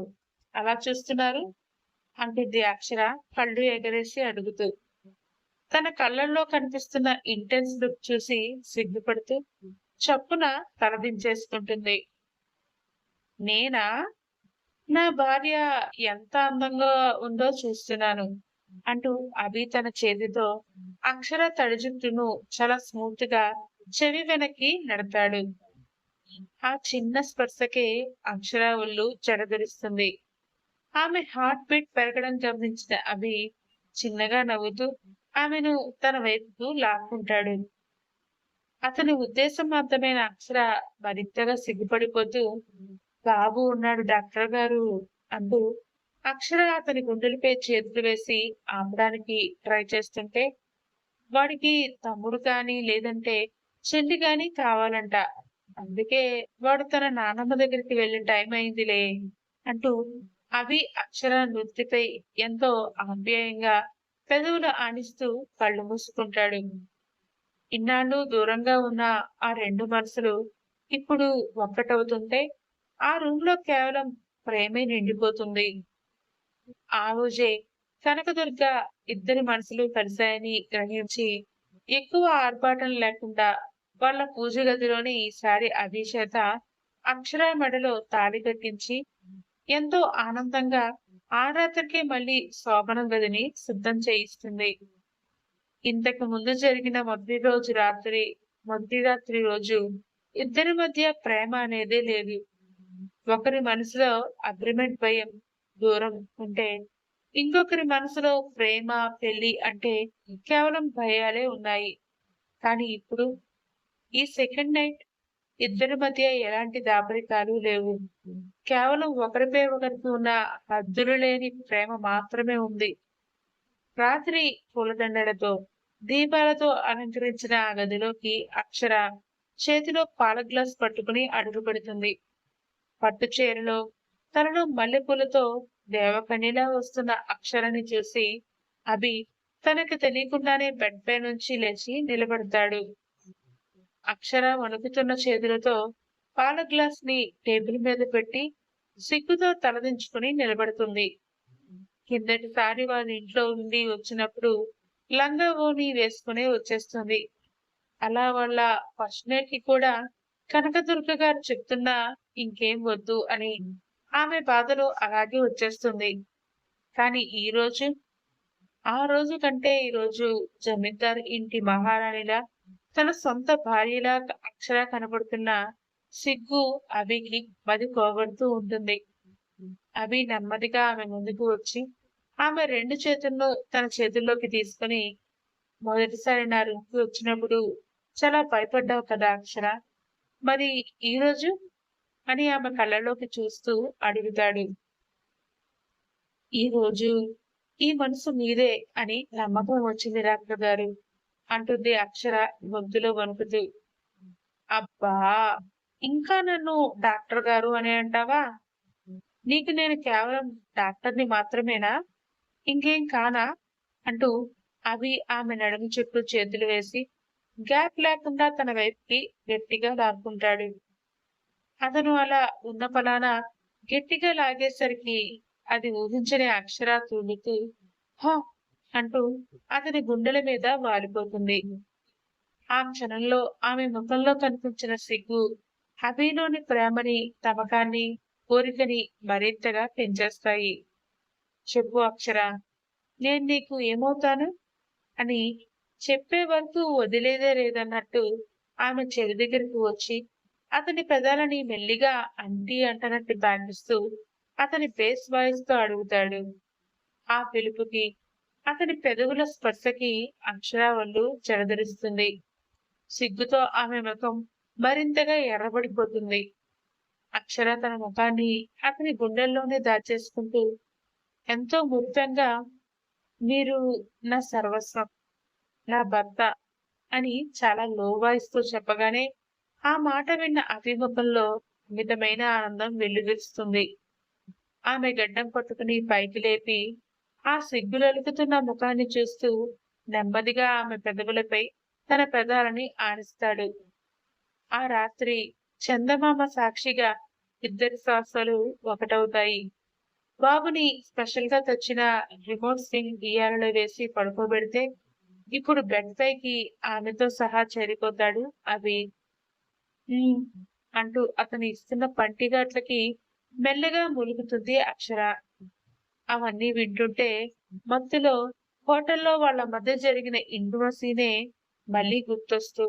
అలా చూస్తున్నారు అంటుంది అక్షర కళ్ళు ఎగరేసి అడుగుతూ. తన కళ్ళల్లో కనిపిస్తున్న ఇంటెన్స్ లుక్ చూసి సిగ్గుపడుతూ చప్పున తలదించేసుకుంటుంది. నేనా? నా భార్య ఎంత అందంగా ఉందో చూస్తున్నాను అంటూ అభి తన చేతితో అక్షర తడి జుట్టును చాలా స్మూత్ గా చెవి వెనక్కి నడిపాడు. ఆ చిన్న స్పర్శకే అక్షర ఒళ్ళు జడదరిస్తుంది. ఆమె హార్ట్ బీట్ పెరగడం గమనించిన అభి చిన్నగా నవ్వుతూ ఆమెను తన వైపుకు లాక్కుంటాడు. అతని ఉద్దేశం అర్థమైన అక్షర మరింతగా సిగ్గుపడిపోతూ, బాబు ఉన్నాడు డాక్టర్ గారు అంటూ అక్షర అతని గుండెలపై చేతులు వేసి ఆపడానికి ట్రై చేస్తుంటే, వాడికి తమ్ముడు కానీ లేదంటే చెల్లి గాని కావాలంట. అందుకే వాడు తన నాన్నమ్మ దగ్గరికి వెళ్ళే టైం అయిందిలే అంటూ అభి అక్షర నుదిటిపై ఎంతో ఆప్యాయంగా పెదవులు ఆనిస్తూ కళ్ళు మూసుకుంటాడు. ఇన్నాళ్ళు దూరంగా ఉన్న ఆ రెండు మనసులు ఇప్పుడు ఒక్కటవుతుంటే ఆ రూమ్ లో కేవలం ప్రేమే నిండిపోతుంది. ఆ రోజే కనకదుర్గ ఇద్దరి మనసులు కలిశాయని గ్రహించి ఎక్కువ ఆర్భాటం లేకుండా వాళ్ళ పూజ గదిలోని ఈసారి అభి చేత అక్షర మెడలో తాళి కట్టించి ఎంతో ఆనందంగా ఆ రాత్రికే మళ్ళీ శోభనం గదిని సిద్ధం చేయిస్తుంది. ఇంతకు ముందు జరిగిన మొదటి రాత్రి రోజు ఇద్దరి మధ్య ప్రేమ అనేదే లేదు. ఒకరి మనసులో అగ్రిమెంట్ భయం, దూరం ఉంటే ఇంకొకరి మనసులో ప్రేమ, పెళ్లి అంటే కేవలం భయాలే ఉన్నాయి. కానీ ఇప్పుడు ఈ సెకండ్ నైట్ ఇద్దరి మధ్య ఎలాంటి దాపరికాలు లేవు. కేవలం ఒకరిపై ఒకరికి ఉన్న హద్దులు లేని ప్రేమ మాత్రమే ఉంది. రాత్రి పూలదండలతో, దీపాలతో అలంకరించిన ఆ గదిలోకి అక్షర చేతిలో పాల గ్లాస్ పట్టుకుని అడుగు పెడుతుంది. పట్టు చీరలో, తలలో మల్లెపూలతో దేవకన్యలా వస్తున్న అక్షరని చూసి అభి తనకు తెలియకుండానే బెడ్ పై నుంచి లేచి నిలబడతాడు. అక్షర వణుకుతున్న చేతులతో పాల గ్లాస్ ని టేబుల్ మీద పెట్టి సిగ్గుతో తలదించుకుని నిలబడుతుంది. కిందటిసారి వాళ్ళ ఇంట్లో ఉండి వచ్చినప్పుడు లంగా ఓణి వేసుకుని వచ్చేస్తుంది. అలా వాళ్ళ ఫస్ట్ నైట్ కి కూడా కనకదుర్గ గారు చెప్తున్నా ఇంకేం వద్దు అని ఆమె బాధలో అలాగే వచ్చేస్తుంది. కానీ ఈ రోజు ఆ రోజు కంటే ఈ రోజు జమీందార్ ఇంటి మహారాణిలా తన సొంత భార్యలా అక్షర కనబడుతున్న సిగ్గు అభికి మది పోగొడుతూ ఉంటుంది. అభి నెమ్మదిగా ఆమె ముందుకు వచ్చి ఆమె రెండు చేతుల్లో తన చేతుల్లోకి తీసుకుని, మొదటిసారి నా రూమ్‌కి వచ్చినప్పుడు చాలా భయపడ్డావు కదా అక్షర! మరి ఈరోజు? అని ఆమె కళ్ళలోకి చూస్తూ అడుగుతాడు. ఈరోజు ఈ మనసు మీదే అని నమ్మకం వచ్చింది డాక్టర్ గారు అంటుంది అక్షర గొంతులో వణుకుతూ. అబ్బా! ఇంకా నన్ను డాక్టర్ గారు అనే అంటావా? నీకు నేను కేవలం డాక్టర్‌ని మాత్రమేనా? ఇంకేం కానా? అంటూ అభి ఆమె నడుము చుట్టూ చేతులు వేసి గ్యాప్ లేకుండా తన వైపుకి గట్టిగా లాక్కుంటాడు. అతను అలా ఉన్న పళాన గట్టిగా లాగేసరికి అది ఊహించని అక్షర తూలుతూ హ! అంటూ అతని గుండెల మీద వాలిపోతుంది. ఆ క్షణంలో ఆమె ముఖంలో కనిపించిన సిగ్గు అభిలోని ప్రేమని, తమకాన్ని, కోరికని మరింతగా పెంచేస్తాయి. చెప్పు అక్షర, నేను నీకు ఏమవుతాను? అని చెప్పే వరకు వదిలేదే లేదన్నట్టు ఆమె చెవి దగ్గరికి వచ్చి అతని పెదాలని మెల్లిగా అంటి అంటనట్టు తాకిస్తూ అతని బేస్ వాయిస్ తో అడుగుతాడు. ఆ పిలుపుకి, అతని పెదవుల స్పర్శకి అక్షర ఒళ్ళు జలధరిస్తుంది. సిగ్గుతో ఆమె ముఖం మరింతగా ఎర్రబడిపోతుంది. అక్షర తన ముఖాన్ని అతని గుండెల్లోనే దాచేసుకుంటూ ఎంతో మురిపెంగా మీరు నా సర్వస్వం, నా భర్త అని చాలా లో వాయిస్ తో చెప్పగానే ఆ మాట విన్న అభిముఖంలో మితమైన ఆనందం వెల్లువిరుస్తుంది. ఆమె గడ్డం పట్టుకుని పైకి లేపి ఆ సిగ్గులొలుకుతున్న ముఖాన్ని చూస్తూ నెమ్మదిగా ఆమె పెదవులపై తన పెదాలని ఆనిస్తాడు. ఆ రాత్రి చందమామ సాక్షిగా ఇద్దరి శ్వాసలు ఒకటవుతాయి. బాబుని స్పెషల్ గా తెచ్చిన రిమోట్ సింగ్ ఉయ్యాలలో వేసి పడుకోబెడితే ఇప్పుడు బెడ్ పైకి ఆమెతో సహా చేరిపోతాడు అభి. "హ్మ్" అంటూ అతను ఇస్తున్న పంటిగాట్లకి మెల్లగా మూలుగుతుంది అక్షర. అవన్నీ వింటుంటే మత్తులో హోటల్లో వాళ్ళ మధ్య జరిగిన ఇంటిమసీనే మళ్ళీ గుర్తొస్తూ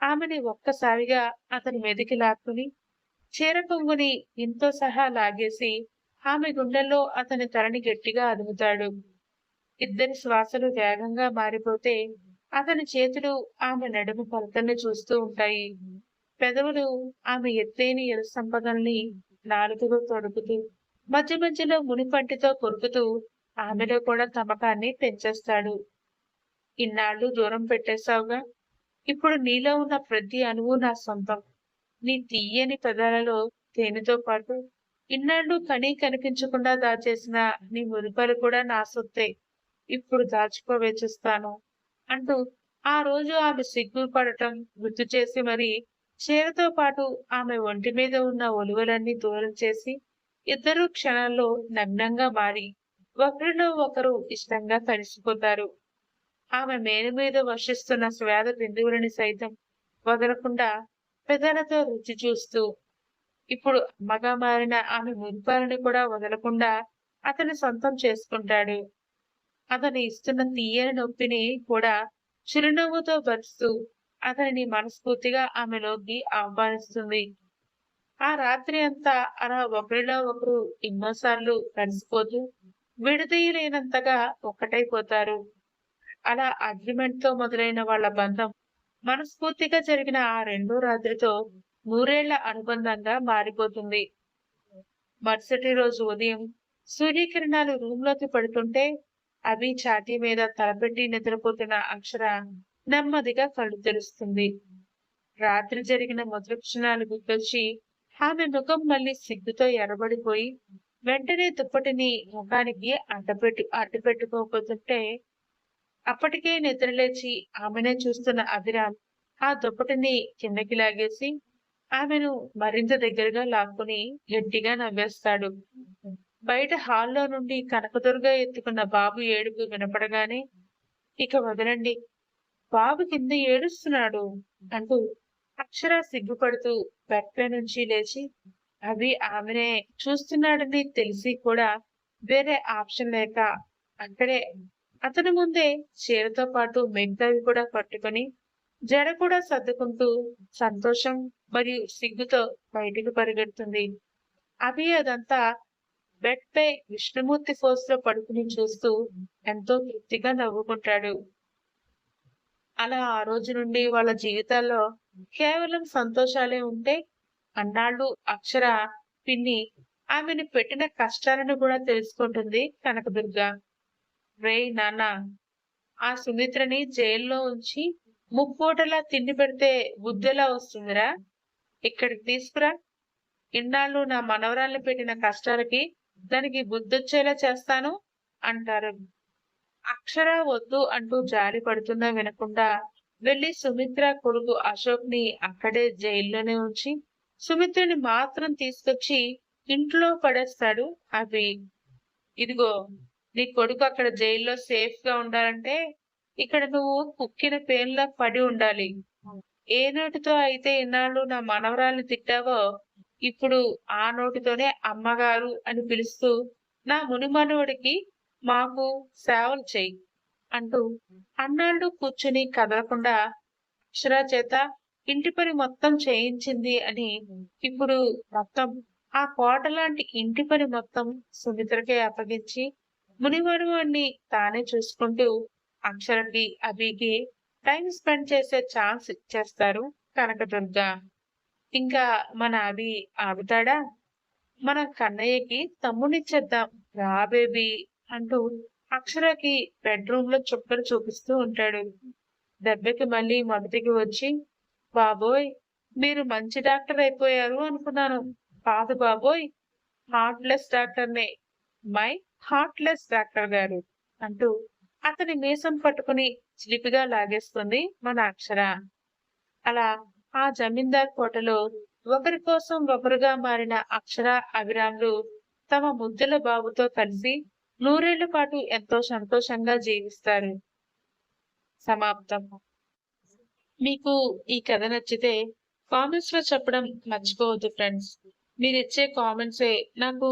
ఆమెని ఒక్కసారిగా అతని మీదకి లాక్కుని చీర కొంగుని ఇంతో సహా లాగేసి ఆమె గుండెల్లో అతని తలని గట్టిగా అదుముతాడు. ఇద్దరి శ్వాసలు వేగంగా మారిపోతే అతని చేతులు ఆమె నడుము కొలతల్ని చూస్తూ ఉంటాయి. పెదవులు ఆమె ఎత్తైన ఎరు సంపదల్ని నాలుకతో తొడుకుతూ మధ్య మధ్యలో మునిపంటితో కొరుకుతూ ఆమెలో కూడా తమకాన్ని పెంచేస్తాడు. ఇన్నాళ్ళు దూరం పెట్టేశావుగా, ఇప్పుడు నీలో ఉన్న ప్రతి అణువు నా సొంతం. నీ తీయని పెదాలలో తేనెతో పాటు ఇన్నాళ్ళు కనీ కనిపించకుండా దాచేసిన నీ మురిపాలు కూడా నా సొత్తే. ఇప్పుడు దాచుకోవేచిస్తాను అంటూ ఆ రోజు ఆమె సిగ్గుపడటం గుర్తు చేసి మరి చీరతో పాటు ఆమె ఒంటి మీద ఉన్న ఒలువలన్నీ దూరం చేసి ఇద్దరూ క్షణాల్లో నగ్నంగా మారి ఒకరిలో ఒకరు ఇష్టంగా కలిసిపోతారు. ఆమె మేను మీద వర్షిస్తున్న స్వేద బిందువులని సైతం వదలకుండా పెదాలతో రుచి చూస్తూ ఇప్పుడు అమ్మగా మారిన ఆమె మురిపాలని కూడా వదలకుండా అతని సొంతం చేసుకుంటాడు. అతను ఇస్తున్న తీయని నొప్పిని కూడా చిరునవ్వుతో భరిస్తూ అతనిని మనస్ఫూర్తిగా ఆమెలోకి ఆహ్వానిస్తుంది. ఆ రాత్రి అంతా అలా ఒకరిలో ఒకరు ఎన్నోసార్లు కలిసిపోతూ విడదీయలేనంతగా ఒక్కటైపోతారు. అలా అగ్రిమెంట్‌తో మొదలైన వాళ్ళ బంధం మనస్ఫూర్తిగా జరిగిన ఆ రెండో రాత్రితో నూరేళ్ల అనుబంధంగా మారిపోతుంది. మరుసటి రోజు ఉదయం సూర్యకిరణాలు రూమ్‌లోకి పడుతుంటే అభి ఛాతీ మీద తలపెట్టి నిద్రపోతున్న అక్షర నెమ్మదిగా కళ్ళు తెరుస్తుంది. రాత్రి జరిగిన మొదటి క్షణాలు గుర్తొచ్చి ఆమె ముఖం మళ్ళీ సిగ్గుతో ఎర్రబడిపోయి వెంటనే దుప్పటిని ముఖానికి అడ్డుపెట్టుకోబోతుంటే అప్పటికే నిద్రలేచి ఆమెనే చూస్తున్న అభిరామ్ ఆ దుప్పటిని కిందకి లాగేసి ఆమెను మరింత దగ్గరగా లాక్కుని గట్టిగా నవ్వేస్తాడు. బయట హాల్లో నుండి కనకదుర్గ ఎత్తుకున్న బాబు ఏడుపు వినపడగానే ఇక వదలండి, బాబు కింద ఏడుస్తున్నాడు అంటూ అక్షర సిగ్గుపడుతూ బెడ్ పై నుంచి లేచి అవి ఆమెనే చూస్తున్నాడని తెలిసి కూడా వేరే ఆప్షన్ లేక అక్కడే అతని ముందే చీరతో పాటు మిగతావి కూడా పట్టుకొని జడ కూడా సర్దుకుంటూ సంతోషం మరియు సిగ్గుతో బయటికి పరిగెడుతుంది. అభి అదంతా బెడ్ పై విష్ణుమూర్తి ఫోజ్ లో పడుకుని చూస్తూ ఎంతో తృప్తిగా నవ్వుకుంటాడు. అలా ఆ రోజు నుండి వాళ్ళ జీవితాల్లో కేవలం సంతోషాలే ఉంటే అన్నాళ్ళు అక్షర పిన్ని ఆమెను పెట్టిన కష్టాలను కూడా తెలుసుకుంటుంది కనకదుర్గ. రేయ్ నాన్న, ఆ సుమిత్రని జైల్లో ఉంచి ముప్పూటలా తిండి పెడితే బుద్ధెలా వస్తుందిరా? ఇక్కడికి తీసుకురా, ఇన్నాళ్ళు నా మనవరాల్ని పెట్టిన కష్టాలకి దానికి బుద్ధొచ్చేలా చేస్తాను అంటారు. అక్షర వద్దు అంటూ జారి పడుతున్నా వినకుండా వెళ్లి సుమిత్ర కొడుకు అశోక్ ని అక్కడే జైల్లోనే ఉంచి సుమిత్రని మాత్రం తీసుకొచ్చి ఇంట్లో పడేస్తాడు అభి. ఇదిగో, నీ కొడుకు అక్కడ జైల్లో సేఫ్ గా ఉండాలంటే ఇక్కడ నువ్వు కుక్కిన పేన్లా పడి ఉండాలి. ఏ నోటితో అయితే ఇన్నాళ్ళు నా మనవరాల్ని తిట్టావో ఇప్పుడు ఆ నోటితోనే అమ్మగారు అని పిలుస్తూ నా మునిమనువుడికి మాకు సేవలు చెయ్యి అంటూ అన్నాళ్ళు కూర్చుని కదలకుండా అక్షర చేత ఇంటి పని మొత్తం చేయించింది అని ఇప్పుడు మొత్తం ఆ కోట లాంటి ఇంటి పని మొత్తం సుమిత్రకే అప్పగించి మునిమనువుణ్ణి తానే చూసుకుంటూ అక్షరకి అభికి టైం స్పెండ్ చేసే ఛాన్స్ ఇచ్చేస్తారు కనకదుర్గ. ఇంకా మన అభి ఆగుతాడా? మన కన్నయ్యకి తమ్మునిచ్చేద్దాం రా బేబీ అంటూ అక్షరకి బెడ్రూమ్ లో చుక్కలు చూపిస్తూ ఉంటాడు. దెబ్బకి మళ్ళీ మొదటికి వచ్చి బాబోయ్, మీరు మంచి డాక్టర్ అయిపోయారు అనుకున్నాను. కాదు బాబోయ్, హార్ట్లెస్ డాక్టర్నే, మై హార్ట్లెస్ డాక్టర్ గారు అంటూ అతని మీసం పట్టుకుని చిలిపిగా లాగేస్తుంది మన అక్షర. అలా ఆ జమీందార్ కోటలో ఒకరి కోసం ఒకరుగా మారిన అక్షర అభిరాములు తమ ముద్దుల బాబుతో కలిసి నూరేళ్ల పాటు ఎంతో సంతోషంగా జీవిస్తారు. సమాప్తం. మీకు ఈ కథ నచ్చితే కామెంట్స్ లో చెప్పడం మర్చిపోవద్దు ఫ్రెండ్స్. మీరు ఇచ్చే కామెంట్సే నాకు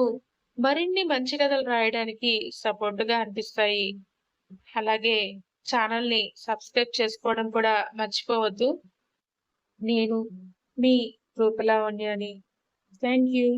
మరిన్ని మంచి కథలు రాయడానికి సపోర్ట్ గా అనిపిస్తాయి. అలాగే ఛానల్ ని సబ్స్క్రైబ్ చేసుకోవడం కూడా మర్చిపోవద్దు. నేను మీ రూపలావణ్యని. Thank you.